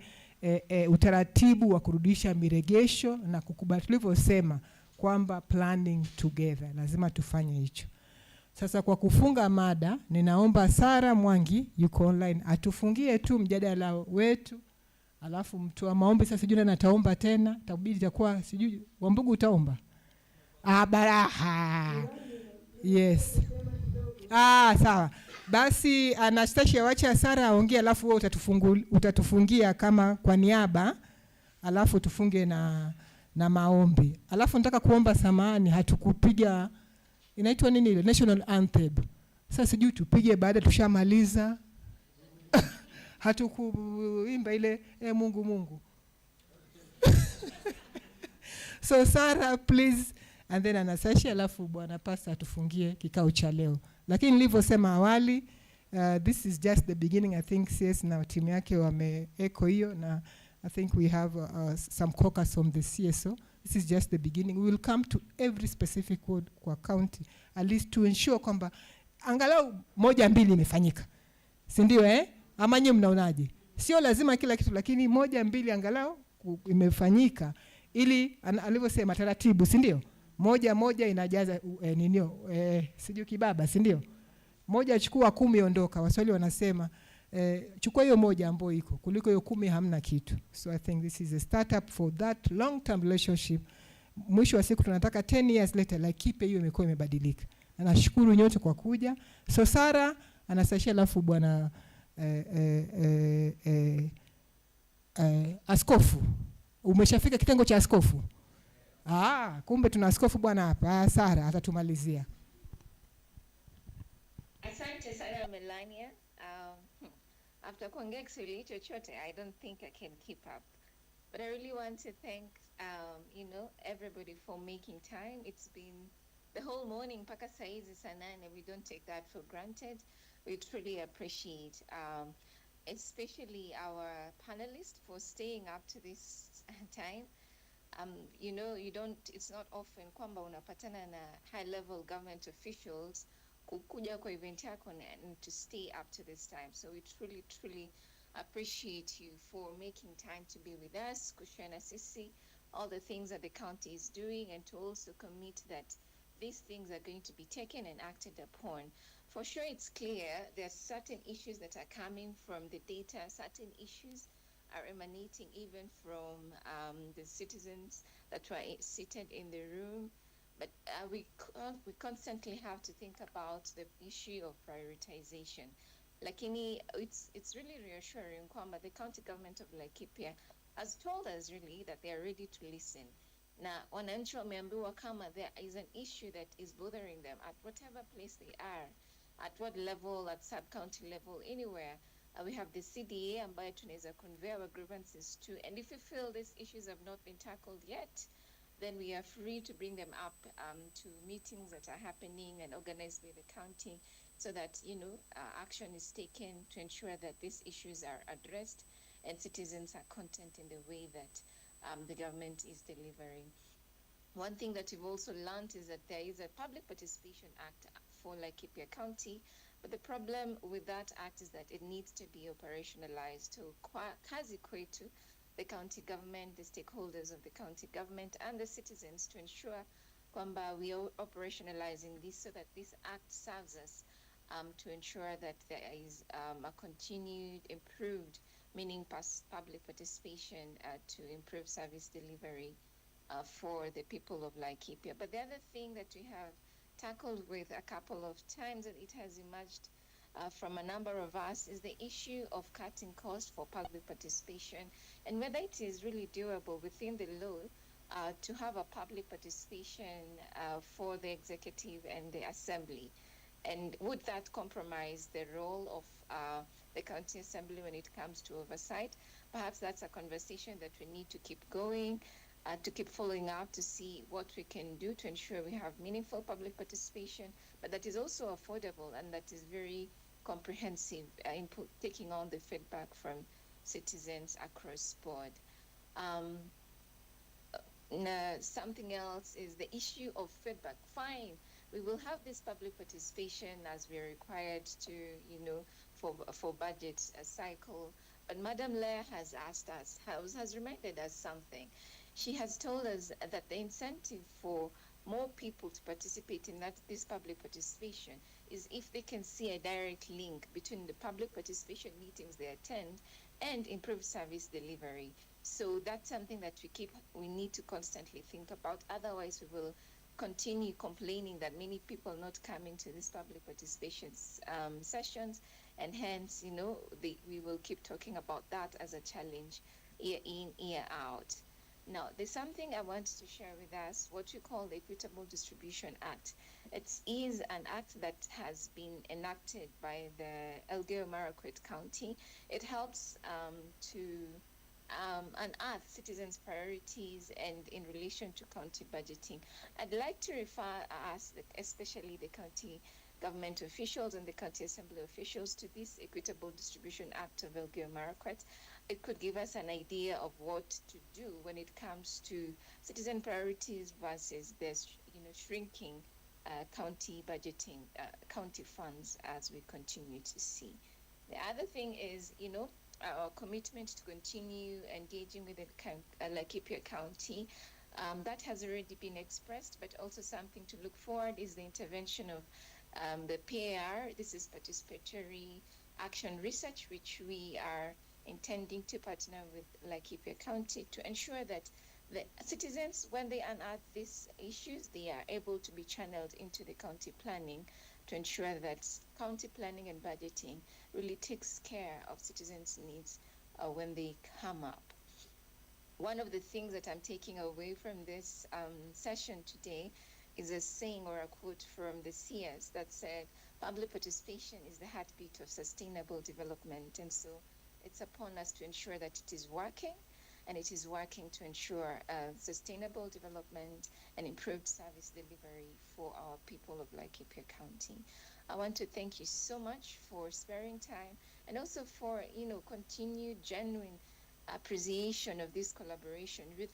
utaratibu wa kurudisha miregesho na kukubali tulivyosema kwamba planning together, lazima tufanye hicho. Sasa kwa kufunga mada, ninaomba Sara Mwangi yuko online atufungie tu mjadala wetu, alafu mtu wa maombi sasa sijui na ataomba tena, tabidi itakuwa sijui Wambugu utaomba. Baraha. Yes. Sawa. Basi Anastasia wacha Sara aongee, alafu wewe utatufungia kama kwa niaba, alafu tufunge na maombi. Alafu nataka kuomba samahani, hatukupiga inaitwa nini ile national anthem. Sasa sijui tupige baada tushamaliza. Hatukuimba ile Mungu Mungu. So Sara please, and then Anastasia, alafu bwana pastor atufungie kikao cha leo. Lakini nilivyosema awali, this is just the beginning. I think CS na timu yake wameeko hiyo, na I think we have some caucus from the CSO. This is just the beginning. We will come to every specific ward kwa county, at least to ensure kwamba angalau 1-2 imefanyika. Si ndio Ama nyinyi mnaonaje? Sio lazima kila kitu, lakini 1-2 angalau imefanyika, ili alivyosema taratibu, si ndio? Moja inajaza sijui kibaba, si ndio? Moja chukua 10 ondoka. Waswahili wanasema chukua hiyo moja ambayo iko kuliko hiyo 10 hamna kitu. So I think this is a startup for that long term relationship. Mwisho wa siku tunataka 10 years later Laikipia hiyo imekuwa imebadilika. Na nashukuru nyote kwa kuja. So Sara Anastasia, alafu bwana askofu. Umeshafika kitengo cha askofu? Kumbe tuna askofu bwana hapa. Sara atatumalizia. Asante sana Melania. After kuongea Kiswahili chochote, I don't think I can keep up. But I really want to thank everybody for making time. It's been the whole morning mpaka saizi saa 9, and we don't take that for granted. We truly appreciate especially our panelists for staying up to this time. It's not often kwamba unapatana na high level government officials kukuja kwa event yako and to stay up to this time. So we truly appreciate you for making time to be with us, kushare na sisi all the things that the county is doing, and to also commit that these things are going to be taken and acted upon. For sure, it's clear there are certain issues that are coming from the data, certain issues are emanating even from the citizens that were seated in the room. But we constantly have to think about the issue of prioritization. Lakini it's really reassuring kwamba the county government of Laikipia has told us really that they are ready to listen. Na wananchi wameambiwa kama there is an issue that is bothering them at whatever place they are, at what level, at sub-county level, anywhere. We have the CDA ambayo tunaweza convey our grievances to, and if you feel these issues have not been tackled yet, then we are free to bring them up to meetings that are happening and organized by the county, so that action is taken to ensure that these issues are addressed and citizens are content in the way that the government is delivering. One thing that we've also learned is that there is a Public Participation Act for Laikipia County, but the problem with that act is that it needs to be operationalized. So kazi kwetu, the county government, the stakeholders of the county government, and the citizens, to ensure kwamba we are operationalizing this so that this act serves us to ensure that there is a continued improved meaning public participation to improve service delivery for the people of Laikipia. But the other thing that we have tackled with a couple of times, and it has emerged from a number of us, is the issue of cutting costs for public participation and whether it is really doable within the law to have a public participation for the executive and the assembly. And would that compromise the role of the county assembly when it comes to oversight? Perhaps that's a conversation that we need to keep going, to keep following up to see what we can do to ensure we have meaningful public participation, but that is also affordable and that is very comprehensive, input, taking on the feedback from citizens across board. Something else is the issue of feedback. Fine, we will have this public participation as we are required to, for budget cycle. But Madam Leah has asked us, has reminded us something. She has told us that the incentive for more people to participate in this public participation is if they can see a direct link between the public participation meetings they attend and improved service delivery. So that's something that we need to constantly think about. Otherwise, we will continue complaining that many people not coming to these public participation sessions, and hence, we will keep talking about that as a challenge year in, year out. Now, there's something I want to share with us, what we call the Equitable Distribution Act. It is an act that has been enacted by the Elgeyo-Marakwet County. It helps to unearth citizens' priorities and in relation to county budgeting. I'd like to refer us, especially the county government officials and the county assembly officials, to this Equitable Distribution Act of Elgeyo-Marakwet. It could give us an idea of what to do when it comes to citizen priorities versus this, shrinking county budgeting, county funds as we continue to see. The other thing is, our commitment to continue engaging with the Laikipia County. That has already been expressed, but also something to look forward is the intervention of the PAR. This is Participatory Action Research, which we are intending to partner with Laikipia County to ensure that the citizens, when they unearth these issues, they are able to be channeled into the county planning to ensure that county planning and budgeting really takes care of citizens' needs when they come up. One of the things that I'm taking away from this session today is a saying or a quote from the Sears that said, public participation is the heartbeat of sustainable development. And so it's upon us to ensure that it is working, and it is working to ensure sustainable development and improved service delivery for our people of Laikipia County. I want to thank you so much for sparing time and also for, continued genuine appreciation of this collaboration with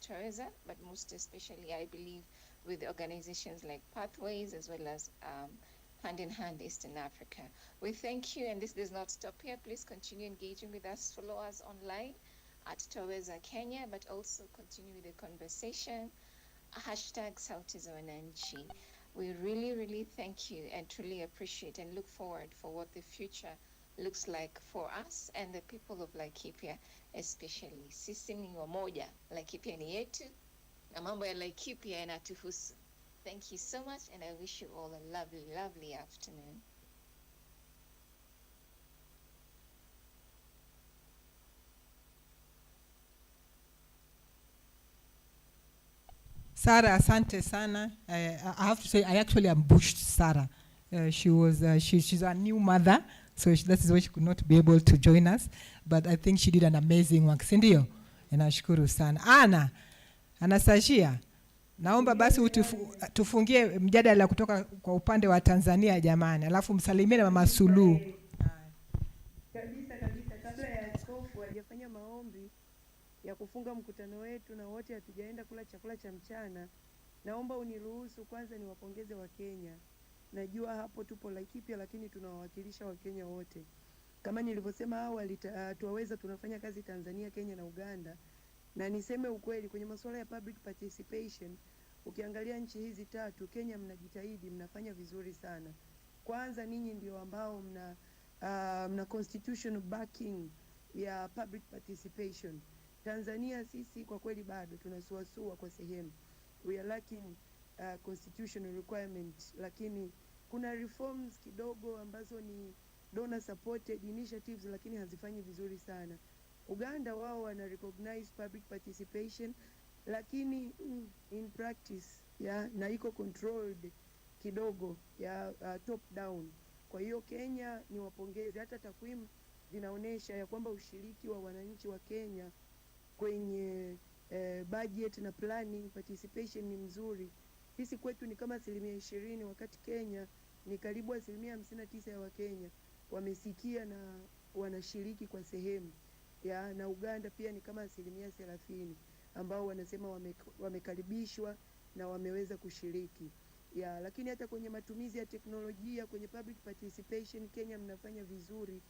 Teresa, but most especially, I believe, with organizations like Pathways as well as Hand in Hand Eastern Africa. We thank you, and this does not stop here. Please continue engaging with us. Follow us online at Teresa Kenya, but also continue with the conversation. Hashtag Sauti za Wananchi. We really, really thank you and truly appreciate and look forward for what the future looks like for us and the people of Laikipia, especially. Sisi ni wamoja, Laikipia ni yetu, na mambo ya Laikipia yanatuhusu. Thank you so much, and I wish you all a lovely, lovely afternoon. Sarah, asante sana. I have to say, I actually ambushed Sarah. She's a new mother, so that is why she could not be able to join us. But I think she did an amazing work. Sindio? And nashukuru sana. Anastasia, naomba basi tufungie mjadala kutoka kwa upande wa Tanzania jamani. Alafu msalimie na Mama Suluhu. Kabisa, kabla ya askofu hajafanya maombi ya kufunga mkutano wetu na wote hatujaenda kula chakula cha mchana, naomba uniruhusu kwanza niwapongeze Wakenya. Najua hapo tupo Laikipia, lakini tunawawakilisha Wakenya wote. Kama nilivyosema awali, tuwaweza tunafanya kazi Tanzania, Kenya na Uganda. Na niseme ukweli, kwenye masuala ya public participation, ukiangalia nchi hizi tatu, Kenya mnajitahidi, mnafanya vizuri sana. Kwanza ninyi ndio ambao mna constitutional backing ya public participation. Tanzania sisi kwa kweli bado tunasuasua kwa sehemu. We are lacking constitutional requirement, lakini kuna reforms kidogo ambazo ni donor supported initiatives lakini hazifanyi vizuri sana. Uganda wao wana recognize public participation lakini in practice na iko controlled kidogo top down. Kwa hiyo Kenya ni wapongeze, hata takwimu zinaonesha ya kwamba ushiriki wa wananchi wa Kenya kwenye budget na planning participation ni mzuri. Sisi kwetu ni kama 20%, wakati Kenya ni karibu 59% ya Wakenya wamesikia na wanashiriki kwa sehemu na Uganda pia ni kama 30% ambao wanasema wamekaribishwa na wameweza kushiriki. Lakini hata kwenye matumizi ya teknolojia kwenye public participation Kenya mnafanya vizuri.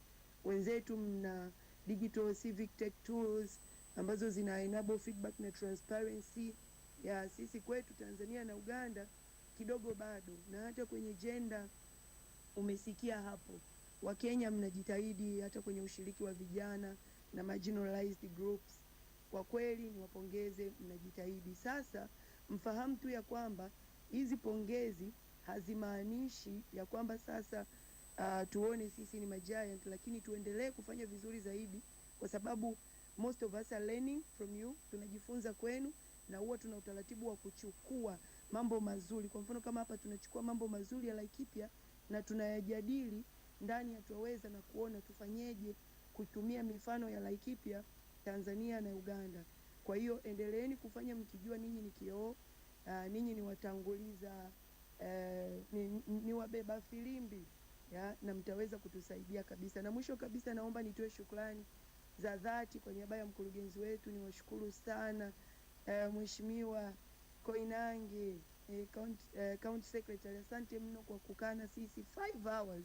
Wenzetu mna digital civic tech tools ambazo zina enable feedback na transparency. Sisi kwetu Tanzania na Uganda kidogo bado. Na hata kwenye gender umesikia hapo, Wakenya mnajitahidi hata kwenye ushiriki wa vijana na marginalized groups. Kwa kweli niwapongeze, mnajitahidi. Sasa mfahamu tu ya kwamba hizi pongezi hazimaanishi ya kwamba sasa tuone sisi ni giant, lakini tuendelee kufanya vizuri zaidi, kwa sababu most of us are learning from you. Tunajifunza kwenu, na huwa tuna utaratibu wa kuchukua mambo mazuri. Kwa mfano kama hapa tunachukua mambo mazuri ya Laikipia na tunayajadili ndani ya Tuwaweza na kuona tufanyeje kutumia mifano ya Laikipia Tanzania na Uganda. Kwa hiyo endeleeni kufanya mkijua ninyi ni kioo, ninyi ni watanguliza, ni wabeba filimbi na mtaweza kutusaidia kabisa. Na mwisho kabisa naomba nitoe shukrani za dhati kwa niaba ya mkurugenzi wetu. Niwashukuru sana Mheshimiwa Koinange, County Secretary. Asante mno kwa kukaa na sisi 5 hours.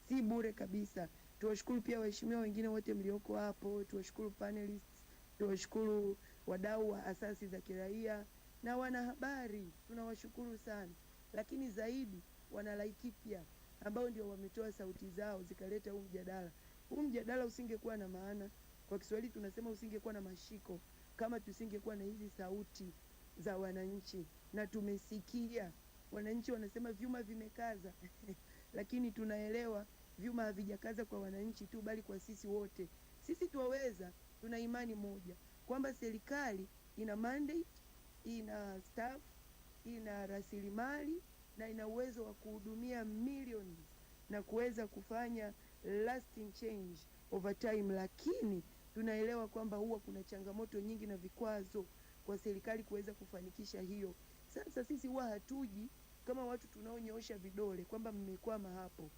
Si bure kabisa. Tuwashukuru pia waheshimiwa wengine wote mlioko hapo, tuwashukuru panelists, tuwashukuru wadau wa asasi za kiraia na wanahabari. Tunawashukuru sana. Lakini zaidi wana Laikipia ambao ndio wametoa sauti zao zikaleta huu mjadala. Huu mjadala usingekuwa na maana, kwa Kiswahili tunasema usingekuwa na mashiko, kama tusingekuwa na hizi sauti za wananchi. Na tumesikia wananchi wanasema vyuma vimekaza lakini tunaelewa vyuma havijakaza kwa wananchi tu, bali kwa sisi wote. Sisi Tuwaweza tuna imani moja kwamba serikali ina mandate, ina staff, ina rasilimali na ina uwezo wa kuhudumia millions na kuweza kufanya lasting change over time, lakini tunaelewa kwamba huwa kuna changamoto nyingi na vikwazo kwa serikali kuweza kufanikisha hiyo. Sasa sisi huwa hatuji kama watu tunaonyoosha vidole kwamba mmekwama hapo.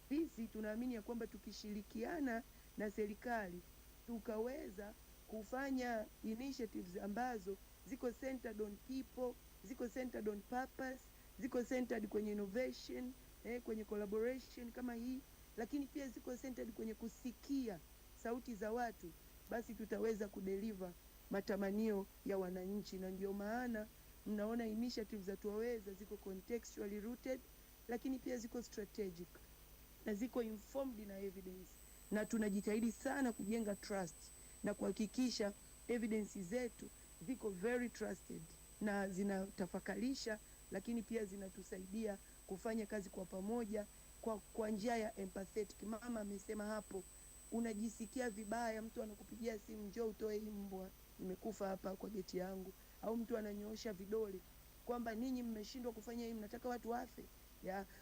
Sisi tunaamini ya kwamba tukishirikiana na serikali tukaweza kufanya initiatives ambazo ziko centered on people, ziko centered on purpose, ziko centered kwenye innovation, kwenye collaboration kama hii, lakini pia ziko centered kwenye kusikia sauti za watu, basi tutaweza kudeliver matamanio ya wananchi. Na ndio maana mnaona initiatives za Tuwaweza ziko contextually rooted, lakini pia ziko strategic na ziko informed na evidence, na tunajitahidi sana kujenga trust na kuhakikisha evidence zetu ziko very trusted na zinatafakarisha, lakini pia zinatusaidia kufanya kazi kwa pamoja kwa njia ya empathetic. Mama amesema hapo, unajisikia vibaya, mtu anakupigia simu, njoo utoe hii mbwa nimekufa hapa kwa geti yangu, au mtu ananyoosha vidole kwamba ninyi mmeshindwa kufanya hii, mnataka watu wafe.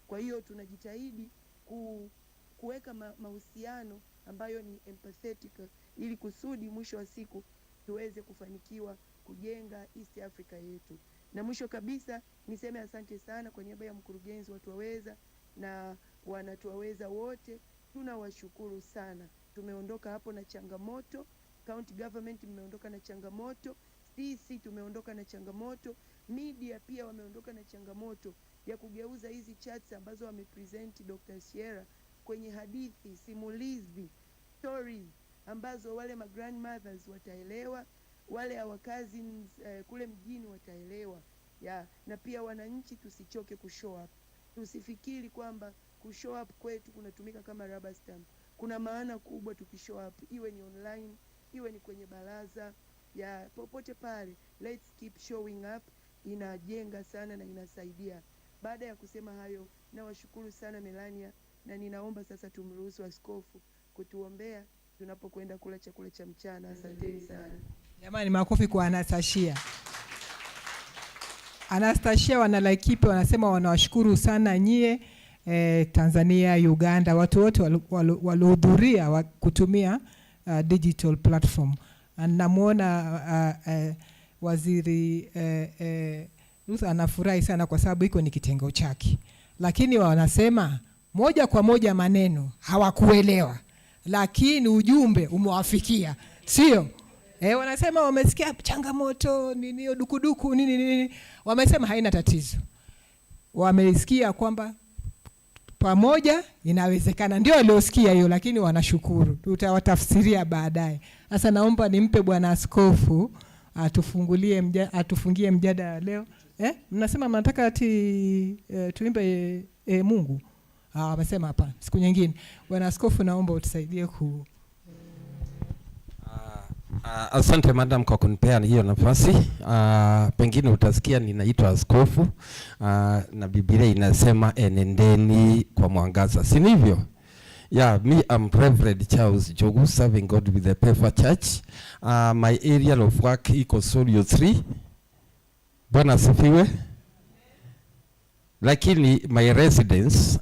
Kwa hiyo tunajitahidi kuweka mahusiano ambayo ni empathetic, ili kusudi mwisho wa siku tuweze kufanikiwa kujenga East Africa yetu. Na mwisho kabisa niseme asante sana kwa niaba ya mkurugenzi wa Tuwaweza na wana Tuwaweza wote, tunawashukuru sana. Tumeondoka hapo na changamoto, county government mmeondoka na changamoto, sisi tumeondoka na changamoto, media pia wameondoka na changamoto ya kugeuza hizi charts ambazo wamepresent Dr. Sierra kwenye hadithi, simulizi, stories ambazo wale grandmothers wataelewa, wale our cousins kule mjini wataelewa. Na pia wananchi tusichoke kushow up. Tusifikiri kwamba kushow up kwetu kunatumika kama rubber stamp. kuna maana kubwa tukishow up, iwe ni online, iwe ni kwenye baraza ya popote pale. Let's keep showing up, inajenga sana na inasaidia. Baada ya kusema hayo, nawashukuru sana Melania, na ninaomba sasa tumruhusu askofu kutuombea tunapokwenda kula chakula cha mchana. Asanteni sana. Jamani, makofi kwa Anastasia. Anastasia, wana Laikipia wanasema wanawashukuru sana nyie, Tanzania, Uganda, watu wote waliohudhuria kutumia digital platform. Namuona waziri Ruth anafurahi sana kwa sababu iko ni kitengo chake. Lakini wanasema moja kwa moja maneno hawakuelewa, lakini ujumbe umewafikia, sio? Wanasema wamesikia changamoto nini, dukuduku nini, wamesema haina tatizo. Wamesikia kwamba pamoja inawezekana, ndio waliosikia hiyo, lakini wanashukuru. Tutawatafsiria baadaye. Sasa naomba nimpe Bwana Askofu atufungie mjadala leo. Mnasema mnataka ati tuimbe Mungu. Wamesema hapa siku nyingine. Bwana Askofu, naomba utusaidie ku Asante madam kwa kunipea hiyo nafasi. Pengine utasikia ninaitwa askofu, na Biblia inasema enendeni kwa mwangaza, si ndivyo? Yeah, me I'm Reverend Charles Jogu, serving God with the Pefa Church. My area of work iko Solio 3. Bwana asifiwe. Lakini my residence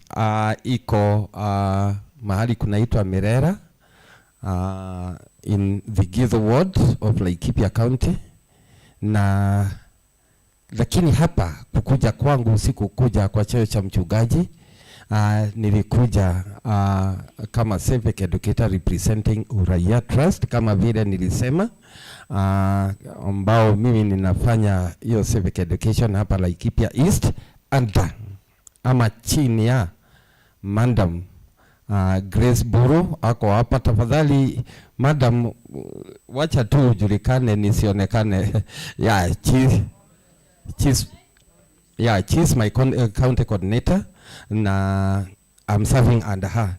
iko mahali kunaitwa Mirera, in the Githo ward of Laikipia County. Na lakini hapa kukuja kwangu sikukuja kwa cheo cha mchungaji. Nilikuja kama civic educator representing Uraia Trust, kama vile nilisema, ambao mimi ninafanya hiyo civic education hapa Laikipia East ama chini ya Madam Grace Buru ako hapa. Tafadhali madam, wacha tu ujulikane nisionekane. She's my county coordinator na I'm serving under her.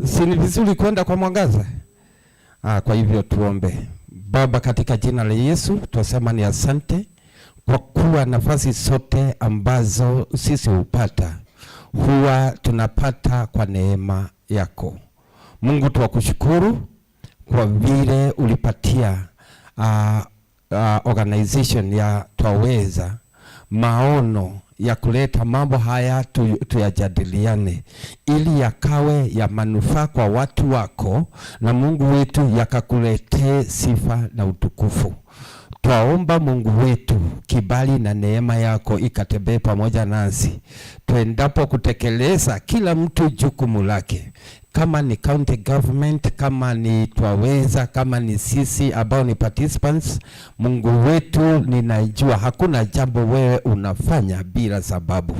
Si ni vizuri kwenda kwa mwangaza? Kwa hivyo tuombe. Baba, katika jina la Yesu tunasema ni asante kwa kuwa nafasi zote ambazo sisi hupata huwa tunapata kwa neema yako. Mungu, tuwakushukuru kwa vile ulipatia organization ya Twaweza maono ya kuleta mambo haya tuyajadiliane, ili yakawe ya manufaa kwa watu wako, na Mungu wetu yakakuletee sifa na utukufu. Twaomba Mungu wetu kibali na neema yako ikatembee pamoja nasi tuendapo kutekeleza kila mtu jukumu lake, kama ni county government, kama ni Twaweza, kama ni sisi ambao ni participants. Mungu wetu, ninajua hakuna jambo wewe unafanya bila sababu.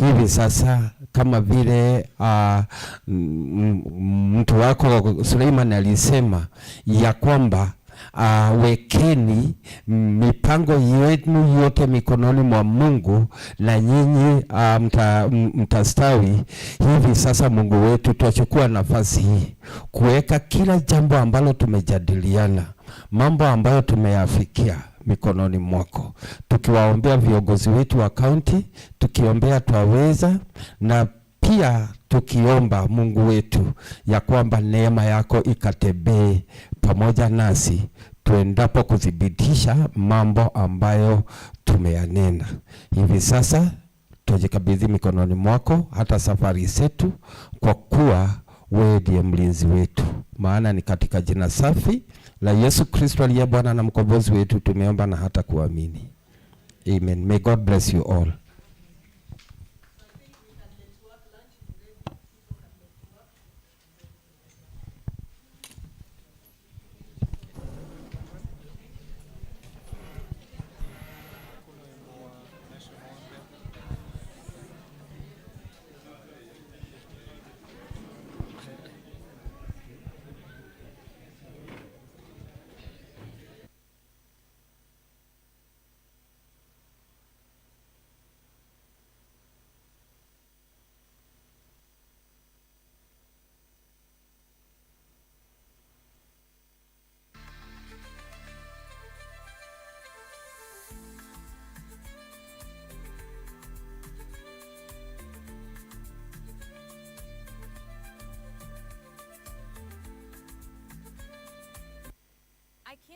Hivi sasa kama vile mtu wako Suleiman alisema ya kwamba wekeni mipango yenu yote mikononi mwa Mungu na nyinyi mtastawi. Hivi sasa Mungu wetu, tuachukua nafasi hii kuweka kila jambo ambalo tumejadiliana, mambo ambayo tumeyafikia mikononi mwako, tukiwaombea viongozi wetu wa county, tukiombea Twaweza, na pia tukiomba Mungu wetu ya kwamba neema yako ikatembee pamoja nasi tuendapo kudhibitisha mambo ambayo tumeyanena. Hivi sasa tujikabidhi mikononi mwako hata safari zetu, kwa kuwa wewe ndiye mlinzi wetu. Maana ni katika jina safi la Yesu Kristo aliye Bwana na mkombozi wetu tumeomba na hata kuamini. Amen. May God bless you all.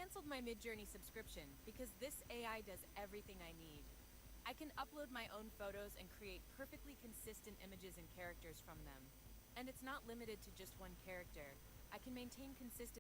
canceled my Midjourney subscription because this AI does everything I need. I can upload my own photos and create perfectly consistent images and characters from them. And it's not limited to just one character. I can maintain consistency